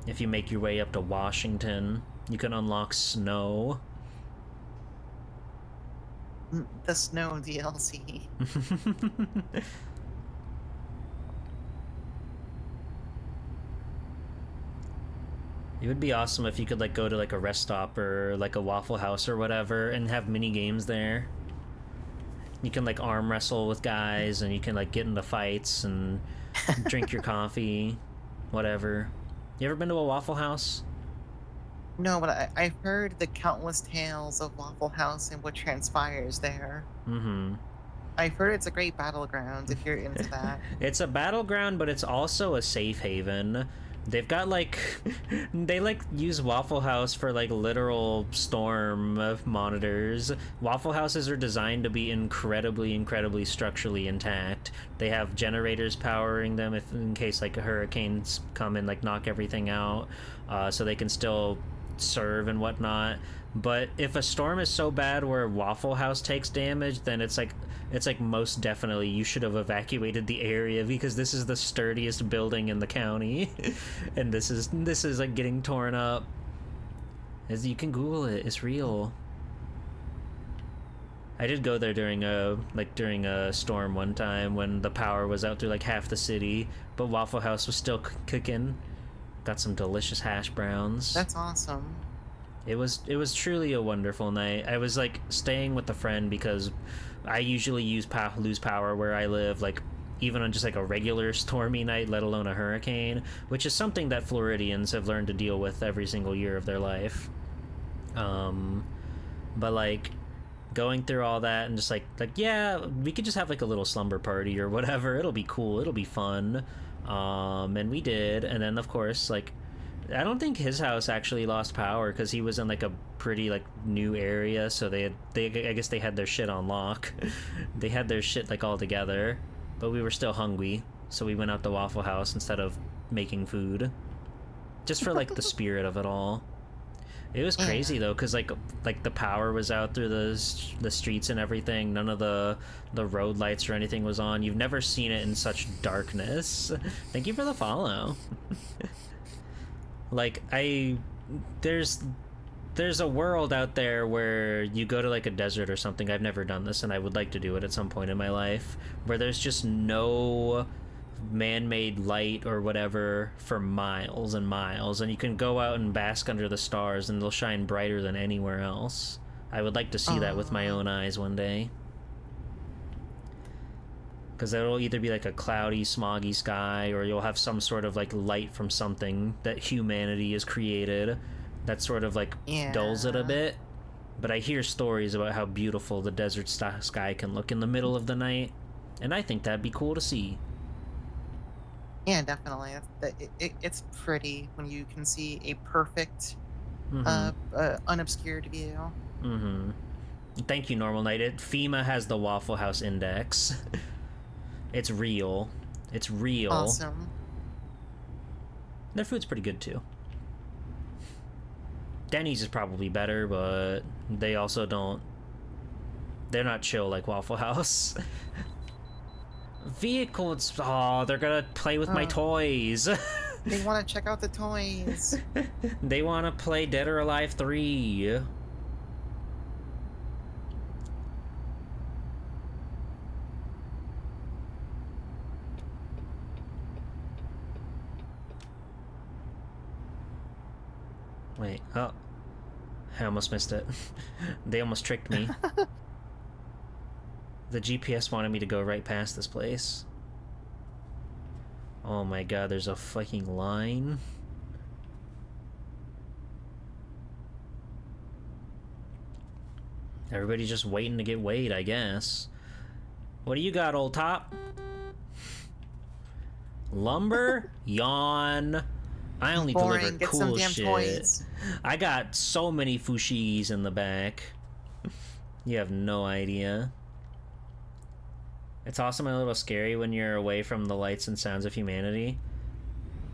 if you make your way up to Washington, you can unlock snow. The snow DLC. It would be awesome if you could like go to like a rest stop or like a Waffle House or whatever and have mini games there. You can like arm wrestle with guys, and you can like get into fights and drink your coffee, whatever. You ever been to a Waffle House? No, but I've heard the countless tales of Waffle House and what transpires there. Mm-hmm. I've heard it's a great battleground if you're into that. It's a battleground, but it's also a safe haven. They've got like they like use Waffle House for like literal storm monitors. Waffle Houses are designed to be incredibly structurally intact. They have generators powering them if in case like hurricanes come and like knock everything out, so they can still serve and whatnot. But if a storm is so bad where Waffle House takes damage, then it's like most definitely you should have evacuated the area, because this is the sturdiest building in the county. And this is like getting torn up. As you can Google it, it's real. I did go there during a storm one time when the power was out through like half the city, but Waffle House was still cooking. Got some delicious hash browns. That's awesome. It was truly a wonderful night. I was like staying with a friend because I usually lose power where I live, like even on just like a regular stormy night, let alone a hurricane, which is something that Floridians have learned to deal with every single year of their life. But like going through all that and just like yeah, we could just have like a little slumber party or whatever. It'll be cool. It'll be fun. And we did, and then of course like I don't think his house actually lost power because he was in like a pretty like new area, so they I guess they had their shit on lock. They had their shit like all together, but we were still hungry, so we went out to Waffle House instead of making food, just for like the spirit of it all. It was crazy though, because like the power was out through the streets and everything. None of the road lights or anything was on. You've never seen it in such darkness. Thank you for the follow. Like there's a world out there where you go to like a desert or something. I've never done this, and I would like to do it at some point in my life, where there's just no man-made light or whatever for miles and miles, and you can go out and bask under the stars and they'll shine brighter than anywhere else. I would like to see that with my own eyes one day. Because it'll either be like a cloudy, smoggy sky, or you'll have some sort of like light from something that humanity has created that sort of like dulls it a bit. But I hear stories about how beautiful the desert sky can look in the middle of the night, and I think that'd be cool to see. Yeah, definitely. It's pretty when you can see a perfect, unobscured view. Mm-hmm. Thank you, Normal Knight. FEMA has the Waffle House Index. It's real. It's real. Awesome. Their food's pretty good, too. Denny's is probably better, but they also don't... They're not chill like Waffle House. Vehicles... Oh, they're gonna play with my toys. They want to check out the toys. They want to play Dead or Alive 3. Wait, oh. I almost missed it. They almost tricked me. The GPS wanted me to go right past this place. Oh my god, there's a fucking line. Everybody's just waiting to get weighed, I guess. What do you got, old top? Lumber? Yawn. I only deliver Get cool some damn shit. toys. I got so many fushis in the back. You have no idea. It's also a little scary when you're away from the lights and sounds of humanity.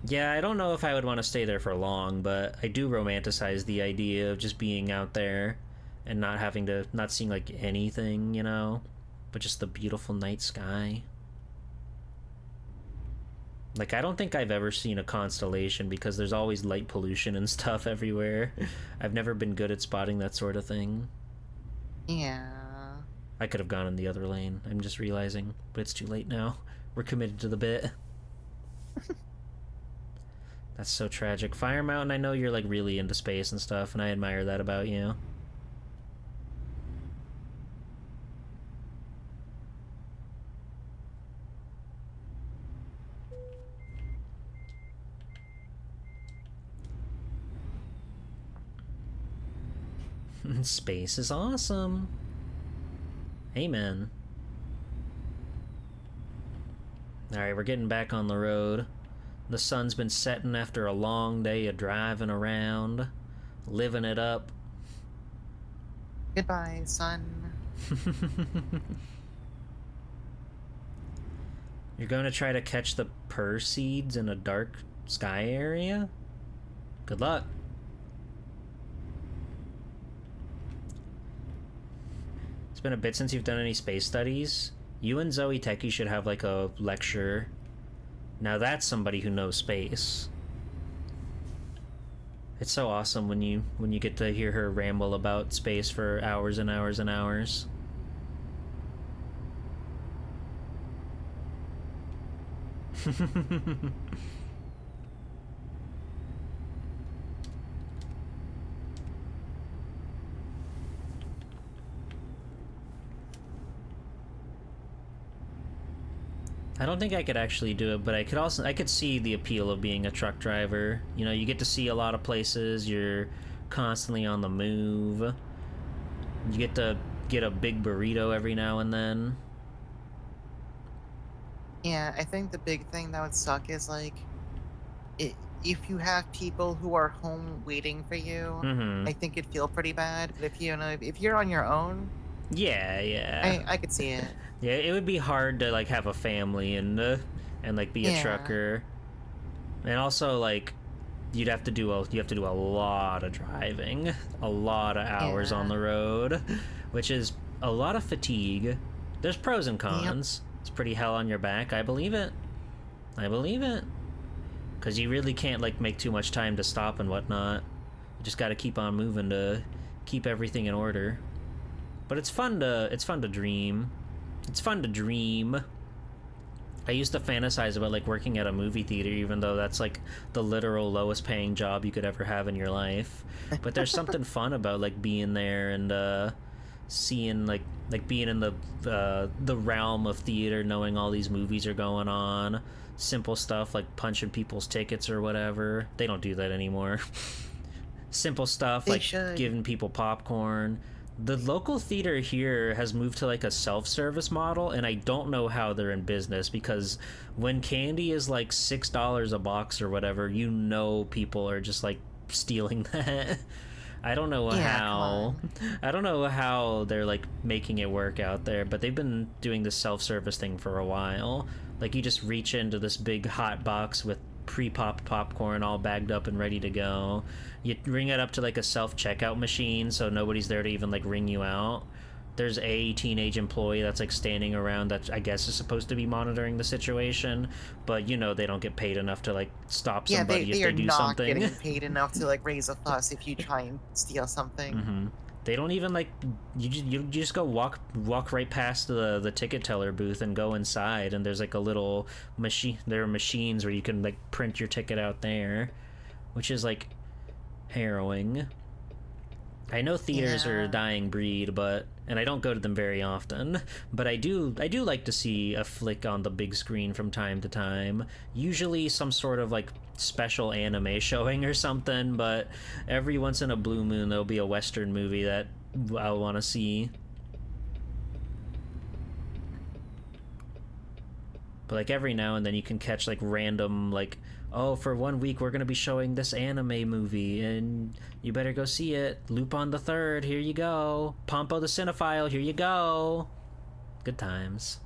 Yeah, I don't know if I would want to stay there for long, but I do romanticize the idea of just being out there and not seeing like anything, you know, but just the beautiful night sky. Like, I don't think I've ever seen a constellation because there's always light pollution and stuff everywhere. I've never been good at spotting that sort of thing. Yeah. I could have gone in the other lane, I'm just realizing, but it's too late now. We're committed to the bit. That's so tragic. Fire Mountain, I know you're like really into space and stuff, and I admire that about you. Space is awesome. Amen. Alright, we're getting back on the road. The sun's been setting after a long day of driving around, living it up. Goodbye, sun. You're going to try to catch the Perseids in a dark sky area? Good luck. It's been a bit since you've done any space studies. You and Zoe Techie should have like a lecture. Now that's somebody who knows space. It's so awesome when you get to hear her ramble about space for hours and hours and hours. I don't think I could actually do it, but I could see the appeal of being a truck driver. You know, you get to see a lot of places, you're constantly on the move. You get to get a big burrito every now and then. Yeah, I think the big thing that would suck is like, if you have people who are home waiting for you, I think it'd feel pretty bad. But if you're on your own, yeah, I could see it. Yeah, it would be hard to like have a family and like be a trucker, and also like you have to do a lot of driving, a lot of hours on the road, which is a lot of fatigue. There's pros and cons. It's pretty hell on your back. I believe it. Because you really can't like make too much time to stop and whatnot. You just got to keep on moving to keep everything in order. But it's fun to dream. It's fun to dream. I used to fantasize about like working at a movie theater, even though that's like the literal lowest paying job you could ever have in your life. But there's something fun about like being there and seeing like being in the realm of theater, knowing all these movies are going on. Simple stuff like punching people's tickets or whatever. They don't do that anymore. Simple stuff They like should. giving people popcorn. The local theater here has moved to like a self-service model, and I don't know how they're in business because when candy is like $6 a box or whatever, you know people are just like stealing that. I don't know Yeah, come how. on. I don't know how they're like making it work out there, but they've been doing this self-service thing for a while. Like you just reach into this big hot box with pre-popped popcorn all bagged up and ready to go. You ring it up to like a self-checkout machine so nobody's there to even like ring you out. There's a teenage employee that's like standing around that I guess is supposed to be monitoring the situation, but you know they don't get paid enough to like stop Yeah, somebody if they are they do not something. getting paid enough to like raise a fuss if you try and steal something. Mm-hmm. They don't even like you just go walk right past the ticket teller booth and go inside, and there's like a little machine. There are machines where you can like print your ticket out there, which is like harrowing. I know theaters are a Yeah. dying breed, but and I don't go to them very often, but I do like to see a flick on the big screen from time to time. Usually some sort of like special anime showing or something, but every once in a blue moon there'll be a western movie that I'll want to see. But like every now and then you can catch like random like, oh, for 1 week we're gonna be showing this anime movie and you better go see it. Lupin the Third, here you go. Pompo the Cinephile, here you go. Good times.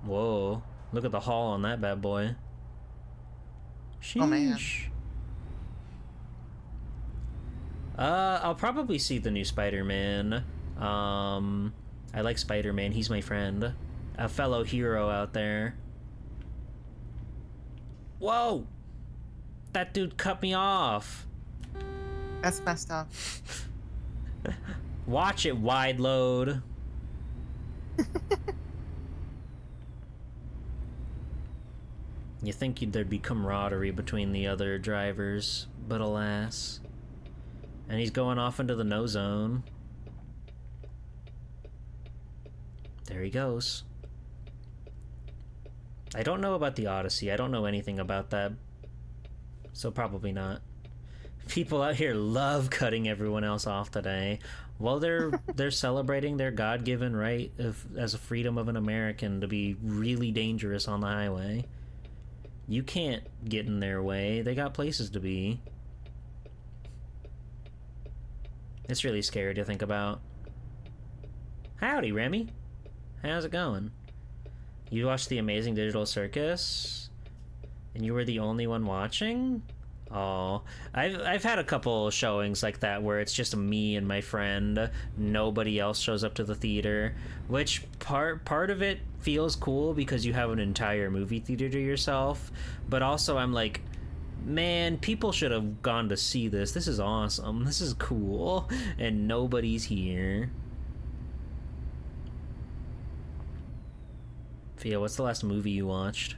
Whoa. Look at the haul on that bad boy. Oh man. Sheesh. I'll probably see the new Spider-Man. I like Spider-Man. He's my friend. A fellow hero out there. Whoa! That dude cut me off. That's messed up. Watch it, wide load. You think there'd be camaraderie between the other drivers, but alas. And he's going off into the no zone. There he goes. I don't know about the Odyssey. I don't know anything about that. So probably not. People out here love cutting everyone else off today. Well, they're celebrating their God-given right as a freedom of an American to be really dangerous on the highway. You can't get in their way. They got places to be. It's really scary to think about. Howdy, Remy. How's it going? You watched The Amazing Digital Circus? And you were the only one watching? Oh, I've had a couple showings like that where it's just me and my friend. Nobody else shows up to the theater, which part of it feels cool because you have an entire movie theater to yourself, but also I'm like, man, people should have gone to see this. This is awesome. This is cool, and nobody's here. Fia, what's the last movie you watched?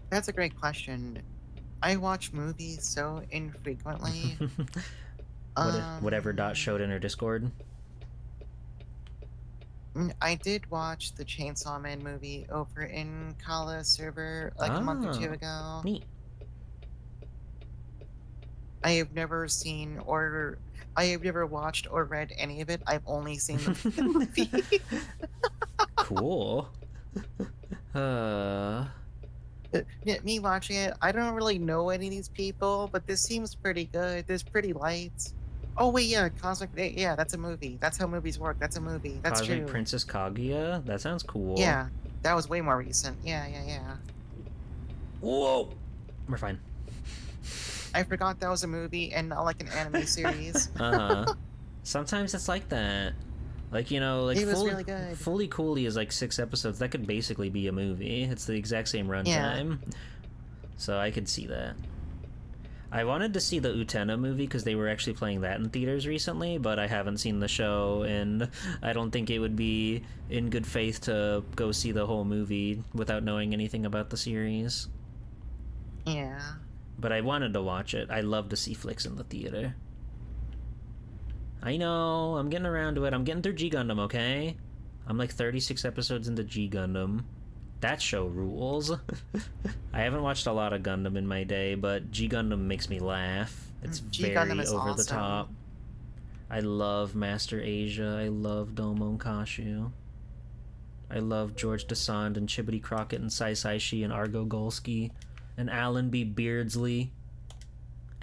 That's a great question. I watch movies so infrequently. Whatever Dot showed in her Discord. I did watch the Chainsaw Man movie over in Kala server like a month or two Ah, ago. neat. I have never seen or I have never watched or read any of it. I've only seen the movie. Cool. Uh, Yeah, me watching it, I don't really know any of these people, but this seems pretty good. There's pretty lights. Oh wait, yeah, yeah, that's a movie. That's how movies work. That's a movie. That's Cosmic true. Princess Kaguya? That sounds cool. Yeah, that was way more recent. Yeah. Whoa! We're fine. I forgot that was a movie and not like an anime series. Uh-huh. Sometimes it's like that. Like, you know, like It was really good. Fully Cooley is like 6 episodes. That could basically be a movie. It's the exact same Yeah. runtime. So I could see that. I wanted to see the Utena movie because they were actually playing that in theaters recently, but I haven't seen the show, and I don't think it would be in good faith to go see the whole movie without knowing anything about the series. Yeah. But I wanted to watch it. I love to see flicks in the theater. I know, I'm getting around to it. I'm getting through G Gundam, okay? I'm like 36 episodes into G Gundam. That show rules. I haven't watched a lot of Gundam in my day, but G Gundam makes me laugh. It's G very Gundam is over the awesome. top. I love Master Asia. I love Domon Kashu. I love George Desand and Chibity Crockett and Sai Sai Shi and Argo Golsky and Alan B. Beardsley.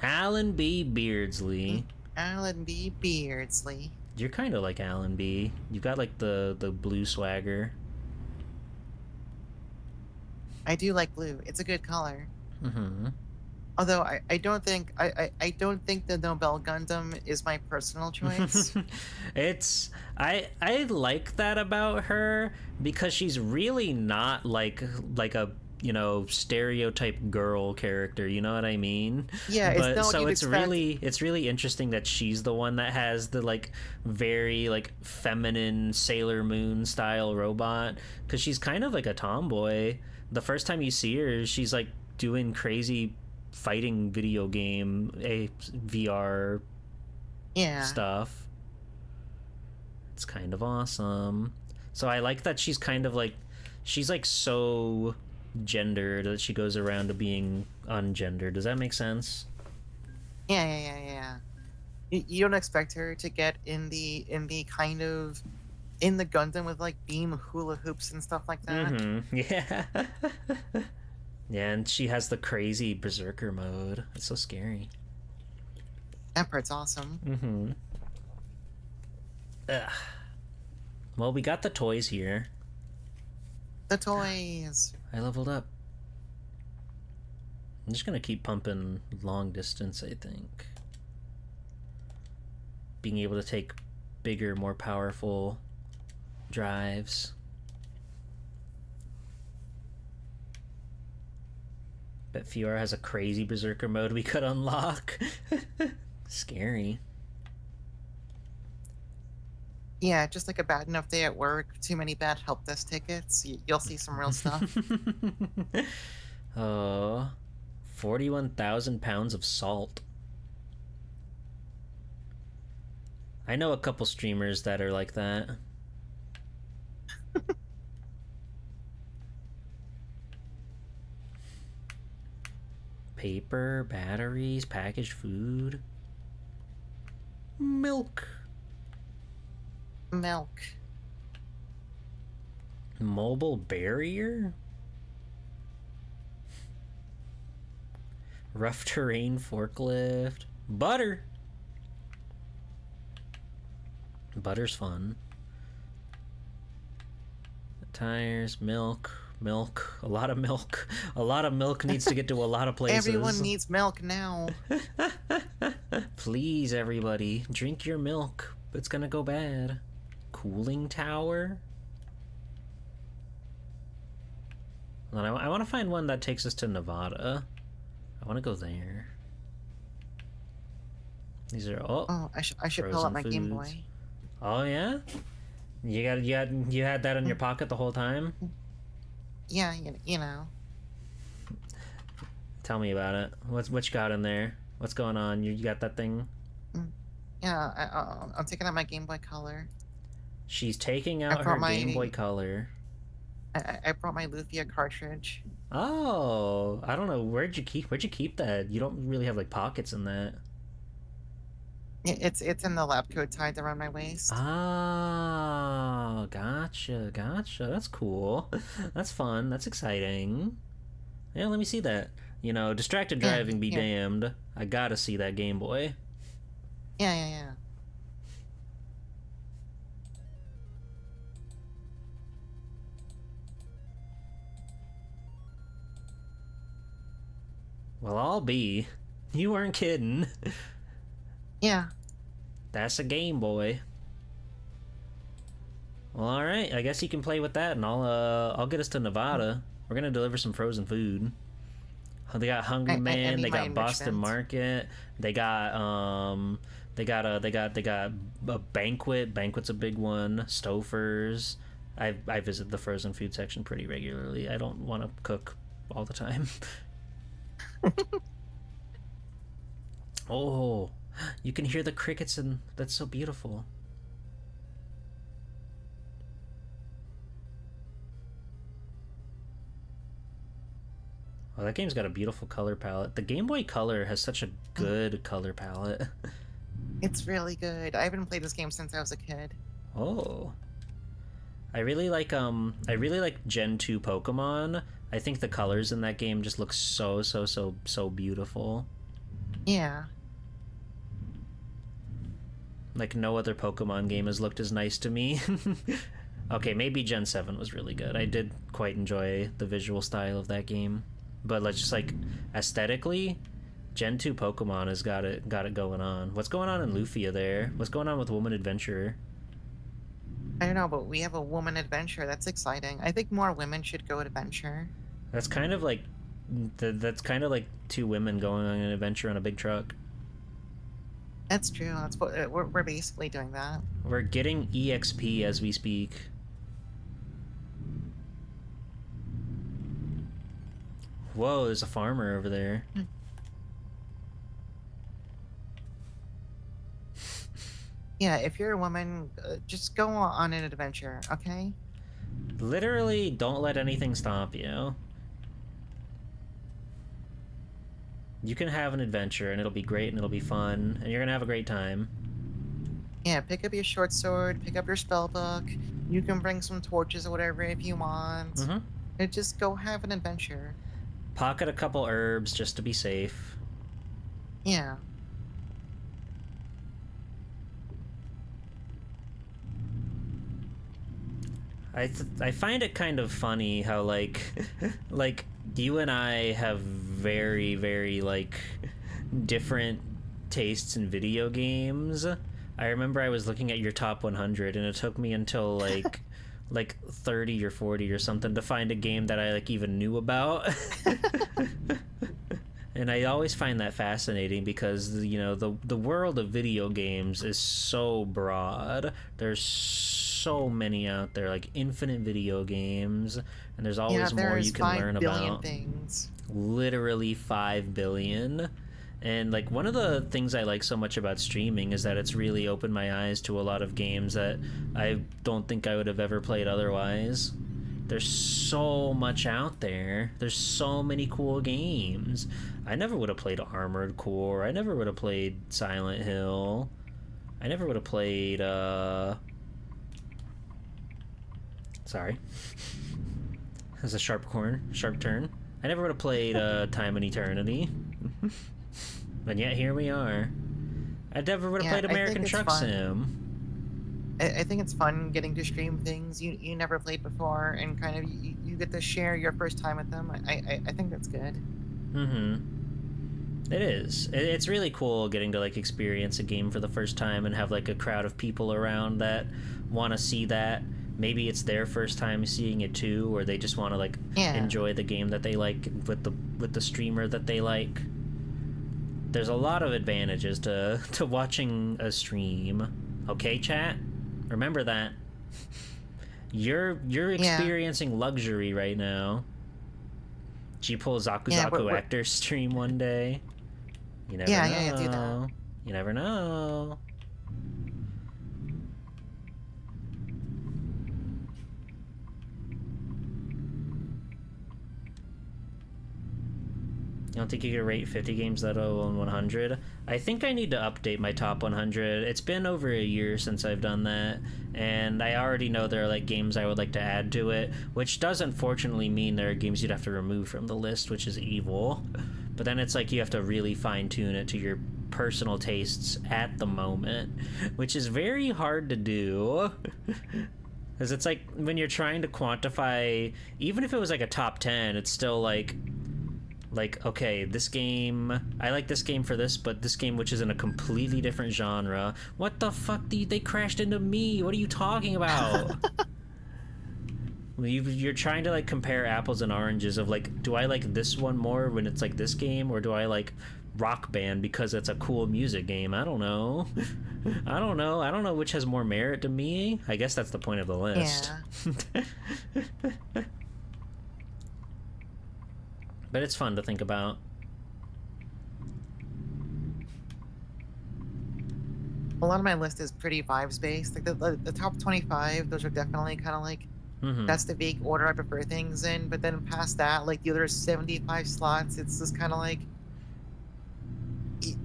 Alan B. Beardsley. Alan B. Beardsley. You're kind of like Alan B. You've got like the blue swagger. I do like blue. It's a good color. Mm-hmm. Although I don't think I don't think the Nobel Gundam is my personal choice. It's I like that about her because she's really not like a stereotype girl character, you know what I mean? Yeah, it's But not what so you'd it's expect. really interesting that she's the one that has the like very like feminine Sailor Moon style robot, because she's kind of like a tomboy. The first time you see her, she's like doing crazy fighting video game VR Yeah. stuff. It's kind of awesome. So I like that she's like so gendered that she goes around to being ungendered. Does that make sense? Yeah. You don't expect her to get in the kind of in the Gundam with like beam hula hoops and stuff like that. Mm-hmm. Yeah. Yeah, and she has the crazy berserker mode. It's so scary. That part's awesome. Mm-hmm. Ugh. Well, we got the toys here. The toys. I leveled up. I'm just gonna keep pumping long distance, I think. Being able to take bigger, more powerful drives. Bet Fiora has a crazy berserker mode we could unlock. Scary. Yeah, just like a bad enough day at work, too many bad help desk tickets. You'll see some real stuff. Oh, 41,000 pounds of salt. I know a couple streamers that are like that. Paper, batteries, packaged food. Milk. Milk. Mobile barrier? Rough terrain forklift. Butter. Butter's fun. Tires, milk, a lot of milk. A lot of milk needs to get to a lot of places. Everyone needs milk now. Please, everybody, drink your milk. It's gonna go bad. Cooling tower? I want to find one that takes us to Nevada. I want to go there. These are Oh, I should pull frozen out my Game foods. Boy. Oh yeah, you had that in your pocket the whole time. Yeah, you know. Tell me about it. What you got in there? What's going on? You got that thing? Yeah, I'm taking out my Game Boy Color. She's taking out her brought my- Game Boy Color. I brought my Lufia cartridge. Oh, I don't know. Where'd you keep that? You don't really have like pockets in that. It's in the lab coat tied around my waist. Oh, gotcha. That's cool. That's fun. That's exciting. Yeah, let me see that. Distracted Yeah, driving be here. damned. I gotta see that Game Boy. Yeah. Well, I'll be. You weren't kidding. Yeah. That's a Game Boy. Well, all right. I guess you can play with that, and I'll get us to Nevada. We're gonna deliver some frozen food. They got Hungry I Man. mean They my got Boston enrichment. Market. They got they got a Banquet. Banquet's a big one. Stouffer's. I visit the frozen food section pretty regularly. I don't want to cook all the time. Oh, you can hear the crickets, and that's so beautiful. Oh, that game's got a beautiful color palette. The Game Boy Color has such a good color palette. It's really good. I haven't played this game since I was a kid. Oh, I really like Gen 2 Pokemon. I think the colors in that game just look so beautiful. Yeah. Like no other Pokemon game has looked as nice to me. Okay, maybe Gen 7 was really good. I did quite enjoy the visual style of that game. But let's just like aesthetically, Gen 2 Pokemon has got it going on. What's going on in Lufia there? What's going on with Woman Adventurer? I don't know, but we have a woman adventure. That's exciting. I think more women should go adventure. That's kind of like that's kind of like two women going on an adventure on a big truck. That's true. That's what we're basically doing that. We're getting EXP as we speak. Whoa, there's a farmer over there. Yeah, if you're a woman, just go on an adventure, okay? Literally, don't let anything stop you. You can have an adventure and it'll be great and it'll be fun and you're gonna have a great time. Yeah, pick up your short sword, pick up your spell book. You can bring some torches or whatever if you want. Mm-hmm. And just go have an adventure. Pocket a couple herbs just to be safe. Yeah. I find it kind of funny how like like you and I have very like different tastes in video games. I remember I was looking at your top 100 and it took me until like 30 or 40 or something to find a game that I like even knew about. And I always find that fascinating because you know the world of video games is so broad. There's so many out there, like infinite video games, and there's Yeah, always more there's you can 5 learn billion about. things. Literally 5 billion. And like one of the things I like so much about streaming is that it's really opened my eyes to a lot of games that I don't think I would have ever played otherwise. There's so much out there. There's so many cool games. I never would have played Armored Core. I never would have played Silent Hill. I never would have played sorry. That's a sharp turn. I never would have played Time and Eternity. But yet here we are. I never would have Yeah, played I think American it's Truck fun. Sim. I think it's fun getting to stream things you never played before, and kind of you get to share your first time with them. I think that's good. Mm-hmm. It is. It's really cool getting to like experience a game for the first time and have like a crowd of people around that want to see that. Maybe it's their first time seeing it too, or they just want to like Yeah. enjoy the game that they like with the streamer that they like. There's a lot of advantages to watching a stream. Okay, chat? Remember that. You're Yeah. experiencing luxury right now. G pull Zaku Yeah, Zaku actor stream one day. You never Yeah, know. yeah, do that. You never know. You don't think you could rate 50 games that on 100? I think I need to update my top 100. It's been over a year since I've done that, and I already know there are like games I would like to add to it, which does unfortunately mean there are games you'd have to remove from the list, which is evil. But then it's like you have to really fine-tune it to your personal tastes at the moment, which is very hard to do. Because it's like when you're trying to quantify, even if it was like a top 10, it's still like okay, this game, I like this game for this, but this game which is in a completely different genre, what the fuck, they crashed into me, what are you talking about? You're trying to like compare apples and oranges of like, do I like this one more when it's like this game, or do I like Rock Band because it's a cool music game? I don't know. I don't know. I don't know which has more merit to me. I guess that's the point of the list. Yeah. But it's fun to think about. A lot of my list is pretty vibes based. Like the top 25, those are definitely kind of like Mm-hmm. that's the vague order I prefer things in. But then past that, like the other 75 slots, it's just kind of like it,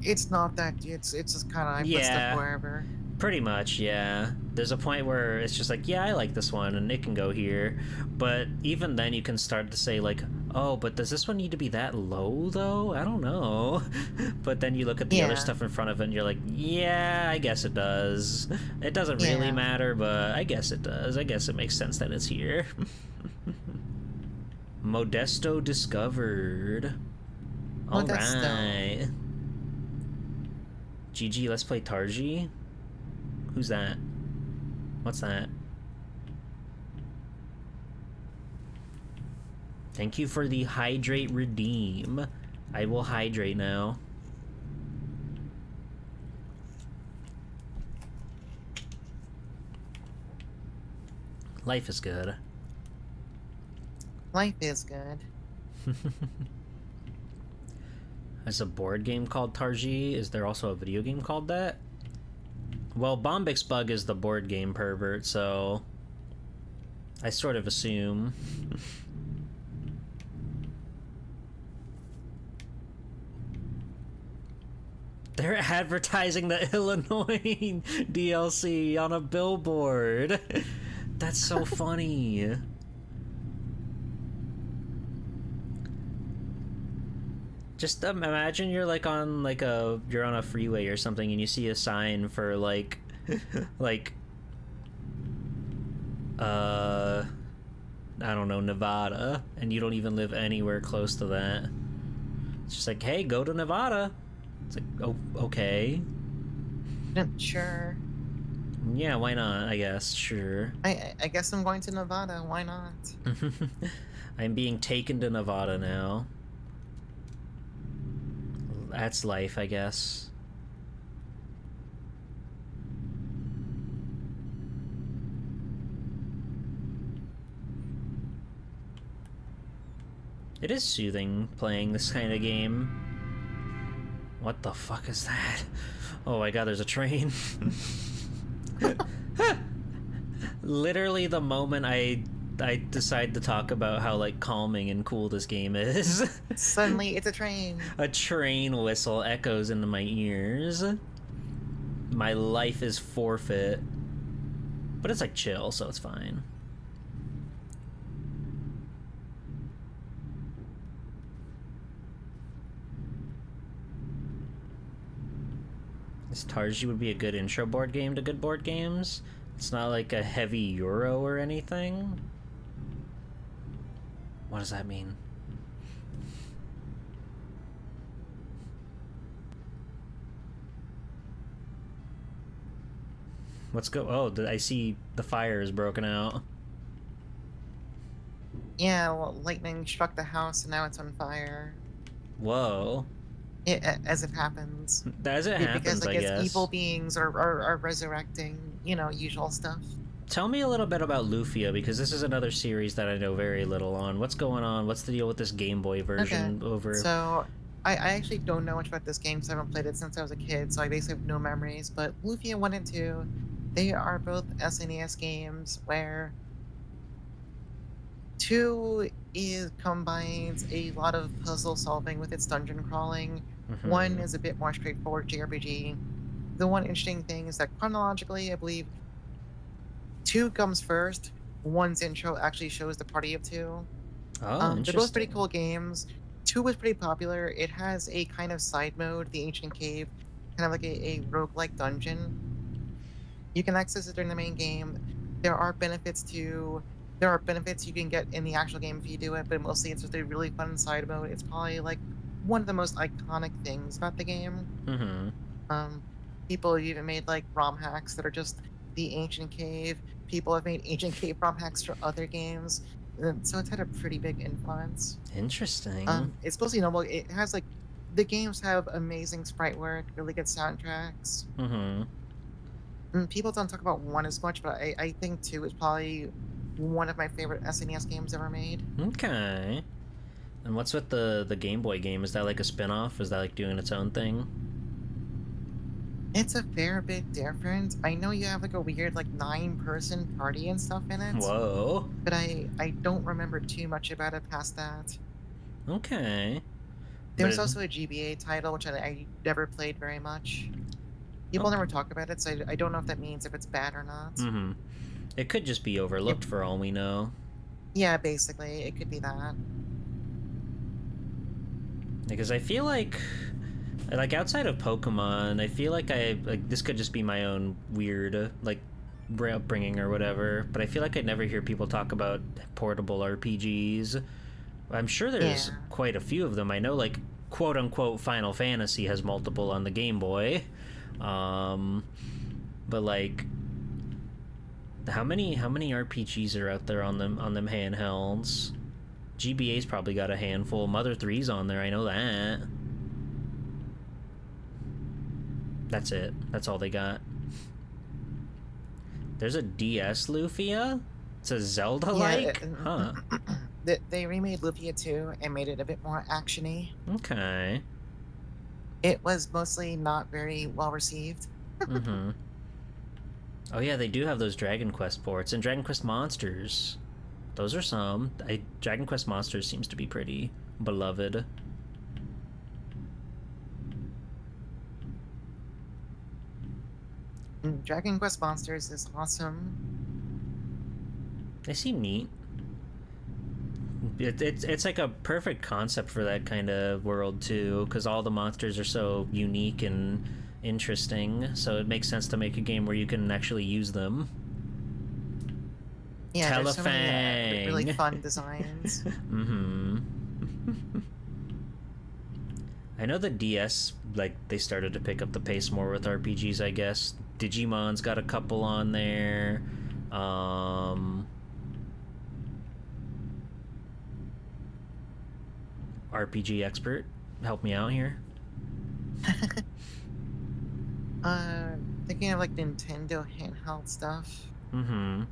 it's not that. It's just kind of I put stuff Yeah, wherever. pretty much, yeah. There's a point where it's just like, yeah, I like this one and it can go here. But even then you can start to say like, oh, but does this one need to be that low though? I don't know. But then you look at the other Yeah, stuff in front of it and you're like, yeah, I guess it does. It doesn't really yeah. matter, but I guess it does. I guess it makes sense that it's here. Modesto discovered. Oh, that's still. Alright. GG, let's play Tarji. Who's that? What's that? Thank you for the hydrate redeem. I will hydrate now. Life is good. Life is good. There's a board game called Tarji. Is there also a video game called that? Well, Bombix Bug is the board game pervert, so I sort of assume. They're advertising the Illinois DLC on a billboard. That's so funny. Just imagine you're like on like you're on a freeway or something and you see a sign for like like uh I don't know, Nevada, and you don't even live anywhere close to that. It's just like, hey, go to Nevada. It's like, oh, okay. Sure. Yeah, why not? I guess, sure. I guess I'm going to Nevada. Why not? I'm being taken to Nevada now. That's life, I guess. It is soothing playing this kind of game. What the fuck is that? Oh my god, there's a train. Literally the moment I decide to talk about how like calming and cool this game is, Suddenly, it's a train. a train whistle echoes into my ears. My life is forfeit. But it's like chill, so it's fine. This Tarji would be a good intro board game to good board games. It's not like a heavy Euro or anything. What does that mean? Let's go. Oh, I see the fire is broken out. Yeah, well, lightning struck the house and now it's on fire. Whoa. As it happens. As it Because happens, I I guess evil guess. beings are resurrecting, usual stuff. Tell me a little bit about Lufia, because this is another series that I know very little on. What's going on? What's the deal with this Game Boy Okay. version over... So, I actually don't know much about this game because I haven't played it since I was a kid, so I basically have no memories. But Lufia 1 and 2, they are both SNES games where 2 combines a lot of puzzle solving with its dungeon crawling. 1 is a bit more straightforward JRPG. The one interesting thing is that chronologically, I believe 2 comes first. 1's intro actually shows the party of 2. Oh, They're both pretty interesting. cool games. 2 was pretty popular. It has a kind of side mode, the Ancient Cave, kind of like a roguelike dungeon. You can access it during the main game. There are benefits you can get in the actual game if you do it, but mostly it's just a really fun side mode. It's probably like one of the most iconic things about the game. Mm-hmm. Um, People have even made like ROM hacks that are just the Ancient Cave. People have made Ancient Cave ROM hacks for other games, so it's had a pretty big influence. Interesting. It's mostly notable. It has like the games have amazing sprite work, really good soundtracks. Mm-hmm. People don't talk about one as much, but I think two is probably one of my favorite SNES games ever made. Okay. And what's with the Game Boy game? Is that like a spin-off? Is that like doing its own thing? It's a fair bit different. I know you have like a weird like 9-person party and stuff in it, Whoa. but I don't remember too much about it past that. Okay. But There's also a GBA title which I never played very much. People never talk about it, so I don't know if that means if it's bad or not. Mm-hmm. It could just be overlooked for all we know. Yeah, basically, it could be that. Because I feel like outside of Pokemon, I feel like this could just be my own weird like upbringing or whatever. But I feel like I never hear people talk about portable RPGs. I'm sure there's Yeah. quite a few of them. I know like quote unquote Final Fantasy has multiple on the Game Boy. But like how many RPGs are out there on them handhelds? GBA's probably got a handful. Mother 3's on there, I know that. That's it. That's all they got. There's a DS Lufia? It's a Zelda-like? Yeah, Huh. they remade Lufia 2 and made it a bit more actiony. Okay. It was mostly not very well received. Mm-hmm. Oh yeah, they do have those Dragon Quest ports. And Dragon Quest Monsters. Those are some. Dragon Quest Monsters seems to be pretty beloved. Dragon Quest Monsters is awesome. They seem neat. It's like a perfect concept for that kind of world too, because all the monsters are so unique and interesting. So it makes sense to make a game where you can actually use them. Yeah, there's so many really Telefang. fun designs. Mm-hmm. I know the DS, like, they started to pick up the pace more with RPGs, I guess. Digimon's got a couple on there. RPG expert, help me out here. Thinking of like Nintendo handheld stuff. Mm-hmm.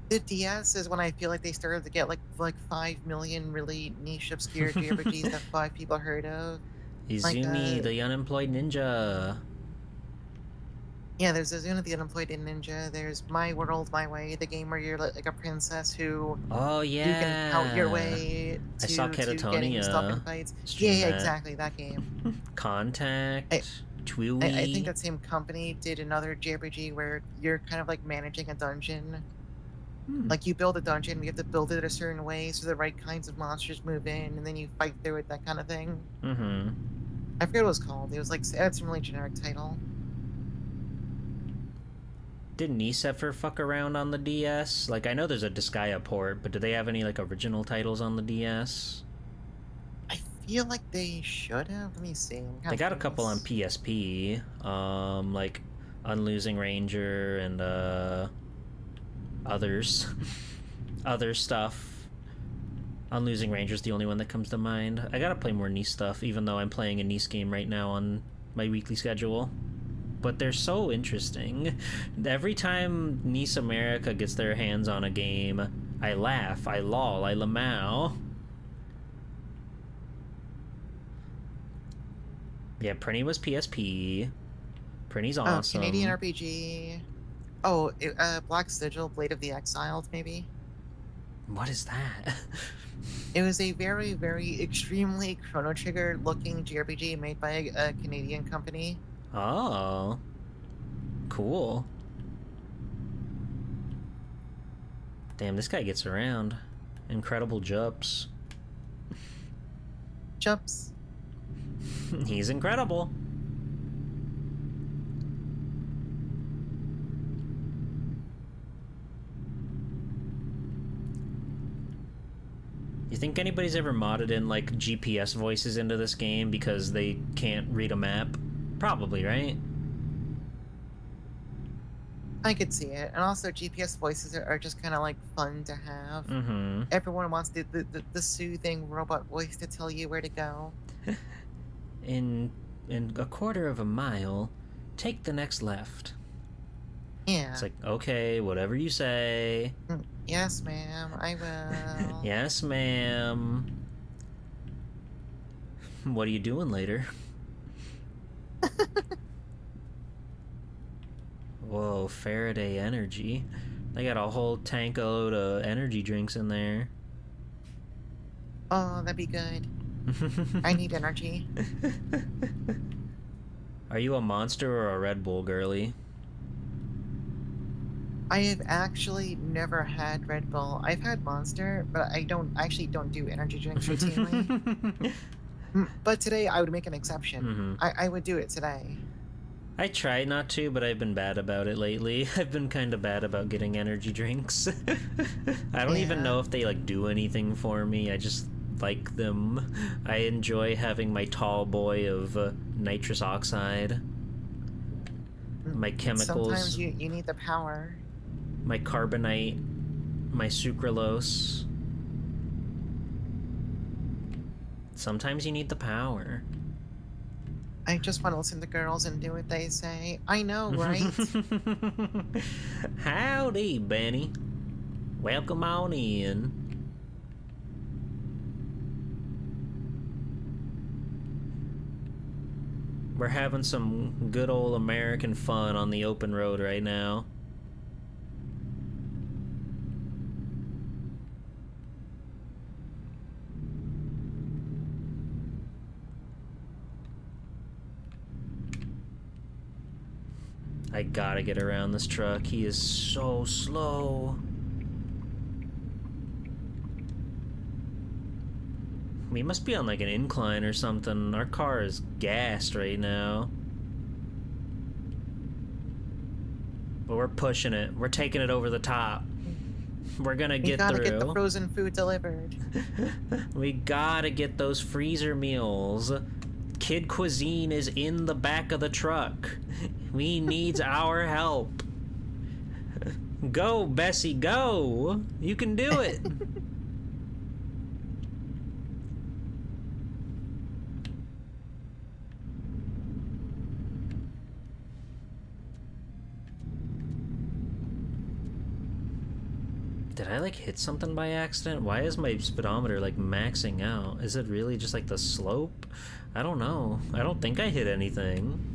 The DS is when I feel like they started to get like 5 million really niche obscure JRPGs that 5 people heard of. Izumi, the unemployed ninja. Yeah, there's Azuna the Unemployed Ninja. There's My World, My Way, the game where you're like a princess who Oh you can help your yeah. way I saw to getting stuff in Catatonia fights. stream Yeah, that. exactly, that game. Contact. I, Twiwi. I think that same company did another JRPG where you're kind of like managing a dungeon. Like you build a dungeon, you have to build it a certain way so the right kinds of monsters move in, and then you fight through it, that kind of thing. Mm-hmm. I forget what it was called. It was like it had some really generic title. Did Nice ever fuck around on the DS? Like, I know there's a Disgaea port, but do they have any, like, original titles on the DS? I feel like they should have. Let me see. They got a couple on PSP, like Unlosing Ranger and, others. Other stuff. Unlosing Ranger's the only one that comes to mind. I gotta play more Nice stuff, even though I'm playing a Nice game right now on my weekly schedule. But they're so interesting. Every time Nice America gets their hands on a game, I laugh, I lol, I lamau. Yeah, Prinny was PSP. Prinny's awesome. Canadian RPG. Oh, Black Sigil, Blade of the Exiled, maybe? What is that? It was a very, very extremely Chrono Trigger looking JRPG made by a Canadian company. Oh. Cool. Damn, this guy gets around. Incredible jumps. Jumps. He's incredible. You think anybody's ever modded in, like, GPS voices into this game because they can't read a map? Probably, right? I could see it. And also GPS voices are just kind of like fun to have. Mm-hmm. Everyone wants the soothing robot voice to tell you where to go. In a quarter of a mile, take the next left. It's Yeah. like, okay, whatever you say. Yes, ma'am, I will. Yes, ma'am. What are you doing later? Whoa, Faraday Energy. They got a whole tank load of energy drinks in there. Oh, that'd be good. I need energy. Are you a Monster or a Red Bull girly? I have actually never had Red Bull. I've had Monster, but I actually don't do energy drinks routinely. But today I would make an exception. Mm-hmm. I would do it today. I try not to, but I've been bad about it lately. I've been kind of bad about getting energy drinks. I don't even Yeah. know if they like do anything for me. I just like them. I enjoy having my tall boy of nitrous oxide, my Sometimes chemicals, you need the power. my carbonite, my sucralose. Sometimes you need the power. I just want to listen to girls and do what they say. I know, right? Howdy, Benny. Welcome on in. We're having some good old American fun on the open road right now. I gotta get around this truck. He is so slow. We must be on like an incline or something. Our car is gassed right now. But we're pushing it. We're taking it over the top. We're gonna We get gotta through. get the frozen food delivered. We gotta get those freezer meals. Kid Cuisine is in the back of the truck. We needs our help. Go, Bessie, go! You can do it! Did I like hit something by accident? Why is my speedometer like maxing out? Is it really just like the slope? I don't know. I don't think I hit anything.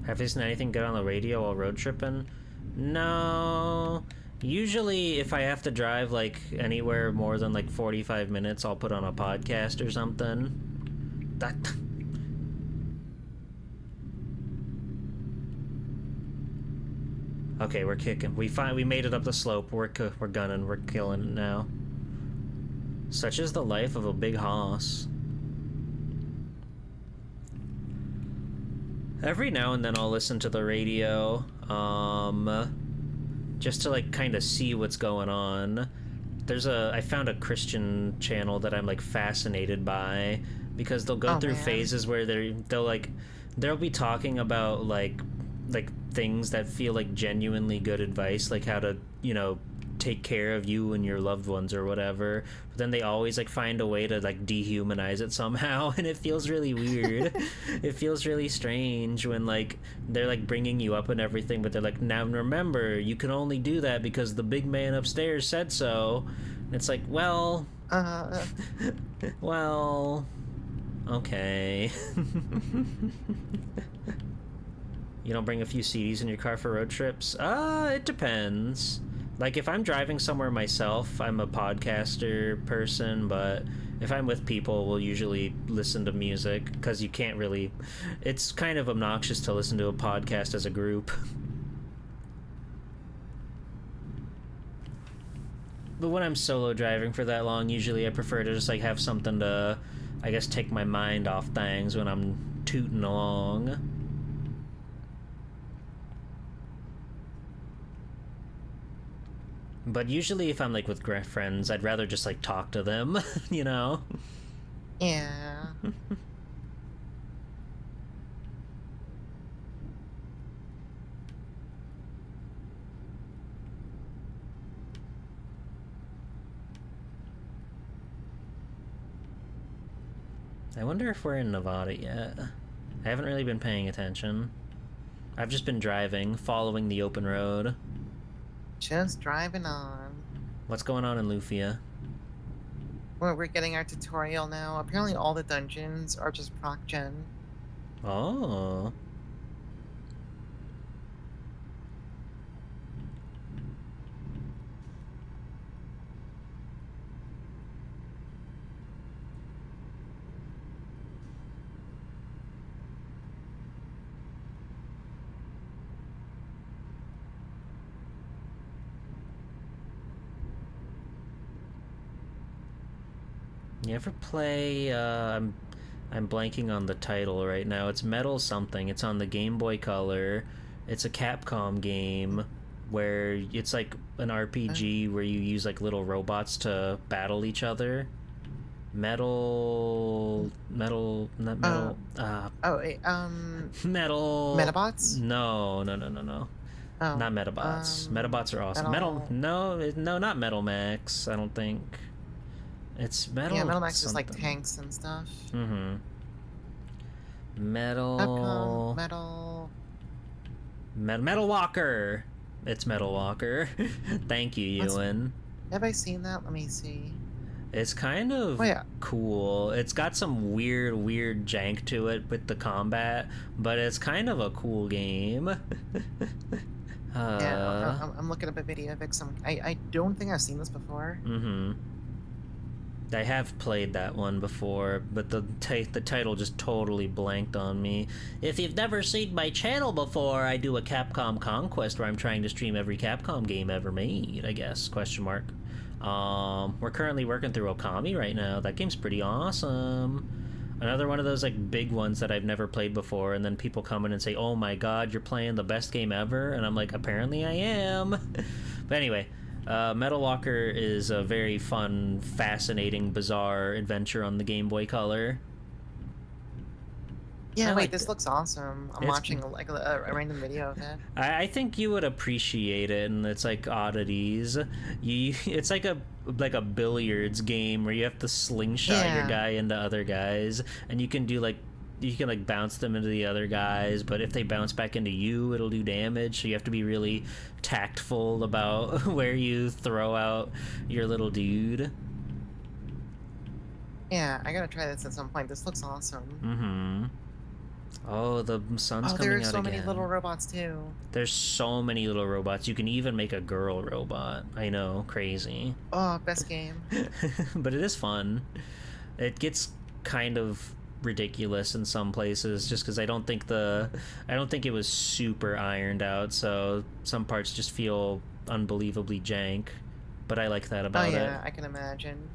Have you seen anything good on the radio while road tripping? No. Usually, if I have to drive like anywhere more than like 45 minutes, I'll put on a podcast or something. That. Okay, we're kicking. We made it up the slope. We're gunning. We're killing it now. Such is the life of a big hoss. Every now and then I'll listen to the radio, just to like kind of see what's going on. I found a Christian channel that I'm like fascinated by because they'll go through phases where they'll be talking about like things that feel like genuinely good advice, like how to, take care of you and your loved ones or whatever. But then they always like find a way to like dehumanize it somehow, and it feels really weird. It feels really strange when like they're like bringing you up and everything, but they're like, now remember, you can only do that because the big man upstairs said so. And it's like, well, well, okay. You don't bring a few CDs in your car for road trips? It depends. Like, if I'm driving somewhere myself, I'm a podcaster person, but if I'm with people, we'll usually listen to music, because you can't really... It's kind of obnoxious to listen to a podcast as a group. But when I'm solo driving for that long, usually I prefer to just, like, have something to, I guess, take my mind off things when I'm tooting along. But usually if I'm like with friends, I'd rather just like talk to them, Yeah. I wonder if we're in Nevada yet. I haven't really been paying attention. I've just been driving, following the open road. Just driving on. What's going on in Lufia? We're getting our tutorial now. Apparently all the dungeons are just proc gen. Oh. You ever play, I'm blanking on the title right now. It's Metal something. It's on the Game Boy Color. It's a Capcom game where it's like an RPG where you use like little robots to battle each other. Not metal. Oh, wait, Metal. Metabots? No. Oh, Not Metabots. Metabots are awesome. No, not Metal Max. I don't think. It's Metal. Yeah, Metal Max something. is like tanks and stuff. Mm-hmm. Metal. Capcom, Metal Walker. It's Metal Walker. Thank you, Ewan. Have I seen that? Let me see. It's kind of cool. It's got some weird jank to it with the combat, but it's kind of a cool game. Yeah, I'm looking up a video of it. I don't think I've seen this before. Mm-hmm. I have played that one before, but the title just totally blanked on me. If you've never seen my channel before, I do a Capcom Conquest where I'm trying to stream every Capcom game ever made, I guess, question mark. We're currently working through Okami right now. That game's pretty awesome. Another one of those like big ones that I've never played before, and then people come in and say, oh my god, you're playing the best game ever, and I'm like, apparently I am. But anyway, Metal Walker is a very fun, fascinating, bizarre adventure on the Game Boy Color. Yeah, wait, this looks awesome. I'm watching like a random video of it. I think you would appreciate it, and it's like oddities. It's like a billiards game where you have to slingshot your guy into other guys, and you can like bounce them into the other guys, but if they bounce back into you, it'll do damage, so you have to be really tactful about where you throw out your little dude. Yeah, I gotta try this at some point. This looks awesome. Mm-hmm. Oh, the sun's coming out again. There's so many little robots, too. There's so many little robots. You can even make a girl robot. I know, crazy. Oh, best game. But it is fun. It gets kind of ridiculous in some places just because I don't think it was super ironed out, so some parts just feel unbelievably jank. But I like that about it. Oh yeah, I can imagine.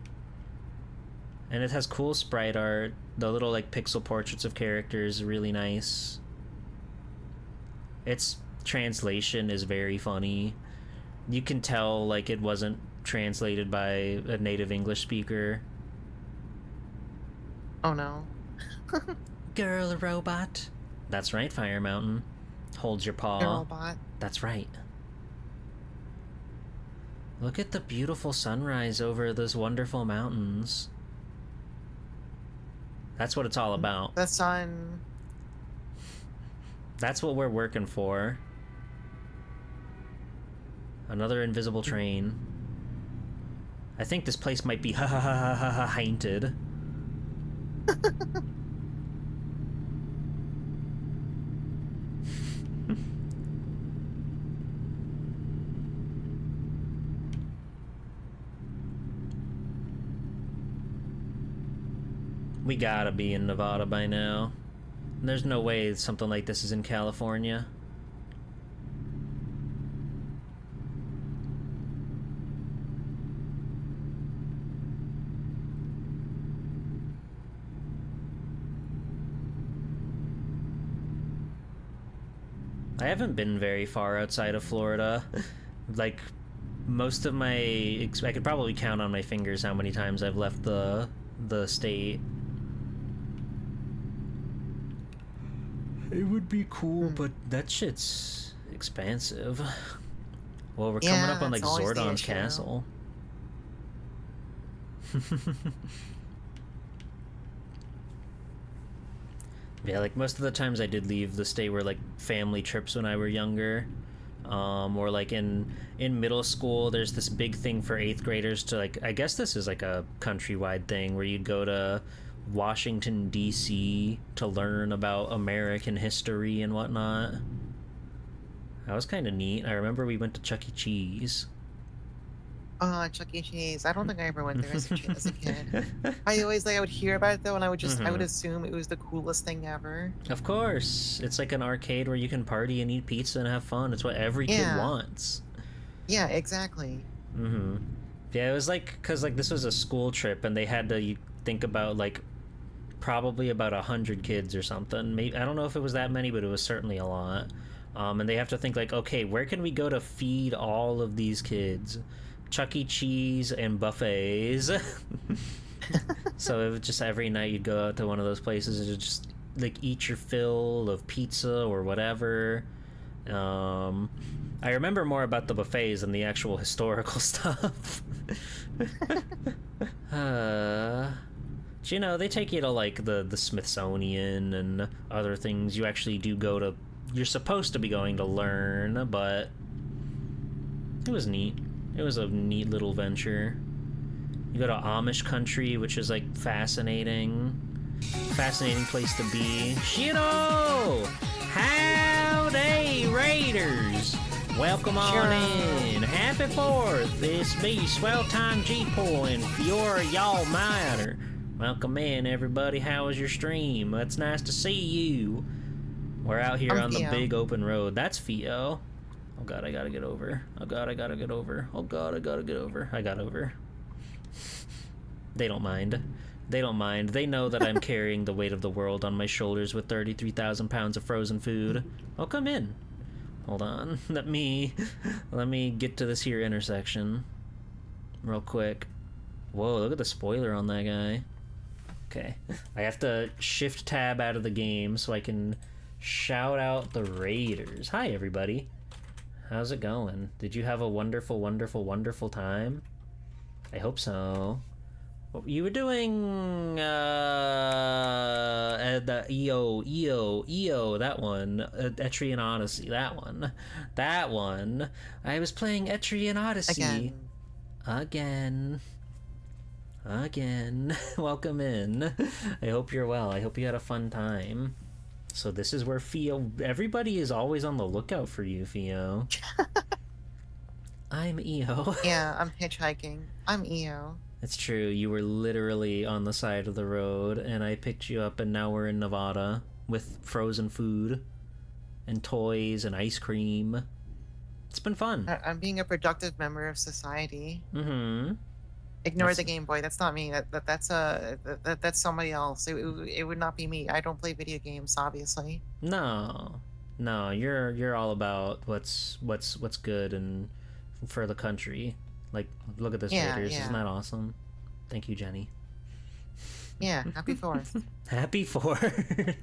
And it has cool sprite art. The little like pixel portraits of characters are really nice. Its translation is very funny. You can tell like it wasn't translated by a native English speaker. Oh no. Girl robot. That's right, Fire Mountain. Hold your paw. Girl robot. That's right. Look at the beautiful sunrise over those wonderful mountains. That's what it's all about. The sun. That's what we're working for. Another invisible train. I think this place might be haunted. We gotta be in Nevada by now. There's no way something like this is in California. I haven't been very far outside of Florida. Like, most of my... I could probably count on my fingers how many times I've left the state. It would be cool, Hmm. but that shit's expensive. Well, we're coming Yeah, up on that's like always the Zordon's issue. castle. Yeah, like most of the times I did leave the state were like family trips when I were younger. Or like in middle school, there's this big thing for eighth graders to like. I guess this is like a countrywide thing where you'd go to Washington D.C. to learn about American history and whatnot. That was kind of neat. I remember we went to Chuck E. Cheese. Chuck E. Cheese. I don't think I ever went there as a kid. I always like I would hear about it though, and I would assume it was the coolest thing ever. Of course, it's like an arcade where you can party and eat pizza and have fun. It's what every kid Yeah, wants. yeah, exactly. Yeah, it was like because like this was a school trip and they had to think about like probably about 100 kids or something. Maybe I don't know if it was that many, but it was certainly a lot. And they have to think like, okay, where can we go to feed all of these kids? Chuck E. Cheese and buffets. So it was just every night you'd go out to one of those places and just like eat your fill of pizza or whatever. Um, I remember more about the buffets than the actual historical stuff. uh, but, you know, they take you to like the Smithsonian and other things you actually do go to. You're supposed to be going to learn, but it was neat. It was a neat little venture. You go to Amish country, which is like fascinating. Fascinating place to be. Shito! Howdy, Raiders! Welcome on in. Happy 4th. It's me, Swell Time G-Poy, and Fiora Y'all Miner. Welcome in, everybody. How was your stream? It's nice to see you. We're out here I'm on the Theo. big open road. That's Fio. Oh god, I gotta get over. Oh god, I gotta get over. Oh god, I gotta get over. I got over. They don't mind. They don't mind. They know that I'm carrying the weight of the world on my shoulders with 33,000 pounds of frozen food. Oh, come in. Hold on. Let me get to this here intersection real quick. Whoa, look at the spoiler on that guy. Okay. I have to shift tab out of the game so I can shout out the Raiders. Hi, everybody. How's it going? Did you have a wonderful, wonderful, wonderful time? I hope so. You were doing the EO, that one, Etrian Odyssey, that one. I was playing Etrian Odyssey again. Welcome in. I hope you're well. I hope you had a fun time. So this is where Theo. Everybody is always on the lookout for you, Theo. I'm EO. Yeah, I'm hitchhiking. I'm EO. It's true, you were literally on the side of the road, and I picked you up, and now we're in Nevada with frozen food and toys and ice cream. It's been fun. I'm being a productive member of society. Mm-hmm. Ignore the Game Boy. That's not me. That's somebody else. It would not be me. I don't play video games, obviously. No, you're all about what's good and for the country. Like, look at this, Raiders. Yeah. Isn't that awesome? Thank you, Jenny. Yeah, happy 4th. Happy 4th.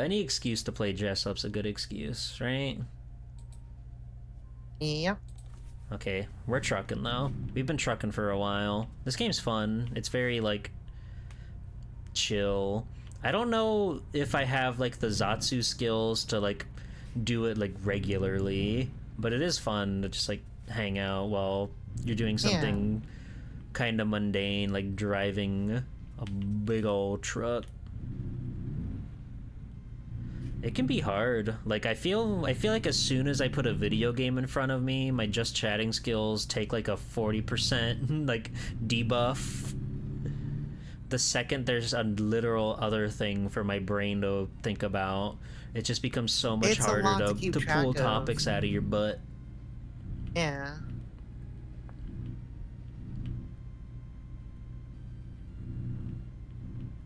Any excuse to play dress up's a good excuse, right? Yep. Okay, we're trucking though. We've been trucking for a while. This game's fun. It's very like chill. I don't know if I have like the Zatsu skills to like do it like regularly, but it is fun to just like hang out while you're doing something kind of mundane, like driving a big old truck. It can be hard. Like I feel like as soon as I put a video game in front of me, my just chatting skills take like a 40% like debuff. The second there's a literal other thing for my brain to think about, it just becomes so much harder to pull topics out of your butt. Yeah.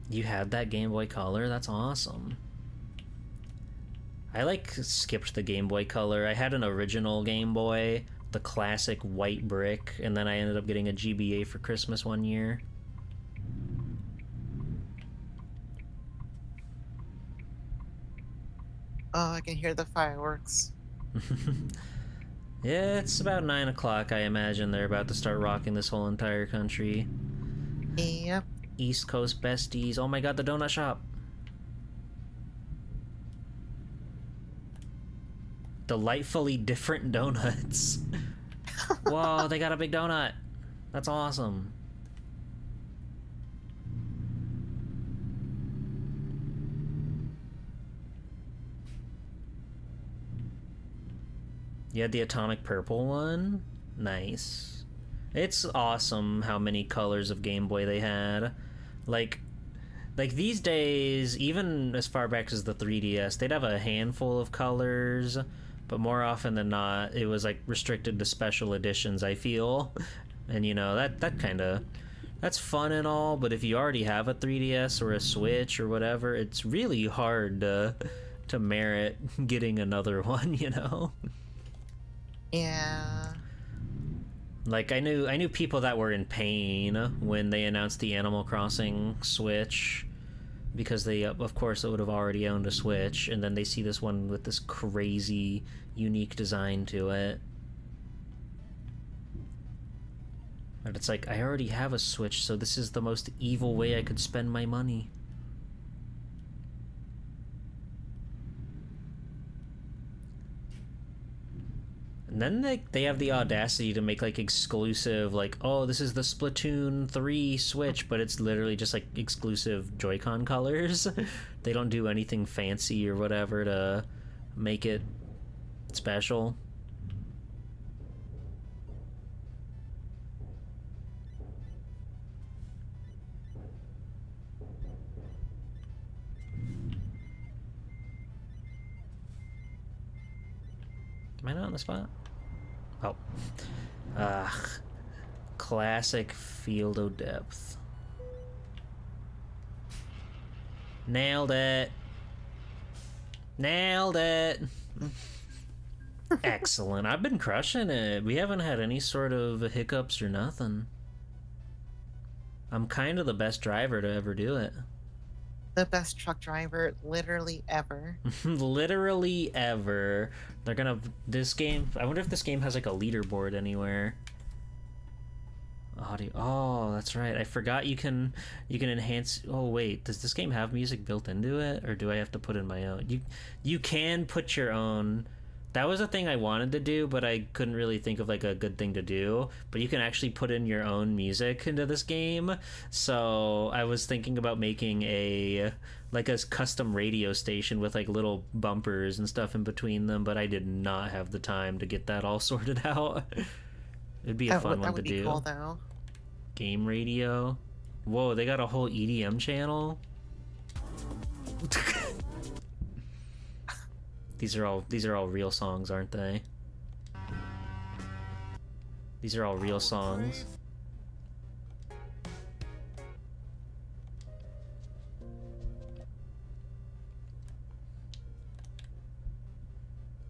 You had that Game Boy Color? That's awesome. I like skipped the Game Boy Color. I had an original Game Boy, the classic white brick, and then I ended up getting a GBA for Christmas one year. Oh, I can hear the fireworks. Yeah, it's about 9 o'clock. I imagine they're about to start rocking this whole entire country. Yep. East Coast besties. Oh my god, the donut shop. Delightfully different donuts. Whoa, they got a big donut. That's awesome. You had the atomic purple one? Nice. It's awesome how many colors of Game Boy they had. Like, like these days, even as far back as the 3DS, they'd have a handful of colors, but more often than not, it was like restricted to special editions, I feel. And you know, that kind of that's fun and all, but if you already have a 3DS or a Switch or whatever, it's really hard to merit getting another one, you know? Yeah. Like I knew people that were in pain when they announced the Animal Crossing Switch because they of course would have already owned a Switch, and then they see this one with this crazy unique design to it. And it's like, I already have a Switch, so this is the most evil way I could spend my money. And then they have the audacity to make like exclusive, like, oh, this is the Splatoon 3 Switch, but it's literally just like exclusive Joy-Con colors. They don't do anything fancy or whatever to make it special. Am I not on the spot? Oh. Ugh. Classic Field of Depth. Nailed it. Nailed it. Excellent. I've been crushing it. We haven't had any sort of hiccups or nothing. I'm kind of the best driver to ever do it. The best truck driver literally ever. Literally ever. They're gonna... This game... I wonder if this game has like a leaderboard anywhere. Audio... Oh, that's right. I forgot you can enhance... Oh, wait. Does this game have music built into it? Or do I have to put in my own? You can put your own... That was a thing I wanted to do, but I couldn't really think of like a good thing to do. But you can actually put in your own music into this game. So I was thinking about making a custom radio station with like little bumpers and stuff in between them, but I did not have the time to get that all sorted out. It'd be a fun one to do. Cool, though. Game radio. Whoa, they got a whole EDM channel. These are all real songs, aren't they? These are all real songs.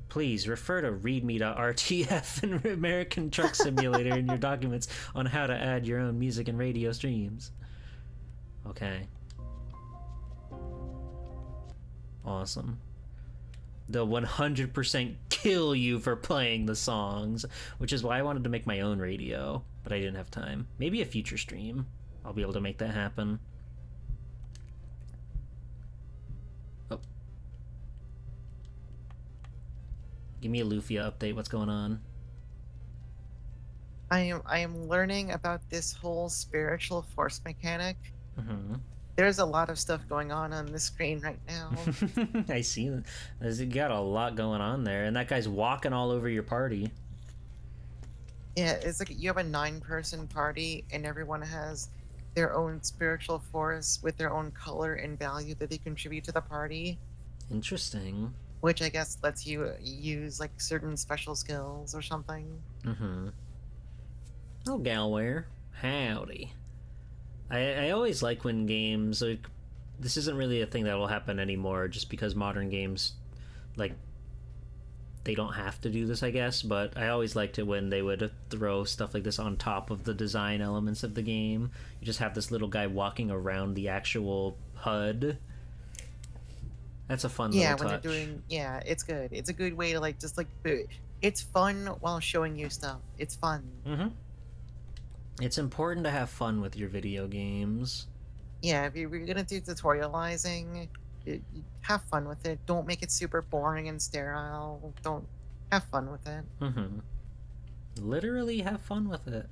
Please refer to readme.rtf and American Truck Simulator in your documents on how to add your own music and radio streams. Okay. Awesome. They'll 100% kill you for playing the songs, which is why I wanted to make my own radio, but I didn't have time. Maybe a future stream. I'll be able to make that happen. Oh. Give me a Lufia update. What's going on? I am learning about this whole spiritual force mechanic. Mm-hmm. There's a lot of stuff going on the screen right now. I see. There's got a lot going on there, and that guy's walking all over your party. Yeah, it's like you have a 9-person party, and everyone has their own spiritual force with their own color and value that they contribute to the party. Interesting. Which I guess lets you use like certain special skills or something. Mm-hmm. Oh, Galware. Howdy. I always like when games, like, this isn't really a thing that will happen anymore just because modern games, like, they don't have to do this, I guess, but I always liked it when they would throw stuff like this on top of the design elements of the game. You just have this little guy walking around the actual HUD, That's a fun little Yeah, when they're touch. doing, yeah, it's good. It's a good way to like just like it's fun while showing you stuff. It's fun. Mm-hmm. It's important to have fun with your video games. Yeah, if you're gonna do tutorializing, have fun with it. Don't make it super boring and sterile. Don't have fun with it. Mm-hmm. Literally have fun with it.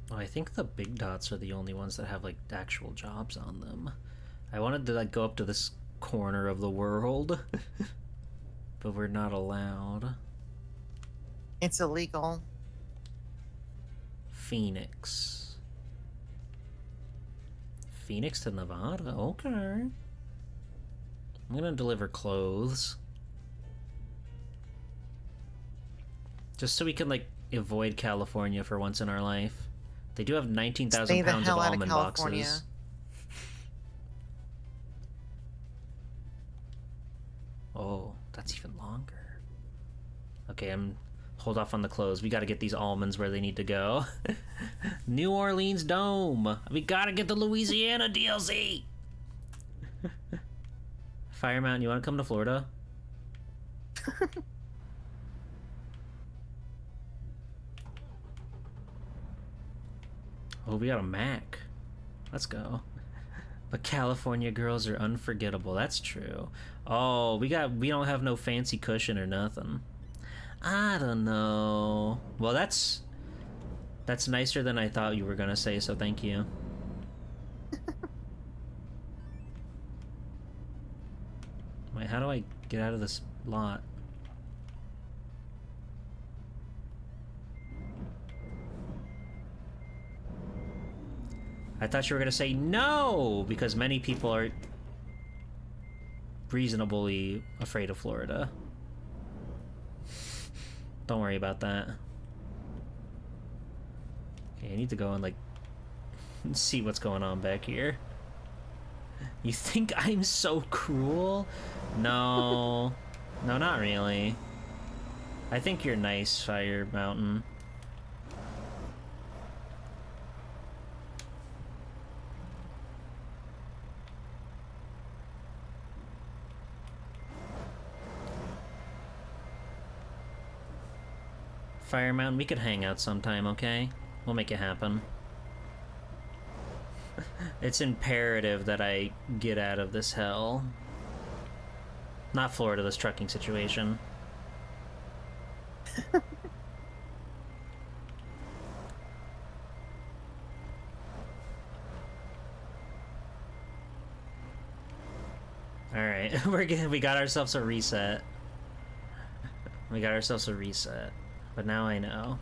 Oh, I think the big dots are the only ones that have like actual jobs on them. I wanted to like go up to this corner of the world, but we're not allowed. It's illegal. Phoenix. Phoenix to Nevada? Okay. I'm gonna deliver clothes. Just so we can like avoid California for once in our life. They do have 19,000 Stay the pounds of hell out of almond California. boxes. Oh, that's even longer. Okay, I'm hold off on the clothes. We gotta get these almonds where they need to go. New Orleans Dome. We gotta get the Louisiana DLC. Fire Mountain, you wanna come to Florida? Oh, we got a Mac. Let's go. But California girls are unforgettable. That's true. Oh, we don't have no fancy cushion or nothing. I don't know. Well, that's nicer than I thought you were gonna say, so thank you. Wait, how do I get out of this lot? I thought you were gonna say no, because many people are reasonably afraid of Florida. Don't worry about that. Okay, I need to go and like see what's going on back here. You think I'm so cruel? No. No, not really. I think you're nice, Fire Mountain. Fire Mountain, we could hang out sometime, okay? We'll make it happen. It's imperative that I get out of this hell. Not Florida, this trucking situation. Alright, we got ourselves a reset. We got ourselves a reset. But now I know.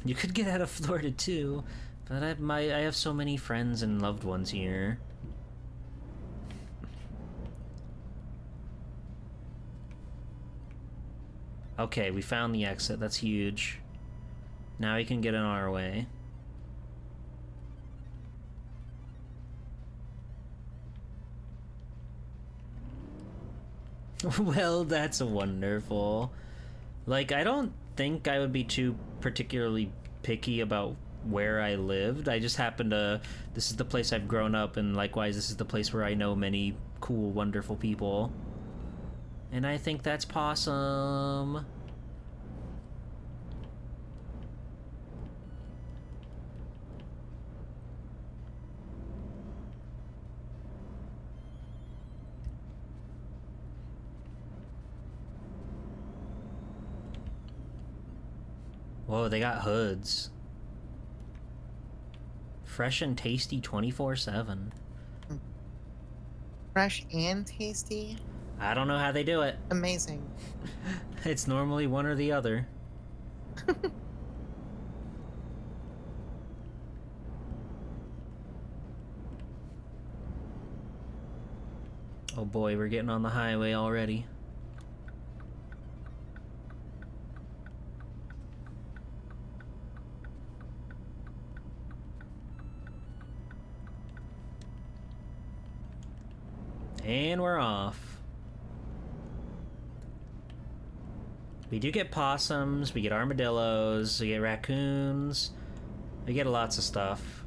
You could get out of Florida too, but I have so many friends and loved ones here. Okay, we found the exit. That's huge. Now we can get on our way. Well, that's wonderful. Like, I don't think I would be too particularly picky about where I lived. I just happen to... This is the place I've grown up, and likewise, this is the place where I know many cool, wonderful people. And I think that's possum. Whoa, they got hoods. Fresh and tasty 24/7. Fresh and tasty. I don't know how they do it. Amazing. It's normally one or the other. Oh boy, we're getting on the highway already. And we're off. We do get possums, we get armadillos, we get raccoons, we get lots of stuff.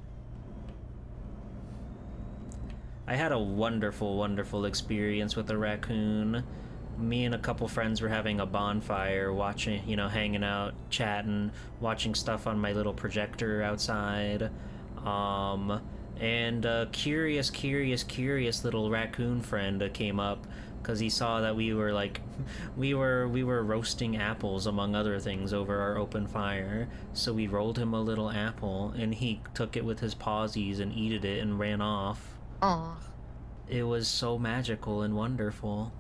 I had a wonderful, wonderful experience with a raccoon. Me and a couple friends were having a bonfire, watching, you know, hanging out, chatting, watching stuff on my little projector outside. And a curious little raccoon friend came up because he saw that we were like, we were roasting apples among other things over our open fire. So we rolled him a little apple, and he took it with his pawsies and eated it and ran off. Aw. It was so magical and wonderful.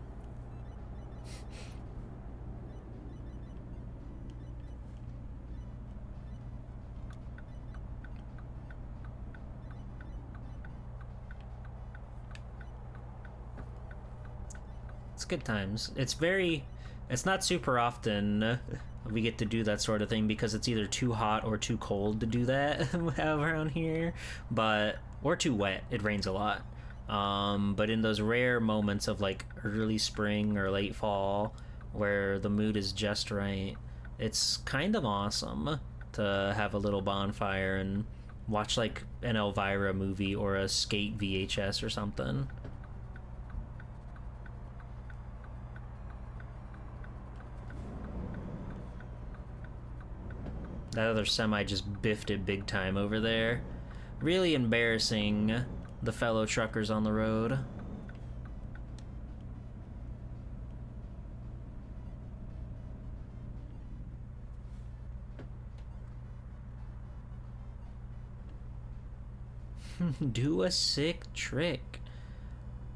It's good times. It's not super often we get to do that sort of thing because it's either too hot or too cold to do that around here, or too wet. It rains a lot. But in those rare moments of like early spring or late fall where the mood is just right, it's kind of awesome to have a little bonfire and watch like an Elvira movie or a Skate VHS or something. That other semi just biffed it big time over there. Really embarrassing the fellow truckers on the road. Do a sick trick.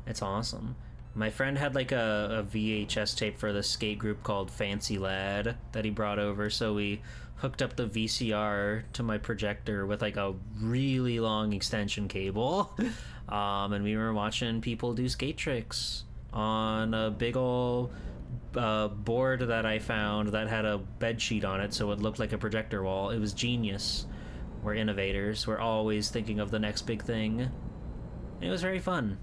It's awesome. My friend had like a VHS tape for the skate group called Fancy Lad that he brought over, so we hooked up the VCR to my projector with like a really long extension cable. And we were watching people do skate tricks on a big ol' board that I found that had a bed sheet on it, so it looked like a projector wall. It was genius. We're innovators. We're always thinking of the next big thing. It was very fun.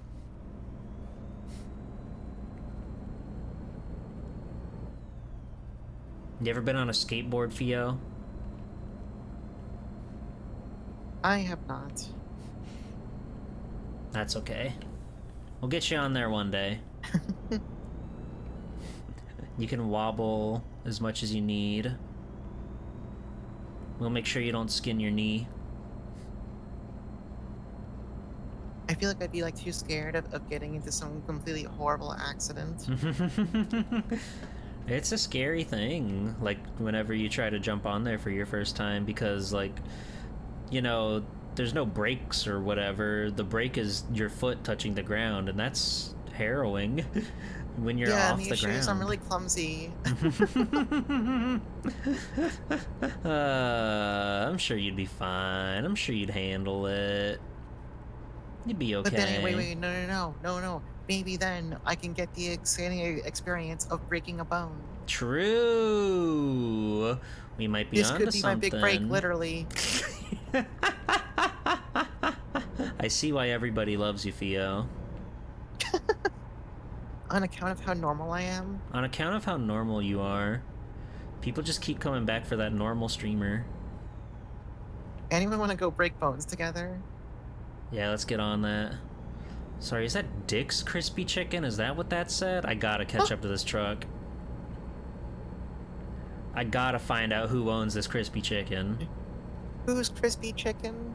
You ever been on a skateboard, Fio? I have not. That's okay. We'll get you on there one day. You can wobble as much as you need. We'll make sure you don't skin your knee. I feel like I'd be like too scared of getting into some completely horrible accident. It's a scary thing, like, whenever you try to jump on there for your first time, because, like, you know, there's no brakes or whatever. The brake is your foot touching the ground, and that's harrowing when you're Yeah, off and the issue is ground. I'm really clumsy. I'm sure you'd be fine. I'm sure you'd handle it. You'd be okay. But then, wait, no. Maybe then I can get the exciting experience of breaking a bone. True. We might be This onto could be something. my big break, literally. I see why everybody loves you, Theo. On account of how normal I am. On account of how normal you are, people just keep coming back for that normal streamer. Anyone want to go break bones together? Yeah, let's get on that. Sorry, is that Dick's Crispy Chicken? Is that what that said? I gotta catch up to this truck. I gotta find out who owns this crispy chicken. Who's crispy chicken?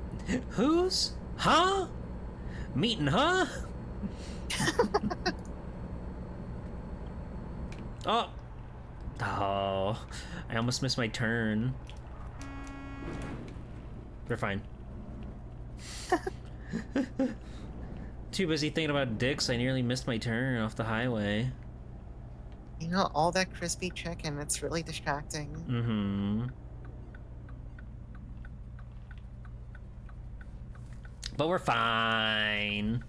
Who's? Huh? Meeting, huh? Oh! Oh, I almost missed my turn. They're fine. Too busy thinking about dicks, I nearly missed my turn off the highway. You know, all that crispy chicken, it's really distracting. Mm-hmm. But we're fine.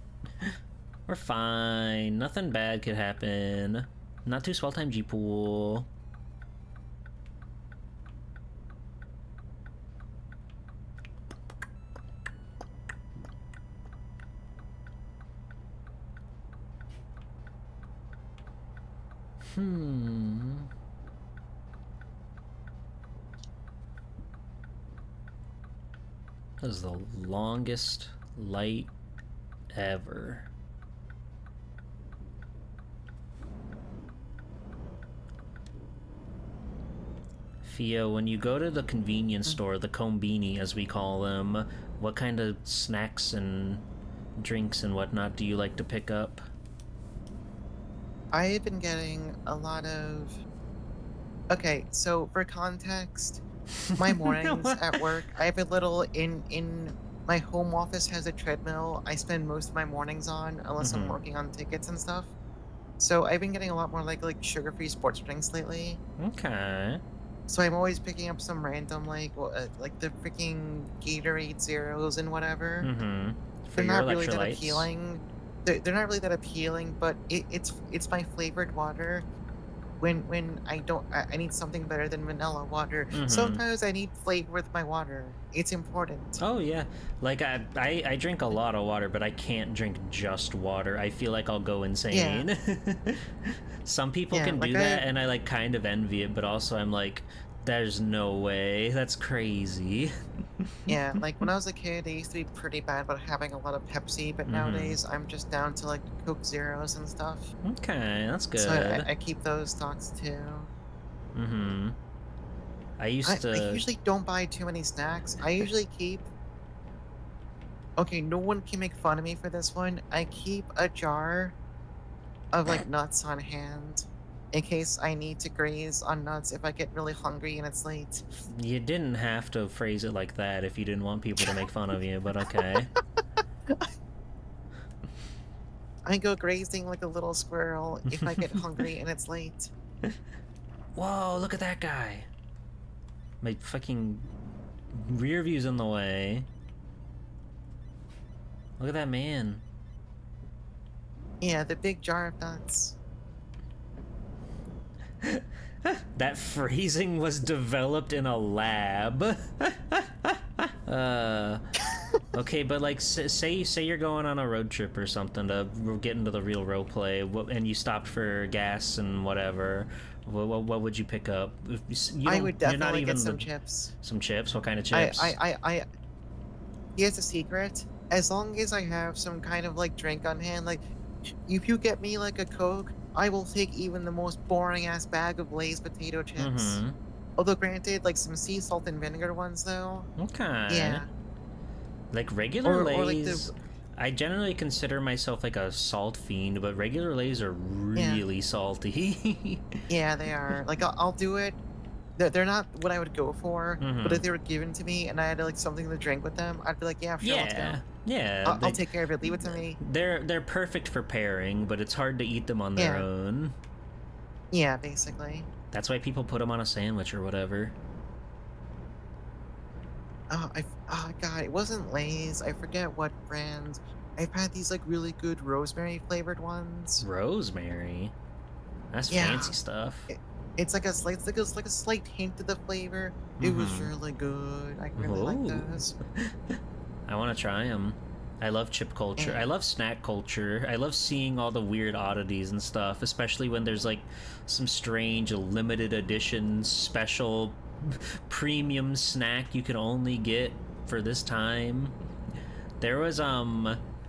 We're fine. Nothing bad could happen. Not too swell time, G-Pool. That is the longest light ever. Theo, when you go to the convenience store, the combini as we call them, what kind of snacks and drinks and whatnot do you like to pick up? I've been getting a lot of. Okay, so for context, my mornings at work, I have a little in my home office has a treadmill I spend most of my mornings on, unless I'm working on tickets and stuff. So I've been getting a lot more like sugar-free sports drinks lately. Okay. So I'm always picking up some random like the freaking Gatorade Zeros and whatever. For They're your not really that electrolytes. appealing. They're not really that appealing, but it's my flavored water. When I need something better than vanilla water. Sometimes I need flavor with my water. It's important. Oh yeah, like I drink a lot of water, but I can't drink just water. I feel like I'll go insane. Some people Yeah, can like do that, and I like kind of envy it, but also I'm like, there's no way. That's crazy. Yeah, like when I was a kid, I used to be pretty bad about having a lot of Pepsi, but nowadays I'm just down to like Coke Zeros and stuff. Okay, that's So good. I keep those stocks too. I used I to. usually don't buy too many snacks. I usually keep. Okay, no one can make fun of me for this one. I keep a jar of like nuts on hand in case I need to graze on nuts if I get really hungry and it's late. You didn't have to phrase it like that if you didn't want people to make fun of you, but okay. I go grazing like a little squirrel if I get hungry and it's late. Whoa, look at that guy. My fucking rear view's in the way. Look at that man. Yeah, the big jar of nuts. That phrasing was developed in a lab. Okay, but like, say you're going on a road trip or something to get into the real role play, and you stopped for gas and whatever. What would you pick up? I would definitely get some chips. Some chips? What kind of chips? Here's a secret. As long as I have some kind of like drink on hand, like if you get me like a Coke, I will take even the most boring ass bag of Lay's potato chips. Although granted, like some sea salt and vinegar ones though. Okay. Yeah. Like regular Lay's, or like the. I generally consider myself like a salt fiend, but regular Lay's are really salty. Yeah, they are. Like I'll do it. They're not what I would go for, but if they were given to me and I had like something to drink with them, I'd be like, yeah, sure, let's go. Yeah, I'll take care of it. Leave it to me. They're perfect for pairing, but it's hard to eat them on their own. Yeah, basically. That's why people put them on a sandwich or whatever. Oh god, it wasn't Lay's. I forget what brand. I've had these like really good rosemary flavored ones. Rosemary? That's fancy stuff. It's like a slight hint of the flavor. It was really good. I really like those. I want to try them. I love chip culture. I love snack culture. I love seeing all the weird oddities and stuff, especially when there's like some strange limited edition special premium snack you can only get for this time. There was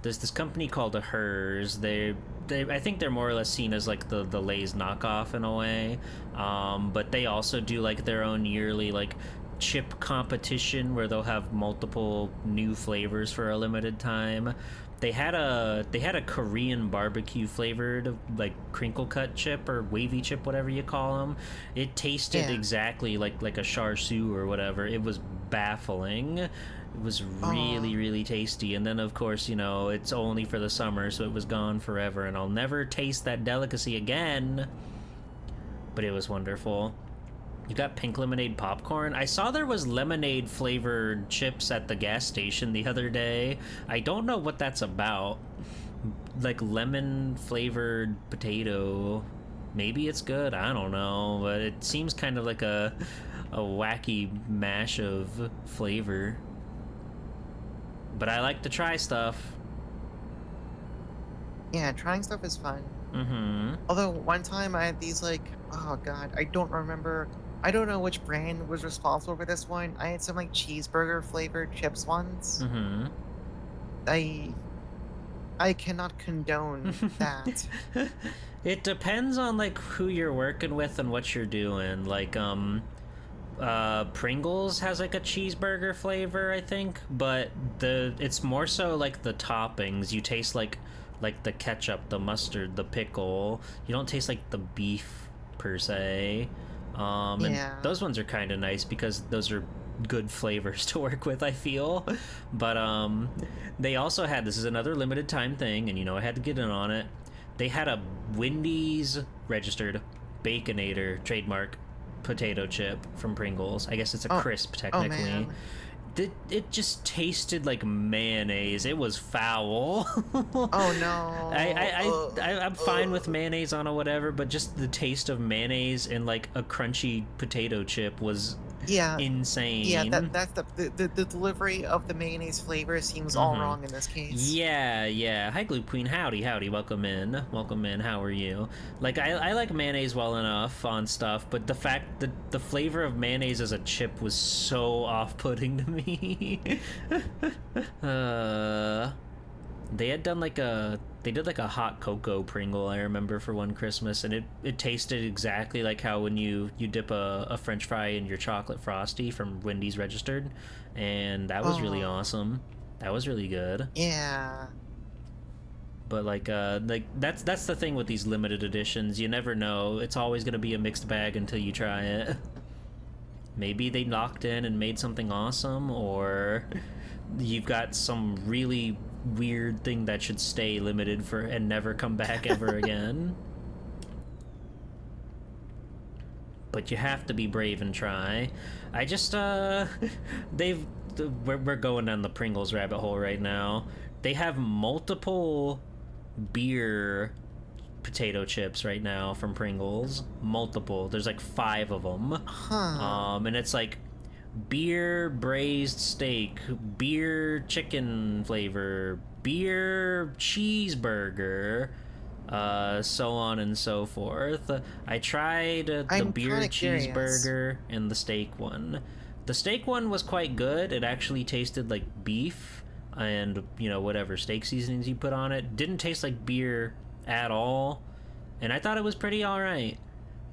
there's this company called Hers. They I think they're more or less seen as like the Lay's knockoff in a way, but they also do like their own yearly like chip competition where they'll have multiple new flavors for a limited time. They had a Korean barbecue flavored like crinkle cut chip or wavy chip, whatever you call them. It tasted exactly like a char siu or whatever. It was baffling. It was really tasty. And then of course, you know, it's only for the summer, so it was gone forever, and I'll never taste that delicacy again. But it was wonderful. You got pink lemonade popcorn? I saw there was lemonade flavored chips at the gas station the other day. I don't know what that's about. like lemon flavored potato. Maybe it's good. I don't know, but it seems kind of like a wacky mash of flavor. But I like to try stuff. Yeah, trying stuff is fun. Mm-hmm. Although one time I had these like, oh god, I don't remember. I don't know which brand was responsible for this one. I had some like cheeseburger flavored chips once. Mm-hmm. I I cannot condone that. It depends on like who you're working with and what you're doing. Like Pringles has like a cheeseburger flavor, I think, but it's more so like the toppings. You taste like the ketchup, the mustard, the pickle. You don't taste like the beef per se. And Yeah. those ones are kind of nice because those are good flavors to work with, I feel. But they also had, this is another limited time thing, and I had to get in on it. They had a Wendy's registered Baconator trademark potato chip from Pringles. I guess it's a Oh, crisp oh technically. man. It just tasted like mayonnaise. It was foul. Oh no. I'm fine with mayonnaise on a whatever, but just the taste of mayonnaise and like a crunchy potato chip was Yeah. insane. Yeah, that's the delivery of the mayonnaise flavor seems all wrong in this case. Yeah, yeah. Hi, Gloop Queen. Howdy, howdy. Welcome in. Welcome in. How are you? Like, I like mayonnaise well enough on stuff, but the fact that the flavor of mayonnaise as a chip was so off-putting to me. uh, they had done they did like a hot cocoa Pringle, I remember, for one Christmas, and it tasted exactly like how when you dip a French fry in your chocolate frosty from Wendy's registered, and that was really Oh, awesome. That was really good. yeah. But like that's the thing with these limited editions. You never know. It's always gonna be a mixed bag until you try it. Maybe they knocked in and made something awesome, or you've got some really weird thing that should stay limited for and never come back ever again. But you have to be brave and try. I just they've we're going down the Pringles rabbit hole right now. They have multiple beer potato chips right now from Pringles. Multiple. There's like 5 of them. Huh. And it's like beer braised steak, beer chicken flavor, beer cheeseburger, so on and so forth. I tried the I'm beer kind of curious. cheeseburger and the steak one. The steak one was quite good. It actually tasted like beef and, whatever steak seasonings you put on it. Didn't taste like beer at all. And I thought it was pretty alright.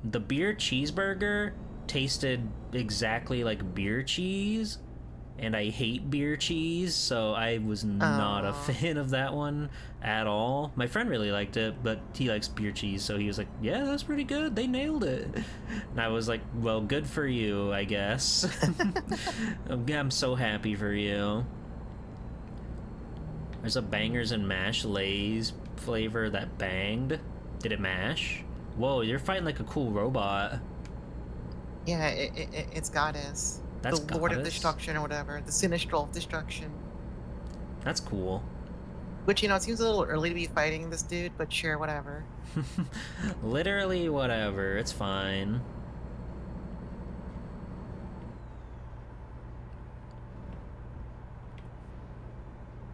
The beer cheeseburger tasted exactly like beer cheese, and I hate beer cheese, so I was not a Oh. fan of that one at all. My friend really liked it, but he likes beer cheese, so he was like, yeah, that's pretty good, they nailed it. And I was like, well, good for you, I guess. I'm so happy for you. There's a bangers and mash Lay's flavor that banged. Did it mash? Whoa, you're fighting like a cool robot. Yeah, it's Goddess. The That's Lord of goddess. Destruction or whatever. The Sinistral of Destruction. That's cool. Which, it seems a little early to be fighting this dude, but sure, whatever. Literally whatever, it's fine.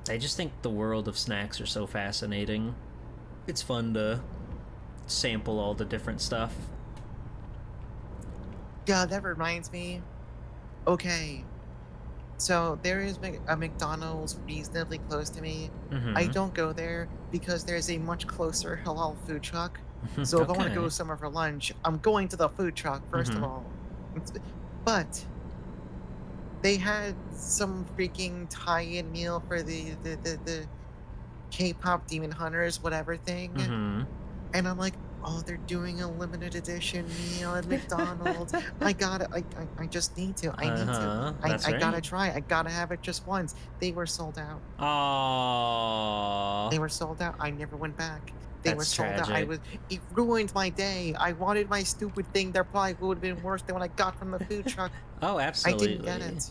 I just think the world of snacks are so fascinating. It's fun to sample all the different stuff. Yeah, that reminds me. Okay, so there is a McDonald's reasonably close to me. I Mm-hmm. don't go there because there's a much closer halal food truck. So if I want to go Okay. somewhere for lunch, I'm going to the food truck, first of Mm-hmm. all. But they had some freaking tie-in meal for the K-pop Demon Hunters, whatever thing. Mm-hmm. And I'm like, oh, they're doing a limited edition meal at McDonald's. I gotta, I just need to. I need to. Uh-huh. I, That's I gotta right. try. I gotta have it just once. They were sold out. Aww. They were sold out. I never went back. They were That's sold out. tragic. It ruined my day. I wanted my stupid thing that probably would have been worse than what I got from the food truck. Oh, I didn't get absolutely. it.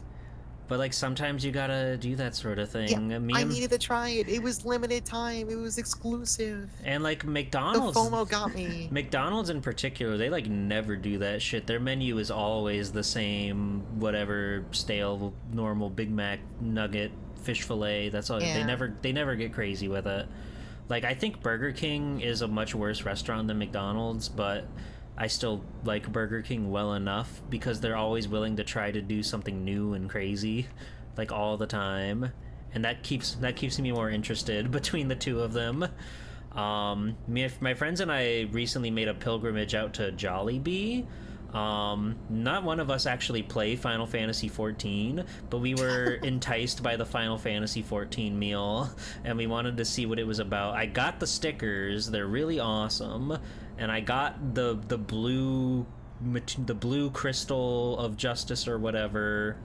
But like sometimes you gotta do that sort of Yeah, thing. Me I and needed to try it. It was limited time. It was exclusive. like The McDonald's, FOMO got me. McDonald's in particular, they like never do that shit. Their menu is always the same, whatever stale normal Big Mac nugget, fish fillet. That's all. Yeah. They never get crazy with it. Like I think Burger King is a much worse restaurant than McDonald's, but I still like Burger King well enough because they're always willing to try to do something new and crazy, like all the time, and that keeps me more interested between the two of them. My friends and I recently made a pilgrimage out to Jollibee. Not one of us actually play Final Fantasy 14, but we were enticed by the Final Fantasy 14 meal, and we wanted to see what it was about. I got the stickers; they're really awesome, and I got the blue crystal of justice or whatever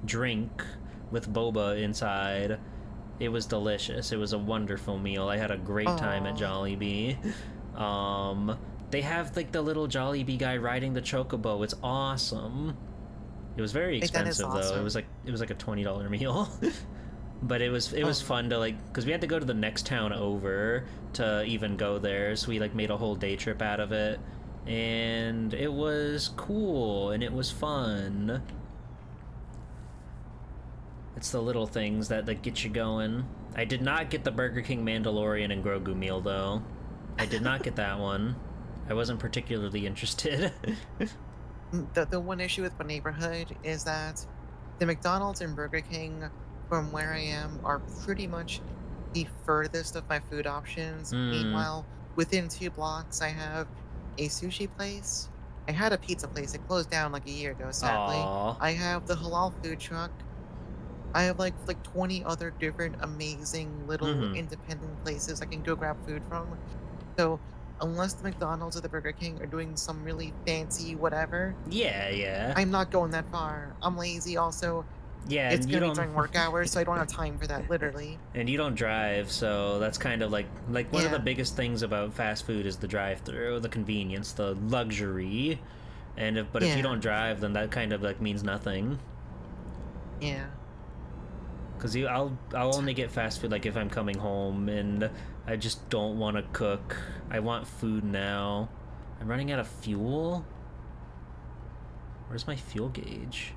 drink with boba inside. It was delicious. It was a wonderful meal. I had a great time at Oh, Jollibee. They have like the little Jollibee guy riding the chocobo. It's awesome. It was very that is expensive though. awesome. It was like a $20 meal. But it was Oh, fun to like because we had to go to the next town over to even go there, so we like made a whole day trip out of it, and it was cool and it was fun. It's the little things that get you going. I did not get the Burger King Mandalorian and Grogu meal though. I did not get that one. I wasn't particularly interested. the one issue with my neighborhood is that the McDonald's and Burger King from where I am are pretty much the furthest of my food options. Hmm. Meanwhile, within 2 blocks, I have a sushi place. I had a pizza place. It closed down like a year ago, sadly. Aw. I have the halal food truck. I have like 20 other different amazing little Mm-hmm. independent places I can go grab food from. So unless the McDonald's or the Burger King are doing some really fancy whatever, Yeah, yeah. I'm not going that far. I'm lazy also. Yeah, It's and you gonna be don't during work hours, so I don't have time for that, literally. and you don't drive, so that's kind of like one of the Yeah, biggest things about fast food is the drive-through, the convenience, the luxury. And if you yeah, don't drive, then that kind of like means nothing. yeah. Cause I'll only get fast food like if I'm coming home and I just don't want to cook. I want food now. I'm running out of fuel. Where's my fuel gauge?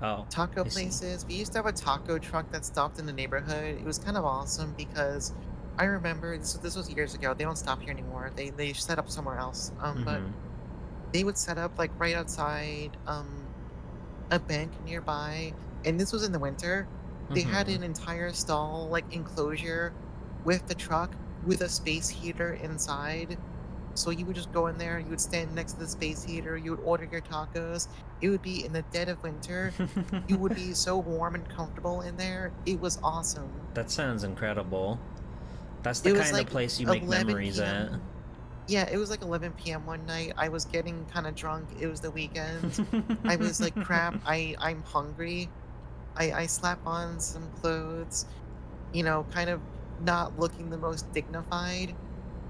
Oh, Taco I see. places. We used to have a taco truck that stopped in the neighborhood. It was kind of awesome because I remember this was years ago. They don't stop here anymore. They set up somewhere else. But Mm-hmm. they would set up like right outside a bank nearby, and this was in the winter. They had Mm-hmm. an entire stall like enclosure with the truck with a space heater inside. So you would just go in there, you would stand next to the space heater, you would order your tacos. It would be in the dead of winter. You would be so warm and comfortable in there. It was awesome. That sounds incredible. That's the It was kind of like place you make 11 memories at. p.m. Yeah, it was like 11 p.m. one night. I was getting kind of drunk. It was the weekend. I was like, crap, I'm hungry. I slap on some clothes, kind of not looking the most dignified.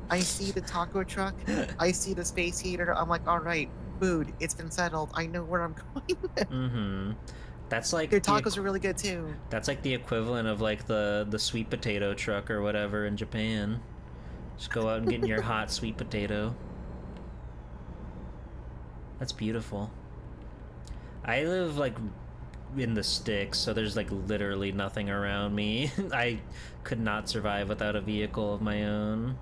I see the taco truck. I see the space heater. I'm like, all right, food. It's been settled. I know where I'm going. Mm-hmm. That's Their like tacos are really good too. that's like the equivalent of like the sweet potato truck or whatever in Japan. Just go out and get in your hot sweet potato. That's beautiful. I live like in the sticks, so there's like literally nothing around me. I could not survive without a vehicle of my own.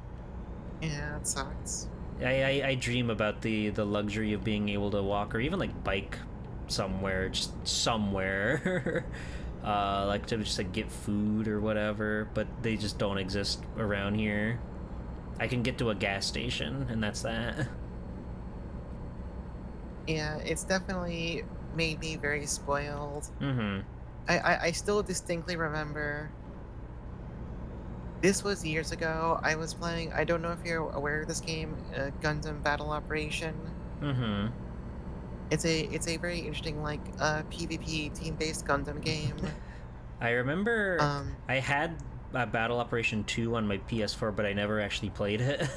Yeah, it sucks. I dream about the luxury of being able to walk or even like bike somewhere, just somewhere. Like to just like get food or whatever, but they just don't exist around here. I can get to a gas station, and that's that. Yeah, it's definitely made me very spoiled. Mm-hmm. I still distinctly remember this was years ago. I was playing, I don't know if you're aware of this game, Gundam Battle Operation. Mm-hmm. It's a very interesting like PvP team-based Gundam game. I remember Um I had Battle Operation 2 on my PS4, but I never actually played it.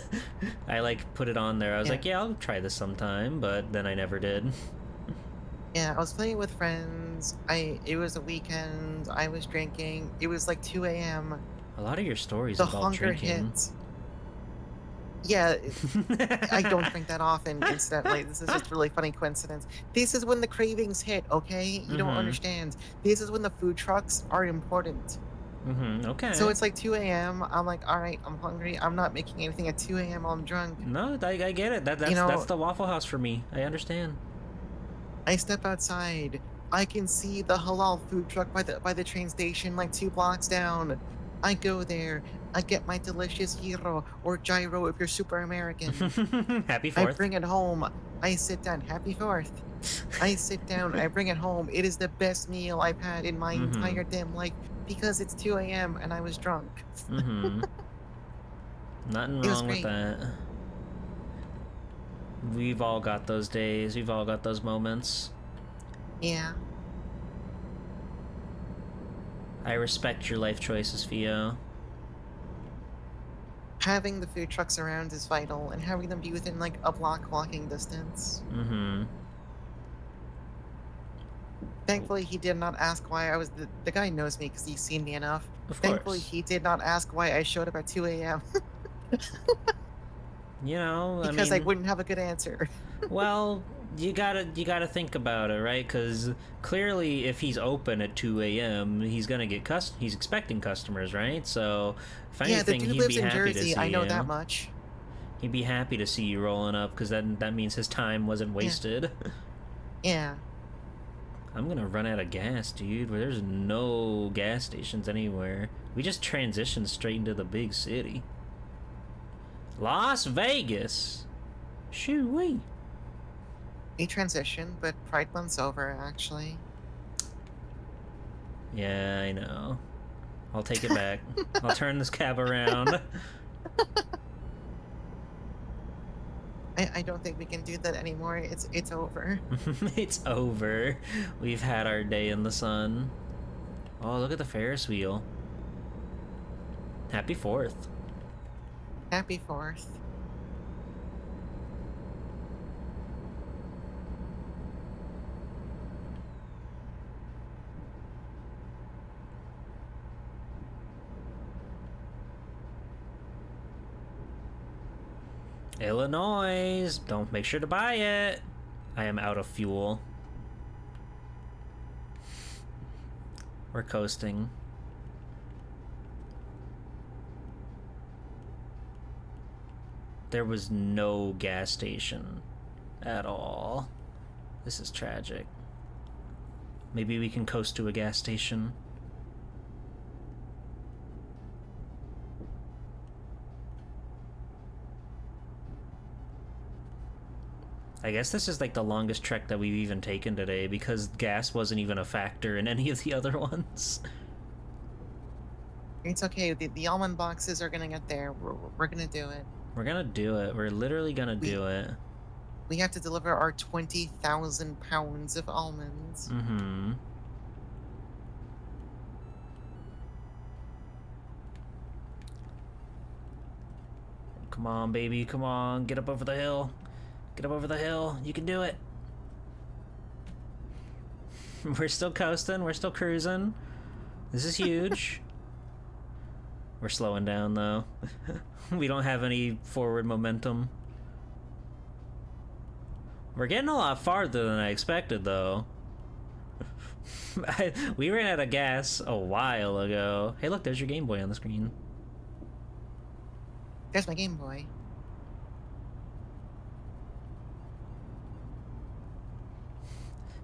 I like put it on there. I was yeah. like, yeah, I'll try this sometime, but then I never did. Yeah, I was playing with friends. It was a weekend. I was drinking. It was like 2 a.m. A lot of your stories The involve hunger drinking. hit. Yeah, I don't drink that often, incidentally. This is just a really funny coincidence. This is when the cravings hit, okay? You don't Mm-hmm. understand. This is when the food trucks are important. Mm-hmm. So Okay. it's like 2 a.m. I'm like, all right, I'm hungry. I'm not making anything at 2 a.m. I'm drunk. No, I get it. You That's know, the Waffle House for me. I understand. I step outside. I can see the halal food truck by the train station like 2 blocks down. I go there. I get my delicious gyro or gyro if you're super American. Happy I Fourth. bring it home. I sit down. Happy Fourth. I sit down. I bring it home. It is the best meal I've had in my Mm-hmm. entire damn life because it's 2 a.m. and I was drunk. Mm-hmm. Nothing It was wrong with great. that. We've all got those days. We've all got those moments. Yeah. I respect your life choices, Fio. Having the food trucks around is vital and having them be within like a block walking distance. Mm-hmm. Thankfully, he did not ask why I was the guy knows me because he's seen me enough. Of Thankfully, course. he did not ask why I showed up at 2 a.m. You know, I because I mean, wouldn't have a good answer. well, you gotta think about it, right? Because clearly, if he's open at 2 a.m., he's expecting customers, right? So, if Yeah, the anything, dude he'd lives be in happy to Jersey. I see know that you. much. He'd be happy to see you rolling up, because that means his time wasn't Yeah, wasted. yeah. I'm gonna run out of gas, dude. Where there's no gas stations anywhere. We just transitioned straight into the big city. Las Vegas. Shoo-wee. A transition, but Pride Month's over, actually. Yeah, I know. I'll take it back. I'll turn this cab around. I don't think we can do that anymore. It's over. It's over. We've had our day in the sun. Oh, look at the Ferris wheel. Happy 4th. Happy Fourth. Illinois. Don't make sure to buy it. I am out of fuel. We're coasting. There was no gas station at all. This is tragic. Maybe we can coast to a gas station. I guess this is like the longest trek that we've even taken today because gas wasn't even a factor in any of the other ones. It's okay. The almond boxes are gonna get there. We're gonna do it. We're gonna do it. We're literally gonna We do it. we have to deliver our 20,000 pounds of almonds. Mm-hmm. Come on, baby. Come on. Get up over the hill. Get up over the hill. You can do it. We're still coasting. We're still cruising. This is huge. We're slowing down, though. We don't have any forward momentum. We're getting a lot farther than I expected, though. We ran out of gas a while ago. Hey, look, there's your Game Boy on the screen. There's my Game Boy.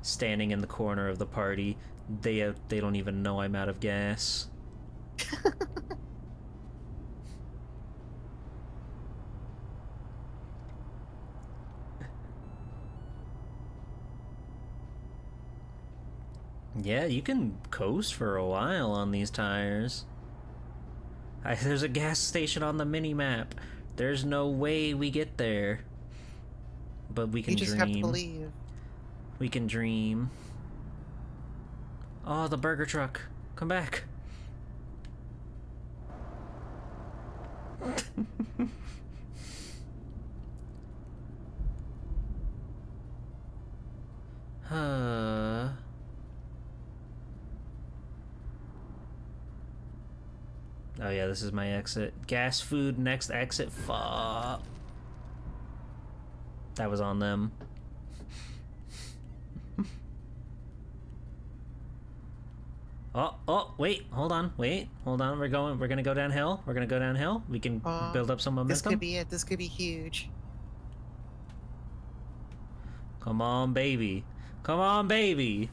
Standing in the corner of the party. They don't even know I'm out of gas. Yeah, you can coast for a while on these tires. There's a gas station on the mini-map. There's no way we get there. But we You can just have to dream. believe. We can dream. Oh, the burger truck. Come back. Oh yeah, this is my exit. Gas food, next exit. Fuck. That was on them. Oh, wait, hold on, hold on. We're gonna go downhill. We're gonna go downhill. We can build up some This could momentum. be it. This could be huge. Come on, baby. Come on, baby.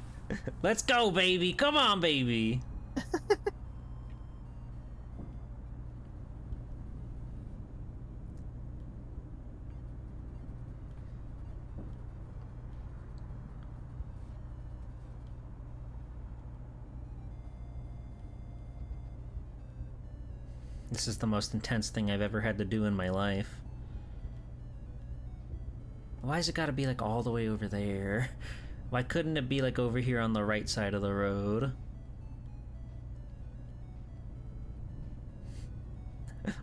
Let's go, baby. Come on, baby. This is the most intense thing I've ever had to do in my life. Why's it gotta be like all the way over there? Why couldn't it be like over here on the right side of the road?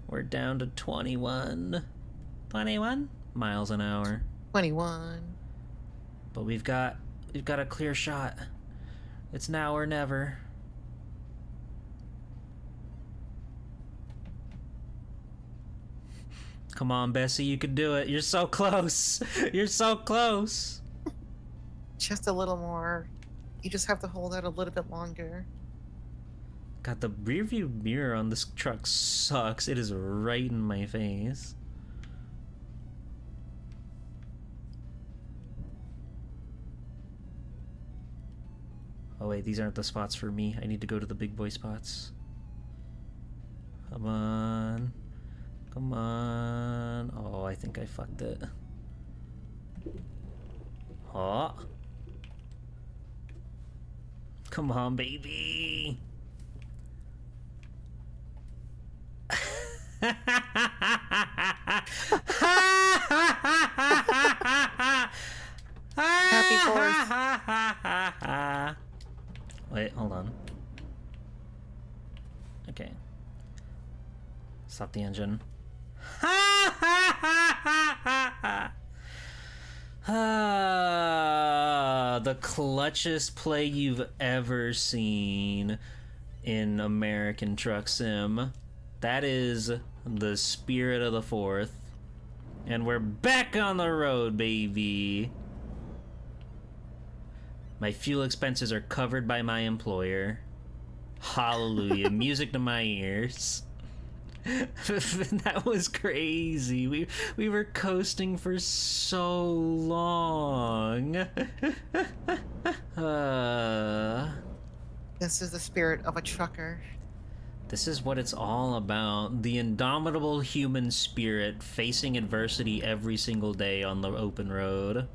We're down to 21 miles an hour. 21. But we've got a clear shot. It's now or never. Come on, Bessie, you can do it. You're so close. You're so close. Just a little more. You just have to hold out a little bit longer. God, the rearview mirror on this truck sucks. It is right in my face. Oh wait, these aren't the spots for me. I need to go to the big boy spots. Come on. Come on. Oh, I think I fucked it. Oh. Come on, baby. Happy Fourth. Wait, hold on. Okay. Stop the engine. The clutchest play you've ever seen in American Truck Sim. That is the spirit of the fourth. And we're back on the road, baby. My fuel expenses are covered by my employer. Hallelujah. Music to my ears. That was crazy. We were coasting for so long. This is the spirit of a trucker. This is what it's all about. The indomitable human spirit facing adversity every single day on the open road.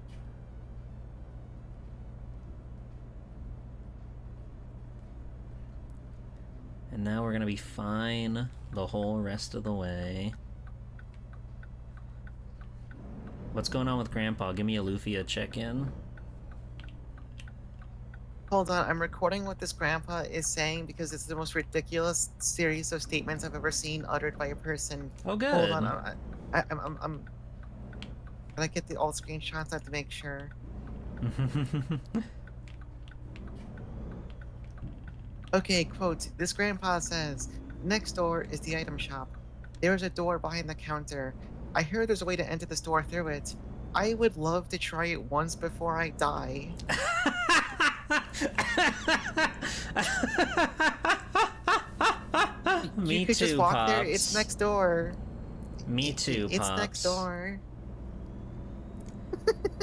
And now we're gonna be fine the whole rest of the way. What's going on with Grandpa? Give me a Lufia check-in. Hold on, I'm recording what this grandpa is saying because it's the most ridiculous series of statements I've ever seen uttered by a person. Oh, good. Hold on, I'm gonna get all screenshots. I have to make sure. Okay, quote, this grandpa says, next door is the item shop. There is a door behind the counter. I hear there's a way to enter the store through it. I would love to try it once before I die. Me you could too, just walk Pops. there. It's next door. Me too, It's Pops. next door.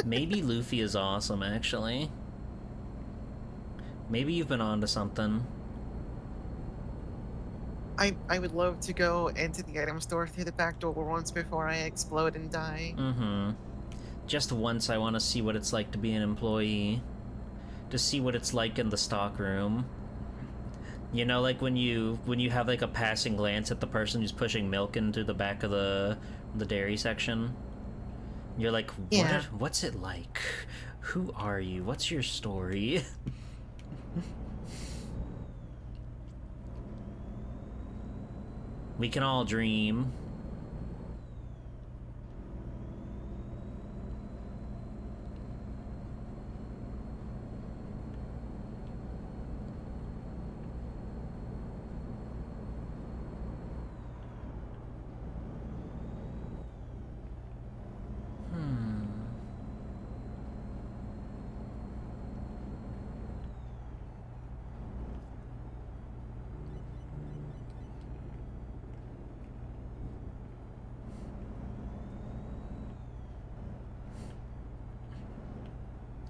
Maybe Luffy is awesome, actually. Maybe you've been onto something. I would love to go into the item store through the back door once before I explode and die. Mm-hmm. Just once I want to see what it's like to be an employee. To see what it's like in the stock room. You know, like when you have like a passing glance at the person who's pushing milk into the back of the dairy section. You're like, what's it like? Who are you? What's your story? We can all dream.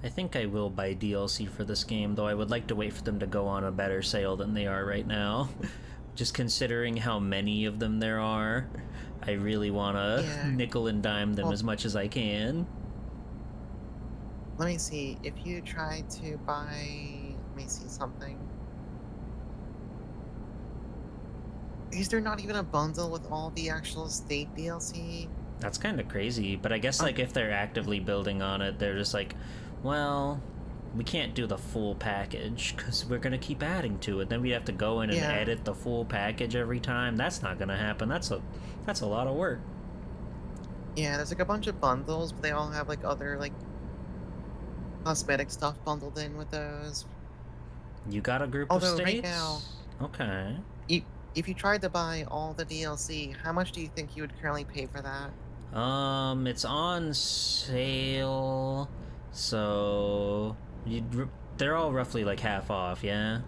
I think I will buy DLC for this game, though I would like to wait for them to go on a better sale than they are right now. Just considering how many of them there are, I really want to Yeah. nickel and dime them Well, as much as I can. let me see. If you try to buy, let me see something. Is there not even a bundle with all the actual state DLC? That's kind of crazy, but I guess Um, like if they're actively building on it, they're just like, well, we can't do the full package because we're gonna keep adding to it. Then we have to go in and yeah. edit the full package every time. That's not gonna happen. That's a lot of work. Yeah, there's like a bunch of bundles, but they all have like other like cosmetic stuff bundled in with those. You got a group of Although right now, states? Okay. you, if you tried to buy all the DLC, how much do you think you would currently pay for that? It's on sale, so they're all roughly like half off, yeah?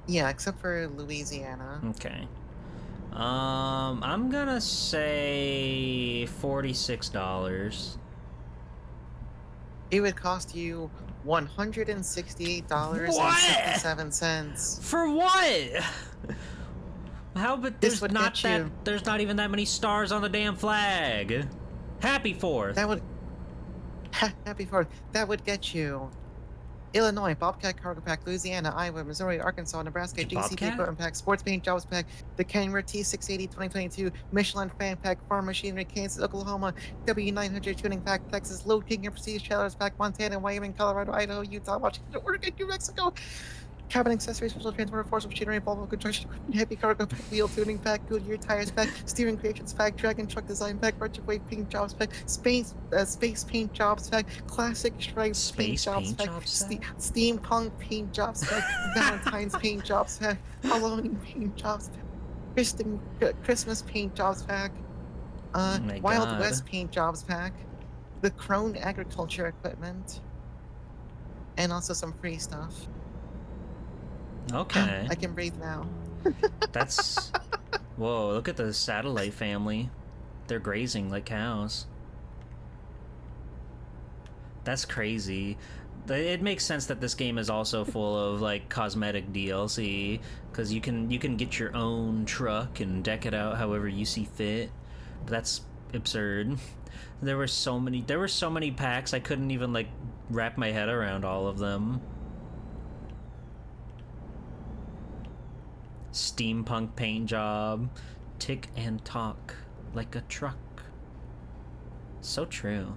Yeah, except for Louisiana. Okay. I'm gonna say $46. It would cost you What? $168.67. For what? How? But This would get you. there's not even that many stars on the damn flag. Happy 4th. That would. Happy Fourth. That would get you. Illinois, Bobcat Cargo Pack, Louisiana, Iowa, Missouri, Arkansas, Nebraska, GCP Bobcat? Equipment Pack, Sports Paint Jobs Pack, the Kenworth T680 2022, Michelin Fan Pack, Farm Machinery, Kansas, Oklahoma, W900 Tuning Pack, Texas, Load King and Prestige Trailers Pack, Montana, Wyoming, Colorado, Idaho, Utah, Washington, Oregon, New Mexico, Cabin Accessories, Special Transporter, Force Machinery, Volvo Construction Equipment, Heavy Cargo Pack, Wheel Tuning Pack, Goodyear Tires Pack, Steering Creations Pack, Dragon Truck Design Pack, Retrowave Paint Jobs Pack, Space Paint Jobs Pack, Classic Stripes Paint Space Jobs Paint Pack, Jobs Pack? Steampunk Paint Jobs Pack, Valentine's Paint Jobs Pack, Halloween Paint Jobs Pack, Christmas Paint Jobs Pack, Oh my Wild God. West Paint Jobs Pack, the Crone Agriculture Equipment, and also some free stuff. Okay. I can breathe now. That's... Whoa, look at the satellite family. They're grazing like cows. That's crazy. It makes sense that this game is also full of like cosmetic DLC because you can get your own truck and deck it out however you see fit. But that's absurd. There were so many packs I couldn't even like wrap my head around all of them. Steampunk paint job, tick and talk like a truck. So true.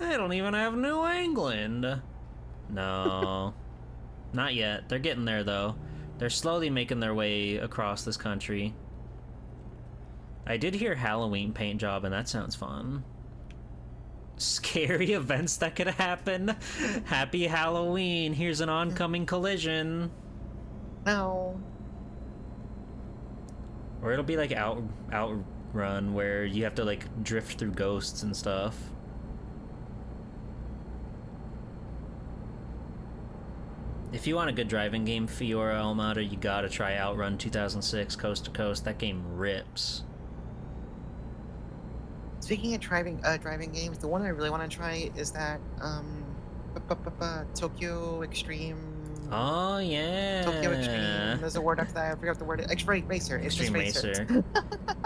I don't even have New England. No. Not yet. They're getting there, though. They're slowly making their way across this country. I did hear Halloween paint job, and that sounds fun. Scary events that could happen. Happy Halloween. Here's an oncoming collision. No. Or it'll be like Outrun, where you have to like drift through ghosts and stuff. If you want a good driving game, Fiora Almada, you gotta try Outrun 2006 Coast to Coast. That game rips. Speaking of driving games, the one I really want to try is that Tokyo Extreme. Oh yeah. Tokyo Extreme. There's a word after that. I forgot the word. Extreme Racer. It's Extreme just Racer.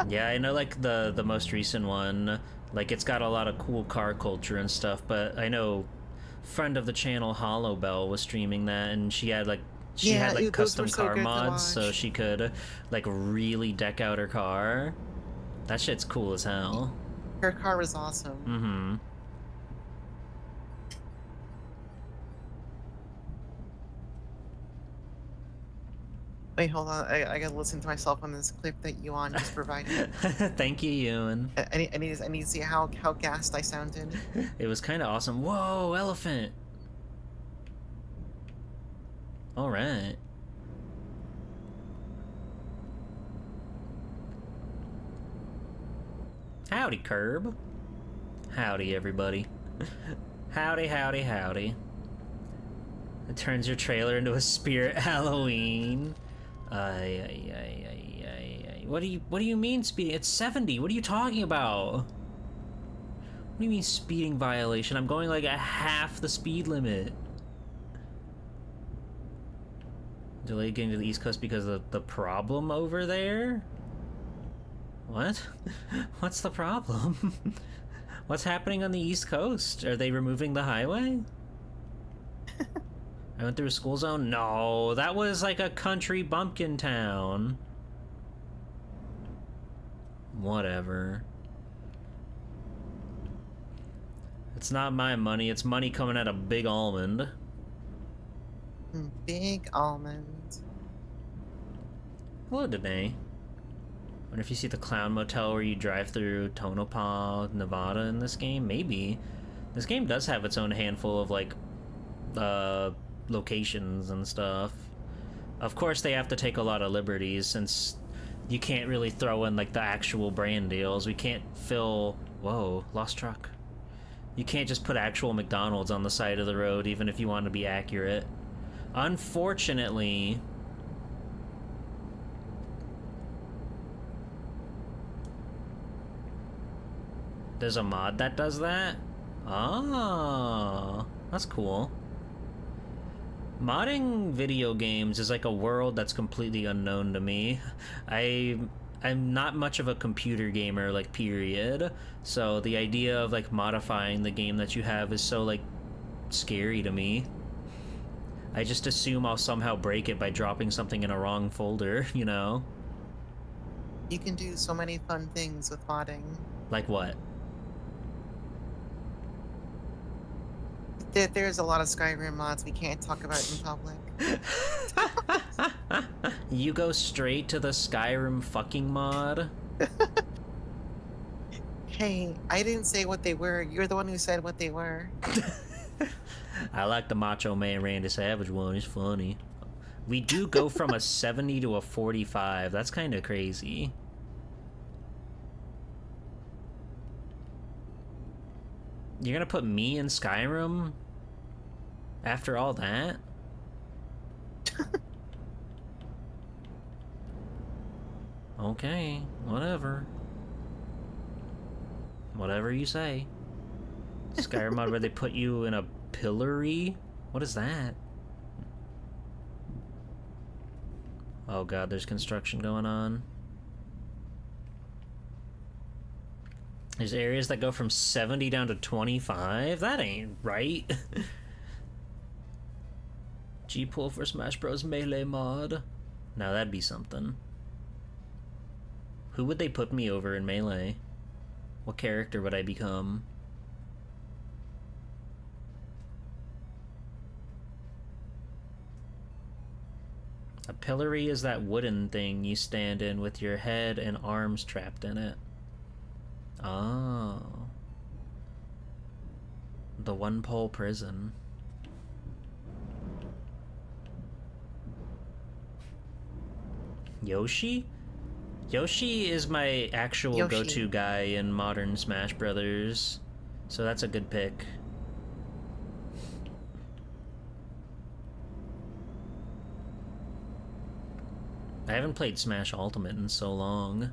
Yeah, I know like the most recent one. Like it's got a lot of cool car culture and stuff. But I know friend of the channel Hollow Bell was streaming that, and she had like Those custom were so car good to mods, so watch. she could like really deck out her car. That shit's cool as hell. Her car was awesome. Mm-hmm. Wait, hold on. I gotta listen to myself on this clip that Yuan just provided. Thank you, Ewan. I need to see how gassed I sounded. It was kind of awesome. Whoa, elephant! All right. Howdy, Curb. Howdy, everybody. Howdy, howdy, howdy. It turns your trailer into a spirit Halloween. Ay, ay, ay, ay, ay, ay. What do you mean speeding? It's 70. What are you talking about? What do you mean speeding violation? I'm going like at half the speed limit. Delayed getting to the East Coast because of the problem over there? What? What's the problem? What's happening on the East Coast? Are they removing the highway? I went through a school zone? No, that was like a country bumpkin town. Whatever. It's not my money, it's money coming out of Big Almond. Big almond. Hello, Danae. Wonder if you see the clown motel where you drive through Tonopah, Nevada in this game? Maybe. This game does have its own handful of, like, locations and stuff. Of course, they have to take a lot of liberties since you can't really throw in, like, the actual brand deals. We can't fill... Whoa, lost truck. You can't just put actual McDonald's on the side of the road, even if you want to be accurate. Unfortunately... There's a mod that does that? Oh, that's cool. Modding video games is like a world that's completely unknown to me. I'm not much of a computer gamer, like, period. So the idea of, like, modifying the game that you have is so, like, scary to me. I just assume I'll somehow break it by dropping something in a wrong folder, you know? You can do so many fun things with modding. Like what? There's a lot of Skyrim mods we can't talk about in public. You go straight to the Skyrim fucking mod? Hey, I didn't say what they were. You're the one who said what they were. I like the Macho Man Randy Savage one. It's funny. We do go from a 70 to a 45. That's kind of crazy. You're gonna put me in Skyrim? After all that? Okay, whatever. Whatever you say. Skyrim mod where they put you in a pillory? What is that? Oh god, there's construction going on. There's areas that go from 70 down to 25? That ain't right. G-Pool for Smash Bros. Melee mod. Now that'd be something. Who would they put me over in Melee? What character would I become? A pillory is that wooden thing you stand in with your head and arms trapped in it. Oh. The one-pole prison. Yoshi? Yoshi is my actual go-to guy in modern Smash Brothers, so that's a good pick. I haven't played Smash Ultimate in so long.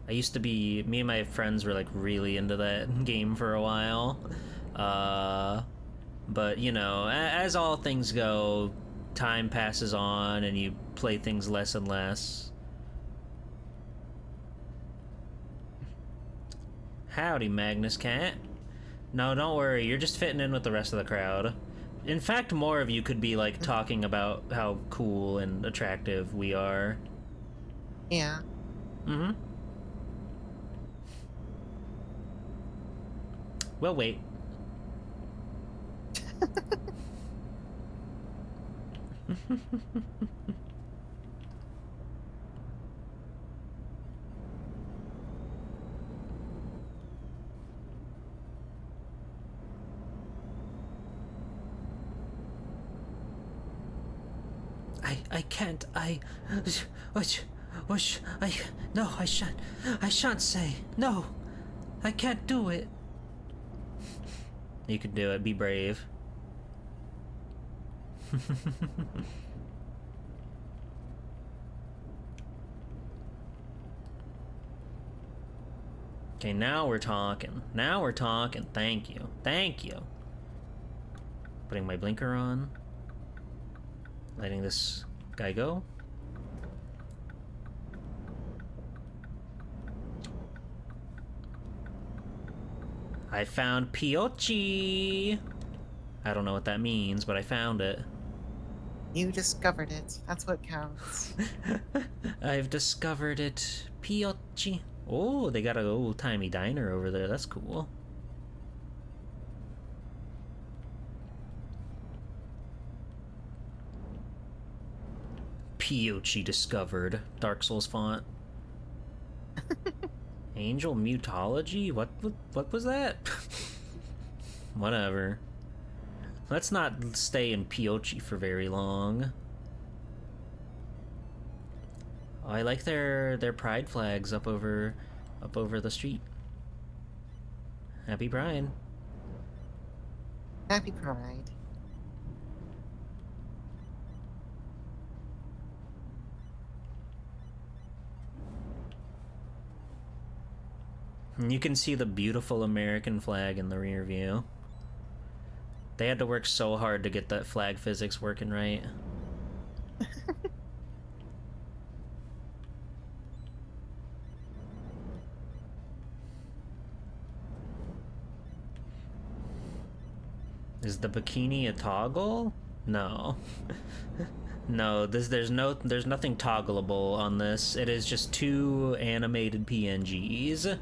I used to be... Me and my friends were, like, really into that game for a while. But, you know, as all things go, time passes on and you play things less and less. Howdy, Magnus Cat. No, don't worry, you're just fitting in with the rest of the crowd. In fact, more of you could be, like, talking about how cool and attractive we are. Yeah. Mm-hmm. Well, wait. I can't, no, I shan't say, no, I can't do it. You can do it, be brave. Okay, now we're talking. Now we're talking. Thank you. Thank you. Putting my blinker on. Letting this guy go. I found Piochi! I don't know what that means, but I found it. You discovered it. That's what counts. I've discovered it. Piochi. Oh, they got an old-timey diner over there. That's cool. Piochi discovered. Dark Souls font. Angel Mutology? What was that? Whatever. Let's not stay in Piochi for very long. Oh, I like their pride flags up over the street. Happy Pride. Happy Pride. You can see the beautiful American flag in the rear view. They had to work so hard to get that flag physics working right. Is the bikini a toggle? No. No, there's nothing toggleable on this. It is just two animated PNGs.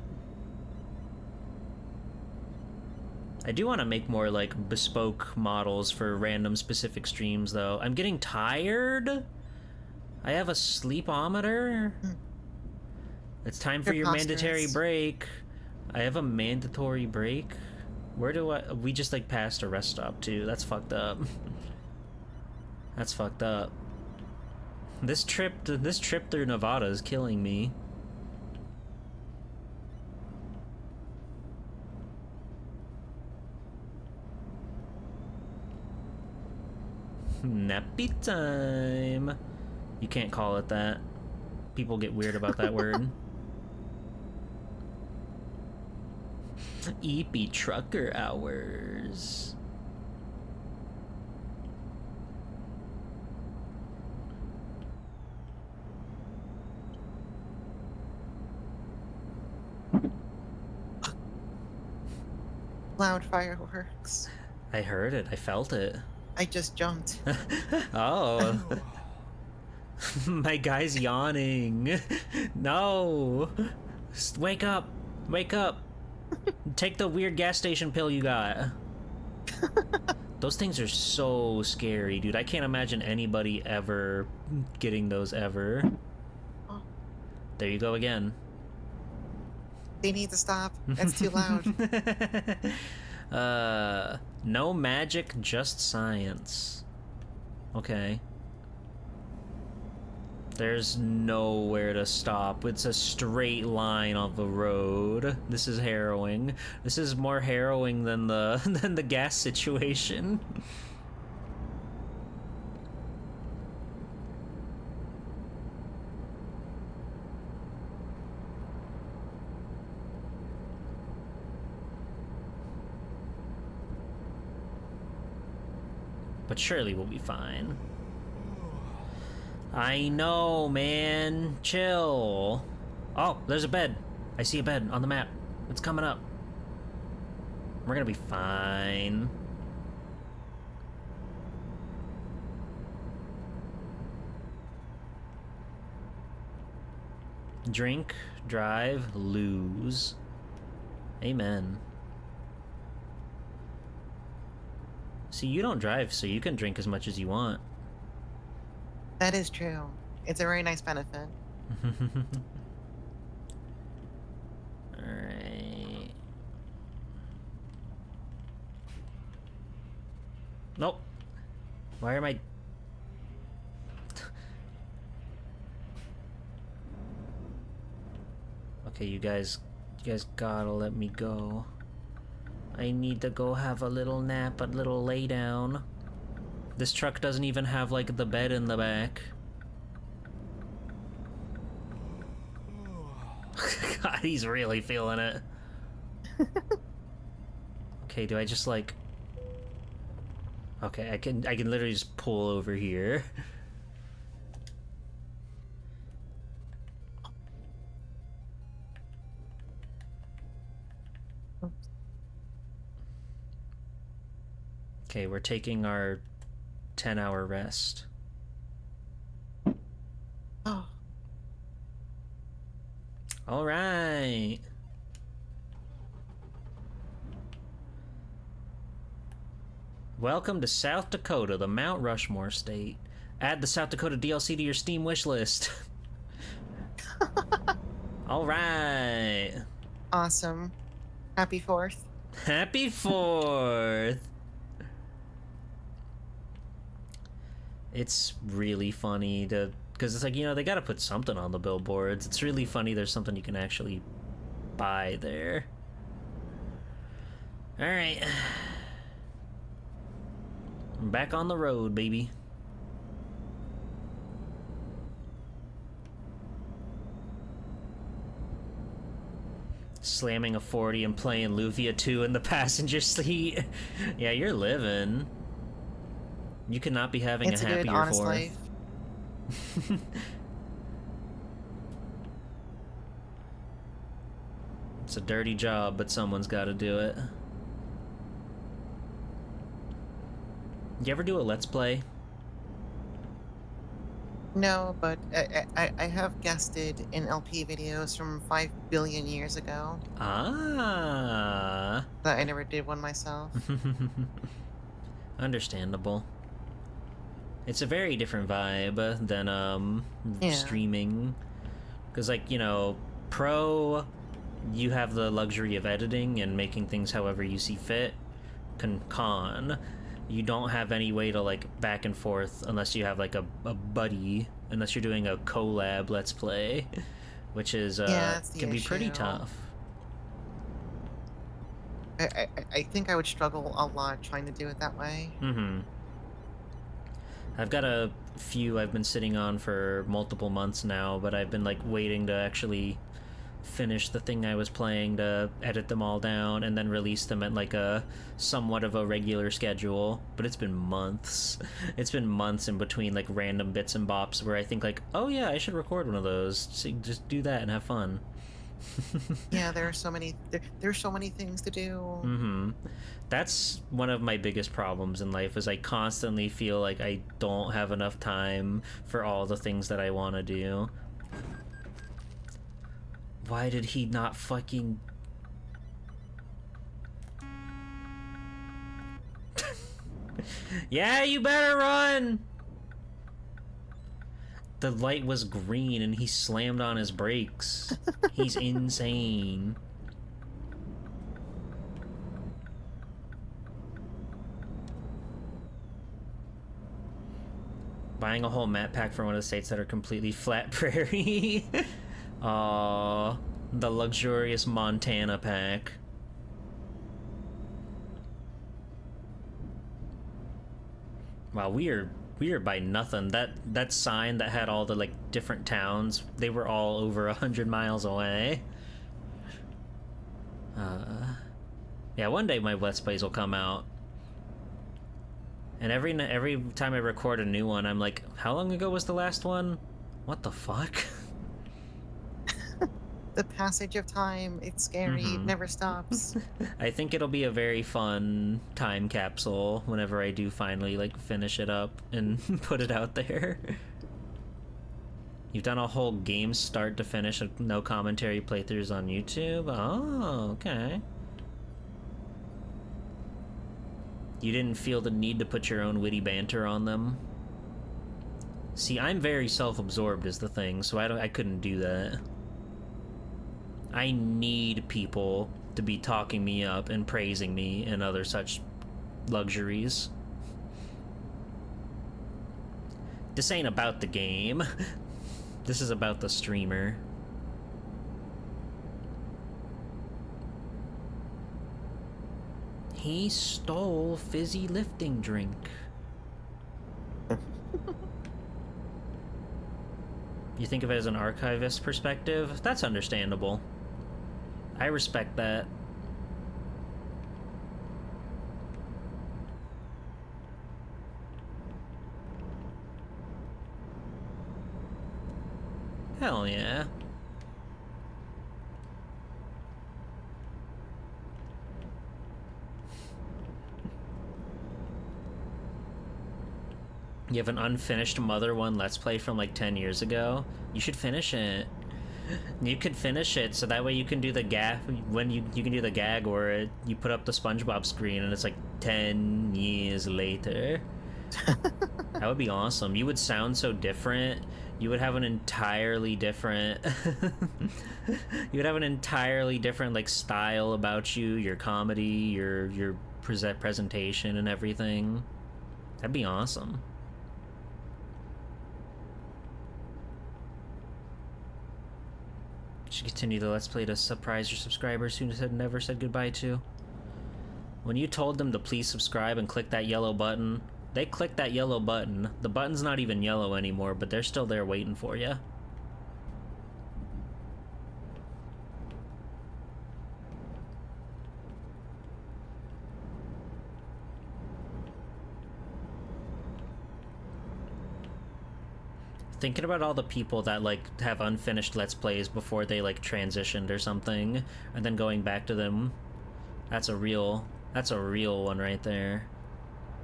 I do want to make more, like, bespoke models for random specific streams, though. I'm getting tired. I have a sleepometer. It's time for your mandatory break. I have a mandatory break. Where do I... We just, like, passed a rest stop, too. That's fucked up. That's fucked up. This trip through Nevada is killing me. Nappy time. You can't call it that. People get weird about that word. EP trucker hours. Loud fireworks. I heard it. I felt it. I just jumped. Oh. My guy's yawning. No. Wake up. Wake up. Take the weird gas station pill you got. Those things are so scary, dude. I can't imagine anybody ever getting those ever. Oh. There you go again. They need to stop. That's too loud. No magic, just science. Okay. There's nowhere to stop. It's a straight line of the road. This is harrowing. This is more harrowing than the than the gas situation. But surely we'll be fine. I know, man. Chill. Oh, there's a bed. I see a bed on the map. It's coming up. We're gonna be fine. Drink, drive, lose. Amen. See, you don't drive, so you can drink as much as you want. That is true. It's a very nice benefit. Alright. Nope. Why am I... Okay, you guys gotta let me go. I need to go have a little nap, a little lay down. This truck doesn't even have, like, the bed in the back. God, he's really feeling it. Okay, do I just like... Okay, I can literally just pull over here. Okay, we're taking our 10-hour rest. Oh, All right. Welcome to South Dakota, the Mount Rushmore state. Add the South Dakota DLC to your Steam wishlist. All right. awesome. Happy 4th. Happy 4th. It's really funny to... Because it's like, you know, they gotta put something on the billboards. It's really funny there's something you can actually buy there. Alright. I'm back on the road, baby. Slamming a 40 and playing Luvia 2 in the passenger seat. Yeah, you're living. You cannot be having It's a a good, happier honest 4th. life. It's a dirty job, but someone's got to do it. You ever do a Let's Play? No, but I have guested in LP videos from 5 billion years ago. Ah. But I never did one myself. Understandable. It's a very different vibe than Yeah. streaming. Because, like, you know, pro, you have the luxury of editing and making things however you see fit. Con, you don't have any way to, like, back and forth unless you have, like, a buddy, unless you're doing a collab Let's Play, which is, Yeah, that's the can be pretty issue. tough. I think I would struggle a lot trying to do it that way. Mm-hmm. I've got a few I've been sitting on for multiple months now, but I've been, like, waiting to actually finish the thing I was playing to edit them all down and then release them at, like, a somewhat of a regular schedule. But it's been months. It's been months in between, like, random bits and bops where I think, like, oh yeah, I should record one of those. So just do that and have fun. Yeah, there are so many. There's so many things to do. Mm-hmm. That's one of my biggest problems in life is I constantly feel like I don't have enough time for all the things that I want to do. Why did he not fucking... Yeah, you better run! The light was green and he slammed on his brakes. He's insane. Buying a whole map pack for one of the states that are completely flat prairie. Aww, the luxurious Montana pack. Wow, we are by nothing. That sign that had all the, like, different towns, they were all over 100 miles away. Yeah, one day my Let's Plays will come out. And every time I record a new one, I'm like, how long ago was the last one? What the fuck? The passage of time, it's scary. It never stops. I think it'll be a very fun time capsule whenever I do finally, like, finish it up and put it out there. You've done a whole game start to finish of no commentary playthroughs on YouTube? Oh, okay. You didn't feel the need to put your own witty banter on them? See, I'm very self-absorbed is the thing, so I couldn't do that. I need people to be talking me up and praising me and other such luxuries. This ain't about the game. This is about the streamer. He stole fizzy lifting drink. You think of it as an archivist perspective? That's understandable. I respect that. Hell yeah. You have an unfinished Mother 1 Let's Play from like 10 years ago? You should finish it. You could finish it so that way you can do the gag when you can do the gag where you put up the SpongeBob screen and it's like 10 years later. That would be awesome. You would sound so different. You would have an entirely different you would have an entirely different like style about you, your comedy, your presentation and everything. That'd be awesome. Should continue the Let's Play to surprise your subscribers who never said goodbye to. When you told them to please subscribe and click that yellow button, they clicked that yellow button. The button's not even yellow anymore, but they're still there waiting for you. Thinking about all the people that like have unfinished Let's Plays before they like transitioned or something, and then going back to them, that's a real one right there.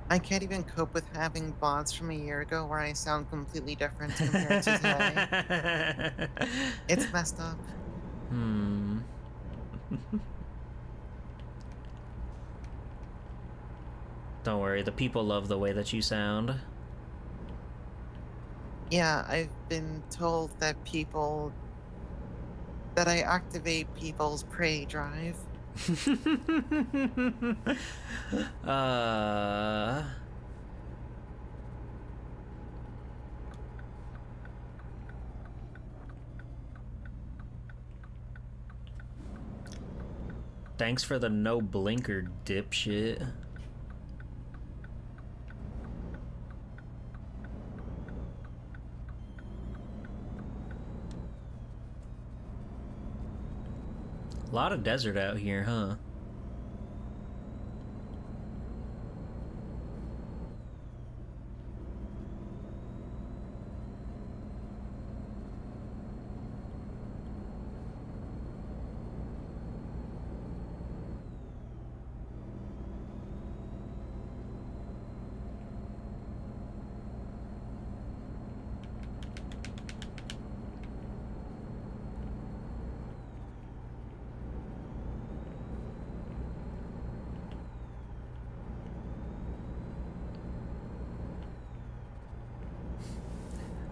I can't even cope with having VODs from a year ago where I sound completely different compared to today. It's messed up. Don't worry, the people love the way that you sound. Yeah, I've been told that I activate people's prey drive. Thanks for the no blinker, dipshit. A lot of desert out here, huh?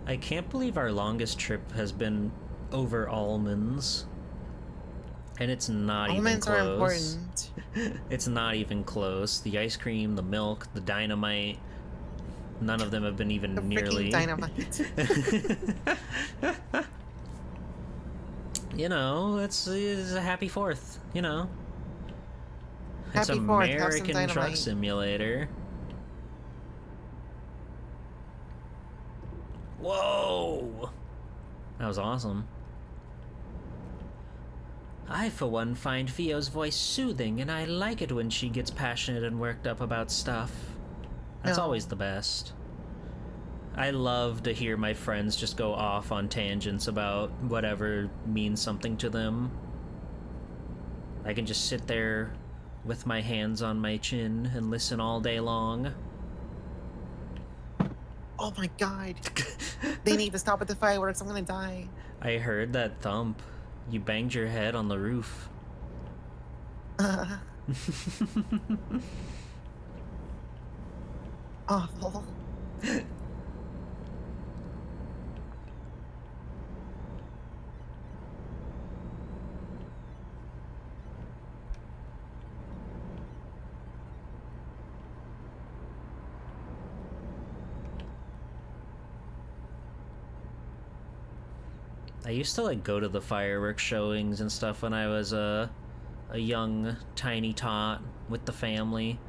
I can't believe our longest trip has been over almonds. And it's not Almonds even close. are important. It's not even close. The ice cream, the milk, the dynamite, none of them have been even nearly. Dynamite. You know, it's a happy 4th, you know. It's Happy 4th, have some American Truck dynamite. Simulator. Whoa! That was awesome. I, for one, find Fio's voice soothing, and I like it when she gets passionate and worked up about stuff. That's No. always the best. I love to hear my friends just go off on tangents about whatever means something to them. I can just sit there with my hands on my chin and listen all day long. Oh my god. They need to stop at the fireworks. I'm gonna die. I heard that thump. You banged your head on the roof. Awful. I used to like go to the fireworks showings and stuff when I was a young tiny tot with the family.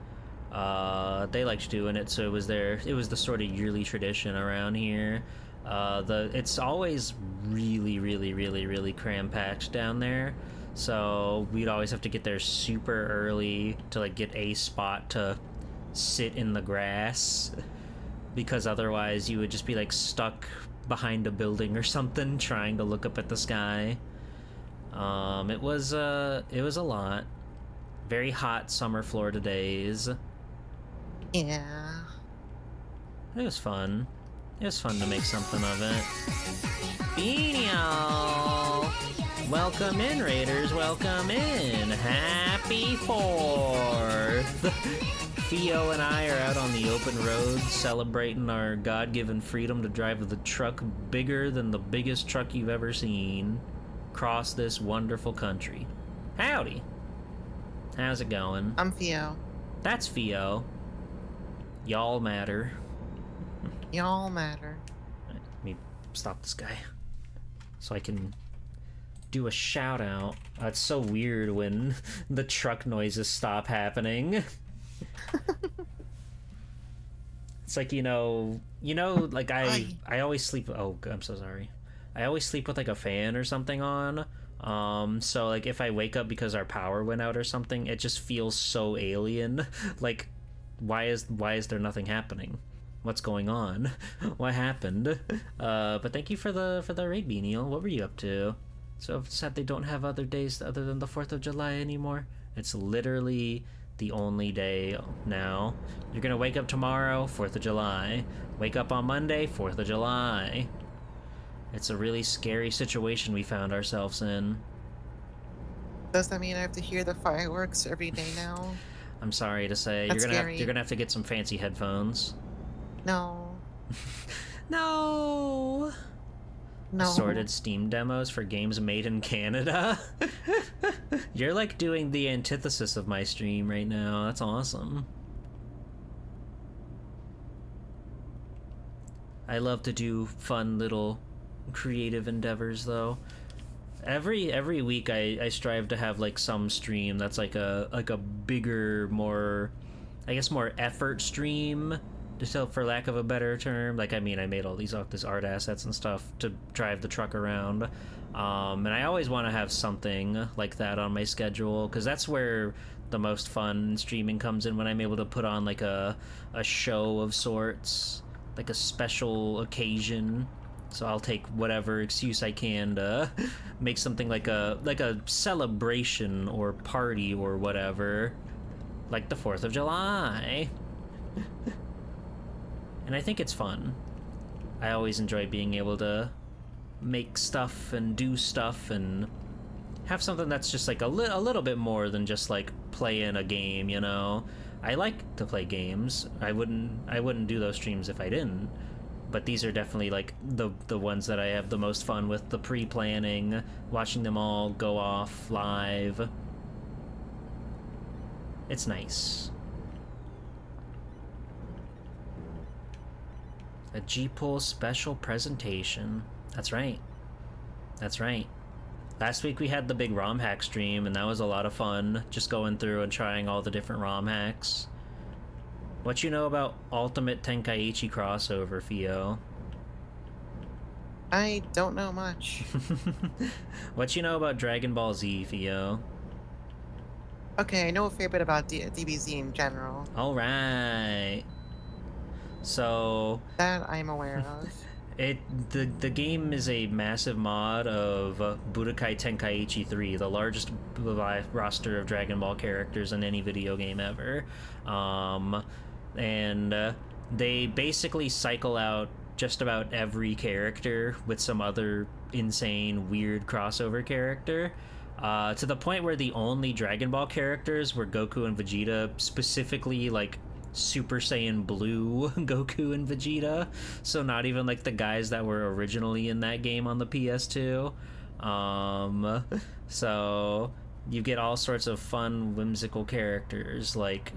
They liked doing it, so it was the sort of yearly tradition around here. It's always really cram packed down there. So we'd always have to get there super early to like get a spot to sit in the grass, because otherwise you would just be like stuck behind a building or something trying to look up at the sky. It was a lot. Very hot summer Florida days. Yeah. It was fun. It was fun to make something of it. Benio! Welcome in, Raiders. Welcome in. Happy 4th. Theo and I are out on the open road celebrating our God-given freedom to drive the truck bigger than the biggest truck you've ever seen across this wonderful country. Howdy. How's it going? I'm Theo. That's Theo. Y'all matter. Y'all matter. Let me stop this guy so I can do a shout out. It's so weird when the truck noises stop happening. It's like, like I always sleep. Oh, I'm so sorry. I always sleep with like a fan or something on. So like if I wake up because our power went out or something, it just feels so alien. Like, why is there nothing happening? What's going on? What happened? But thank you for the raid, Beaniel. What were you up to? So sad they don't have other days other than the 4th of July anymore. It's literally the only day now. You're gonna wake up tomorrow, 4th of July. Wake up on Monday, 4th of July. It's a really scary situation we found ourselves in. Does that mean I have to hear the fireworks every day now? I'm sorry to say, That's you're gonna have to get some fancy headphones. No. No. No. Assorted Steam demos for games made in Canada. You're like doing the antithesis of my stream right now. That's awesome. I love to do fun little creative endeavors though. Every week I strive to have like some stream that's like a bigger, more, I guess, more effort stream, just for lack of a better term. Like, I mean, I made all these art assets and stuff to drive the truck around, and I always want to have something like that on my schedule, because that's where the most fun streaming comes in, when I'm able to put on like a show of sorts, like a special occasion. So I'll take whatever excuse I can to make something like a celebration or party or whatever, like the 4th of July. And I think it's fun. I always enjoy being able to make stuff and do stuff and have something that's just like a little bit more than just like playing a game, you know? I like to play games. I wouldn't do those streams if I didn't. But these are definitely like the ones that I have the most fun with, the pre-planning, watching them all go off live. It's nice. A G-Pool special presentation. That's right. That's right. Last week we had the big ROM hack stream, and that was a lot of fun, just going through and trying all the different ROM hacks. What you know about Ultimate Tenkaichi crossover, Theo? I don't know much. What you know about Dragon Ball Z, Theo? Okay, I know a fair bit about DBZ in general. All right. So That I'm aware of. the game is a massive mod of Budokai Tenkaichi 3, the largest roster of Dragon Ball characters in any video game ever. And they basically cycle out just about every character with some other insane, weird crossover character. To the point where the only Dragon Ball characters were Goku and Vegeta, specifically like Super Saiyan Blue Goku and Vegeta. So not even like the guys that were originally in that game on the PS2. So you get all sorts of fun, whimsical characters like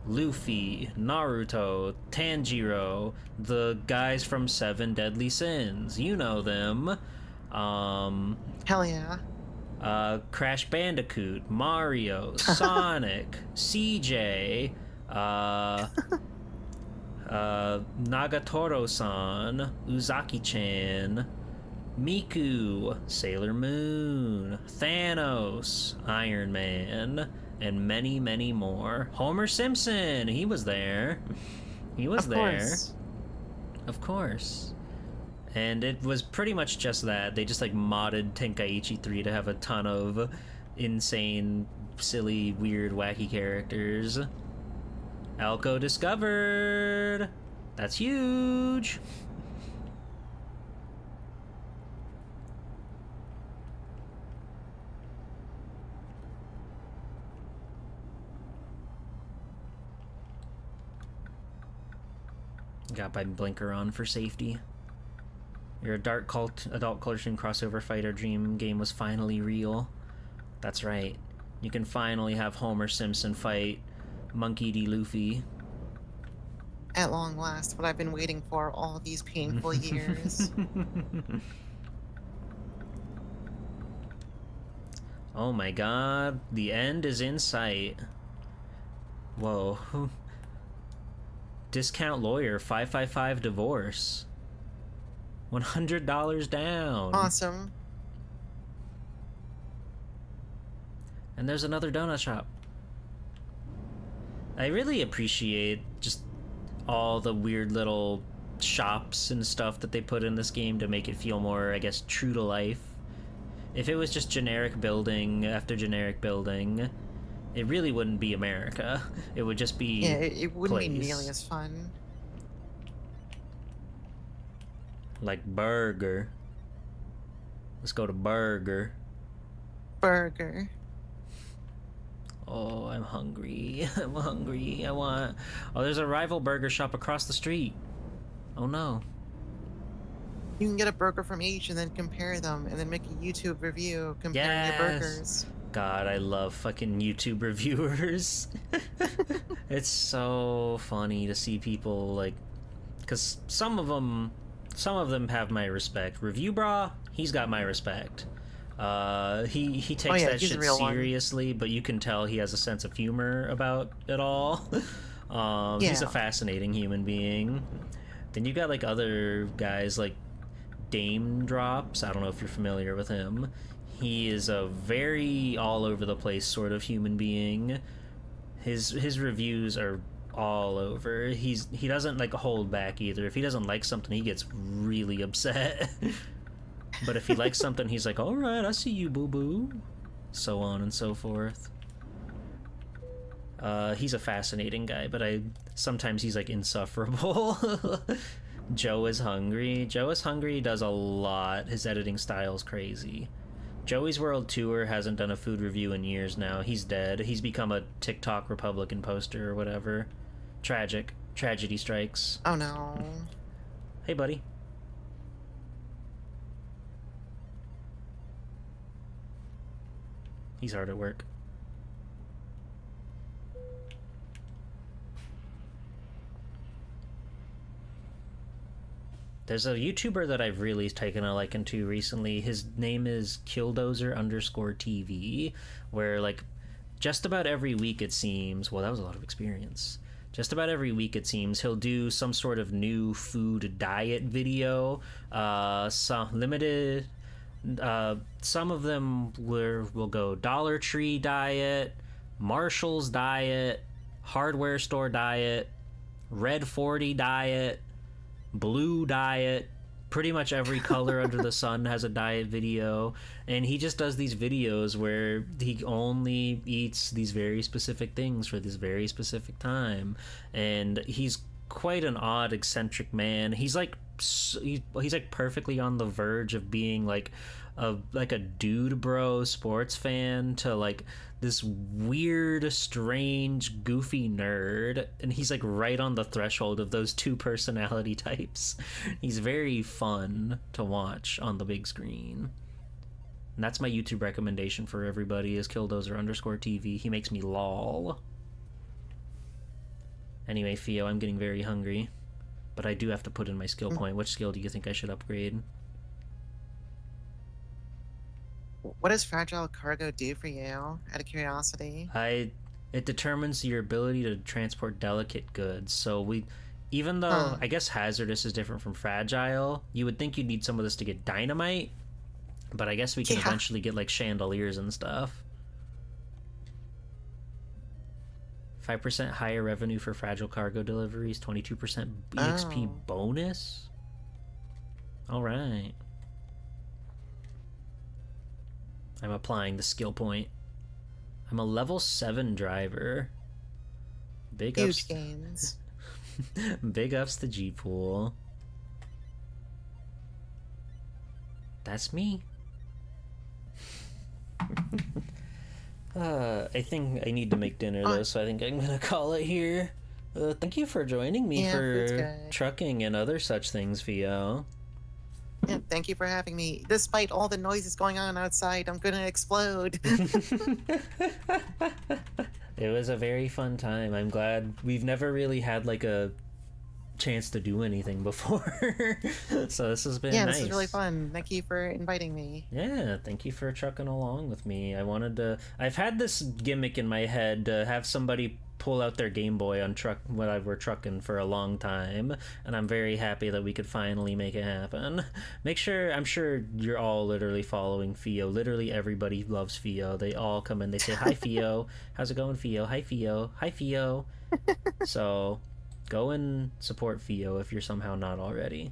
Luffy, Naruto, Tanjiro, the guys from Seven Deadly Sins. You know them. Hell yeah. Crash Bandicoot, Mario, Sonic, CJ, Nagatoro-san, Uzaki-chan, Miku, Sailor Moon, Thanos, Iron Man, and many, many more. Homer Simpson, he was there. He was Of there. course. Of course. And it was pretty much just that. They just like modded Tenkaichi 3 to have a ton of insane, silly, weird, wacky characters. Elko discovered! That's huge! Got my blinker on for safety. Your adult cartoon crossover fighter dream game was finally real. That's right. You can finally have Homer Simpson fight Monkey D. Luffy. At long last, what I've been waiting for all these painful years. Oh my god, the end is in sight. Whoa. Discount lawyer, 555 divorce. $100 down. Awesome. And there's another donut shop. I really appreciate just all the weird little shops and stuff that they put in this game to make it feel more, I guess, true to life. If it was just generic building after generic building, it really wouldn't be America. It would just be Yeah, it wouldn't be place. nearly as fun. Like Burger. Let's go to Burger. Burger. Oh, I'm hungry. I'm hungry. I want... Oh, there's a rival burger shop across the street. Oh no. You can get a burger from each and then compare them and then make a YouTube review comparing your burgers. God, I love fucking YouTube reviewers. It's so funny to see people like... Because some of them have my respect. Review Bra, he's got my respect. He takes that shit seriously, but you can tell he has a sense of humor about it all. He's a fascinating human being. Then you got like other guys like Dame Drops. I don't know if you're familiar with him. He is a very all over the place sort of human being. His reviews are all over. He doesn't like hold back either. If he doesn't like something, he gets really upset. But if he likes something, he's like, all right, I see you, boo-boo. So on and so forth. He's a fascinating guy, but sometimes he's like insufferable. Joe is Hungry. Joe is Hungry does a lot. His editing style's crazy. Joey's World Tour hasn't done a food review in years now. He's dead. He's become a TikTok Republican poster or whatever. Tragic. Tragedy strikes. Oh no. Hey, buddy. He's hard at work. There's a YouTuber that I've really taken a liking to recently. His name is Killdozer_TV, where like just about every week it seems, well, that was a lot of experience. Just about every week it seems he'll do some sort of new food diet video. Some limited. Some of them will go Dollar Tree diet, Marshall's diet, hardware store diet, Red 40 diet, blue diet. Pretty much every color under the sun has a diet video, and he just does these videos where he only eats these very specific things for this very specific time, and he's quite an odd, eccentric man. He's like perfectly on the verge of being like a dude bro sports fan to like this weird, strange, goofy nerd, and he's like right on the threshold of those two personality types. He's very fun to watch on the big screen. And that's my YouTube recommendation for everybody is Killdozer_TV. He makes me lol. Anyway, Theo, I'm getting very hungry, but I do have to put in my skill point. Which skill do you think I should upgrade? What does fragile cargo do for you, out of curiosity? It determines your ability to transport delicate goods. So Even though Huh. I guess hazardous is different from fragile, you would think you'd need some of this to get dynamite, but I guess we can Yeah. eventually get like chandeliers and stuff. 5% higher revenue for fragile cargo deliveries, 22% EXP Oh. bonus. All right. I'm applying the skill point. I'm a level 7 driver. Big Huge ups. gains. Big ups to G Pool. That's me. I think I need to make dinner though, Oh, so I think I'm gonna call it here. Thank you for joining me yeah, food's for good. trucking and other such things, Theo. Yeah, thank you for having me. Despite all the noises going on outside, I'm gonna explode. It was a very fun time. I'm glad we've never really had like a chance to do anything before. So this has been Yeah, this is really nice. fun. Thank you for inviting me. Yeah, thank you for trucking along with me. I've had this gimmick in my head to have somebody pull out their Game Boy on truck when I were trucking for a long time, and I'm very happy that we could finally make it happen. I'm sure you're all literally following Fio. Literally everybody loves Fio. They all come in, they say, "Hi Fio, how's it going, Fio? Hi Fio, hi Fio." So go and support Fio if you're somehow not already.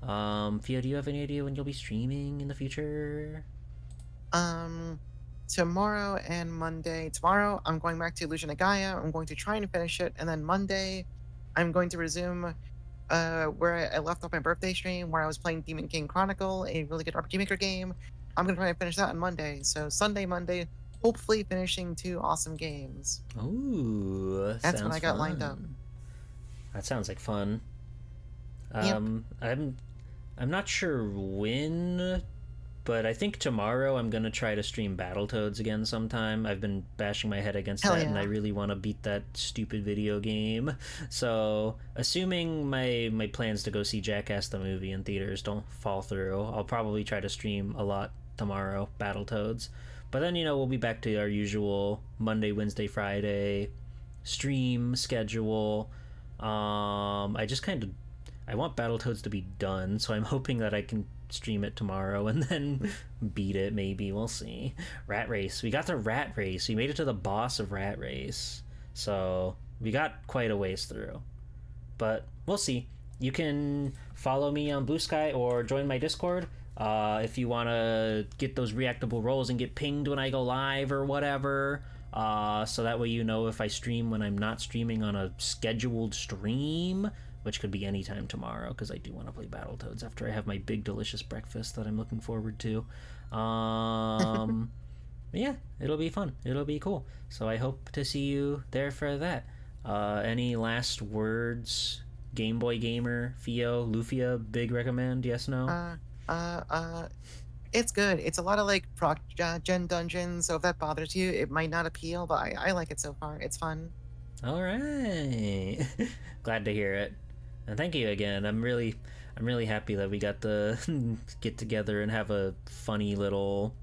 Fio, do you have any idea when you'll be streaming in the future? Um, Tomorrow and Monday. Tomorrow, I'm going back to Illusion of Gaia. I'm going to try and finish it, and then Monday, I'm going to resume where I left off my birthday stream, where I was playing Demon King Chronicle, a really good RPG Maker game. I'm gonna try and finish that on Monday. So Sunday, Monday, hopefully finishing 2 awesome games. Ooh, That's what sounds I got lined up. fun. That sounds like fun. Yep. I'm not sure when, but I think tomorrow I'm gonna try to stream Battletoads again sometime. I've been bashing my head against Hell that, and I yeah. really want to beat that stupid video game. So, assuming my plans to go see Jackass the movie in theaters don't fall through, I'll probably try to stream a lot tomorrow, Battletoads. But then we'll be back to our usual Monday, Wednesday, Friday stream schedule. I just kind of I want Battletoads to be done, so I'm hoping that I can stream it tomorrow and then beat it. Maybe we'll see. Rat Race. We got to Rat Race. We made it to the boss of Rat Race, so we got quite a ways through. But we'll see. You can follow me on Blue Sky or join my Discord. If you want to get those reactable rolls and get pinged when I go live or whatever. So that way you know if I stream when I'm not streaming on a scheduled stream, which could be anytime tomorrow because I do want to play Battletoads after I have my big delicious breakfast that I'm looking forward to. Yeah, it'll be fun. It'll be cool. So I hope to see you there for that. Any last words? Game Boy Gamer, Fio, Lufia, big recommend? Yes, no? Uh, uh, uh, it's good. It's a lot of like proc gen dungeons, so if that bothers you, it might not appeal, but I like it so far. It's fun. All right. Glad to hear it. And thank you again. I'm really happy that we got to get together and have a funny little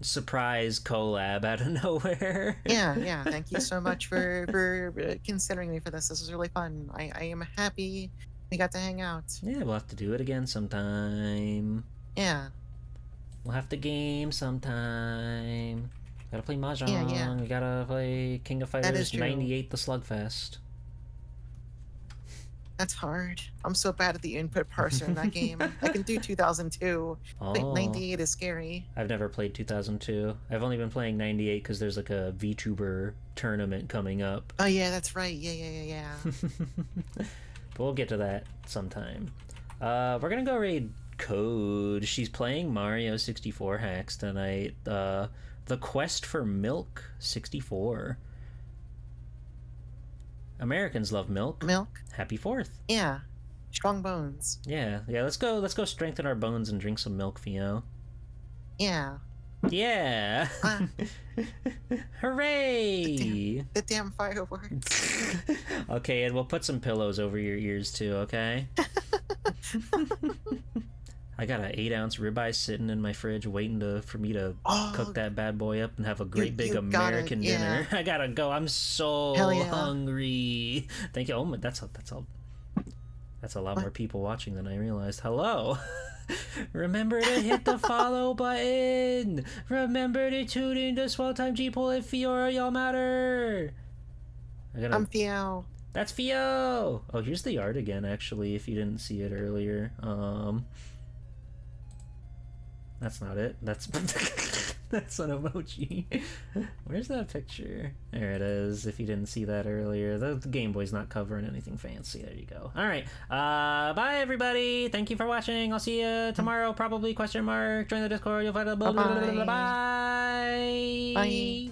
surprise collab out of nowhere. Yeah, yeah. Thank you so much for considering me for this. This was really fun. I am happy we got to hang out. Yeah, we'll have to do it again sometime. Yeah, We'll have to game sometime. Gotta play yeah, yeah. Mahjong. We gotta play King of That is Fighters true. 98 the Slugfest. That's hard. I'm so bad at the input parser in that game. I can do 2002, but Oh, 98 is scary. I've never played 2002. I've only been playing 98 because there's like a VTuber tournament coming up. Oh yeah, that's right. Yeah, yeah, yeah, yeah. But we'll get to that sometime. We're gonna go raid Code. She's playing Mario 64 hacks tonight. The Quest for Milk 64. Americans love milk. Milk. Happy 4th. Yeah. Strong bones. Yeah. Let's go strengthen our bones and drink some milk, Theo. Yeah. Yeah. Hooray! The damn fireworks. Okay, and we'll put some pillows over your ears too, okay? I got an 8-ounce ribeye sitting in my fridge waiting for me to Oh, cook that bad boy up and have a great big you gotta, American yeah. dinner. I gotta go. I'm so Hell yeah. hungry. Thank you. Oh my, that's all. That's a lot What? more people watching than I realized. Hello. Remember to hit the follow button. Remember to tune in to Swell Time G-Pole and Fiora, y'all matter. I'm Theo. That's Fio. Oh, here's the art again, actually, if you didn't see it earlier. That's not it. That's that's an emoji. Where's that picture? There it is, if you didn't see that earlier. The Game Boy's not covering anything fancy. There you go. Alright. Bye, everybody. Thank you for watching. I'll see you tomorrow, probably, question mark. Join the Discord. You'll find a blah, blah, blah, blah, blah, blah. Bye. Bye.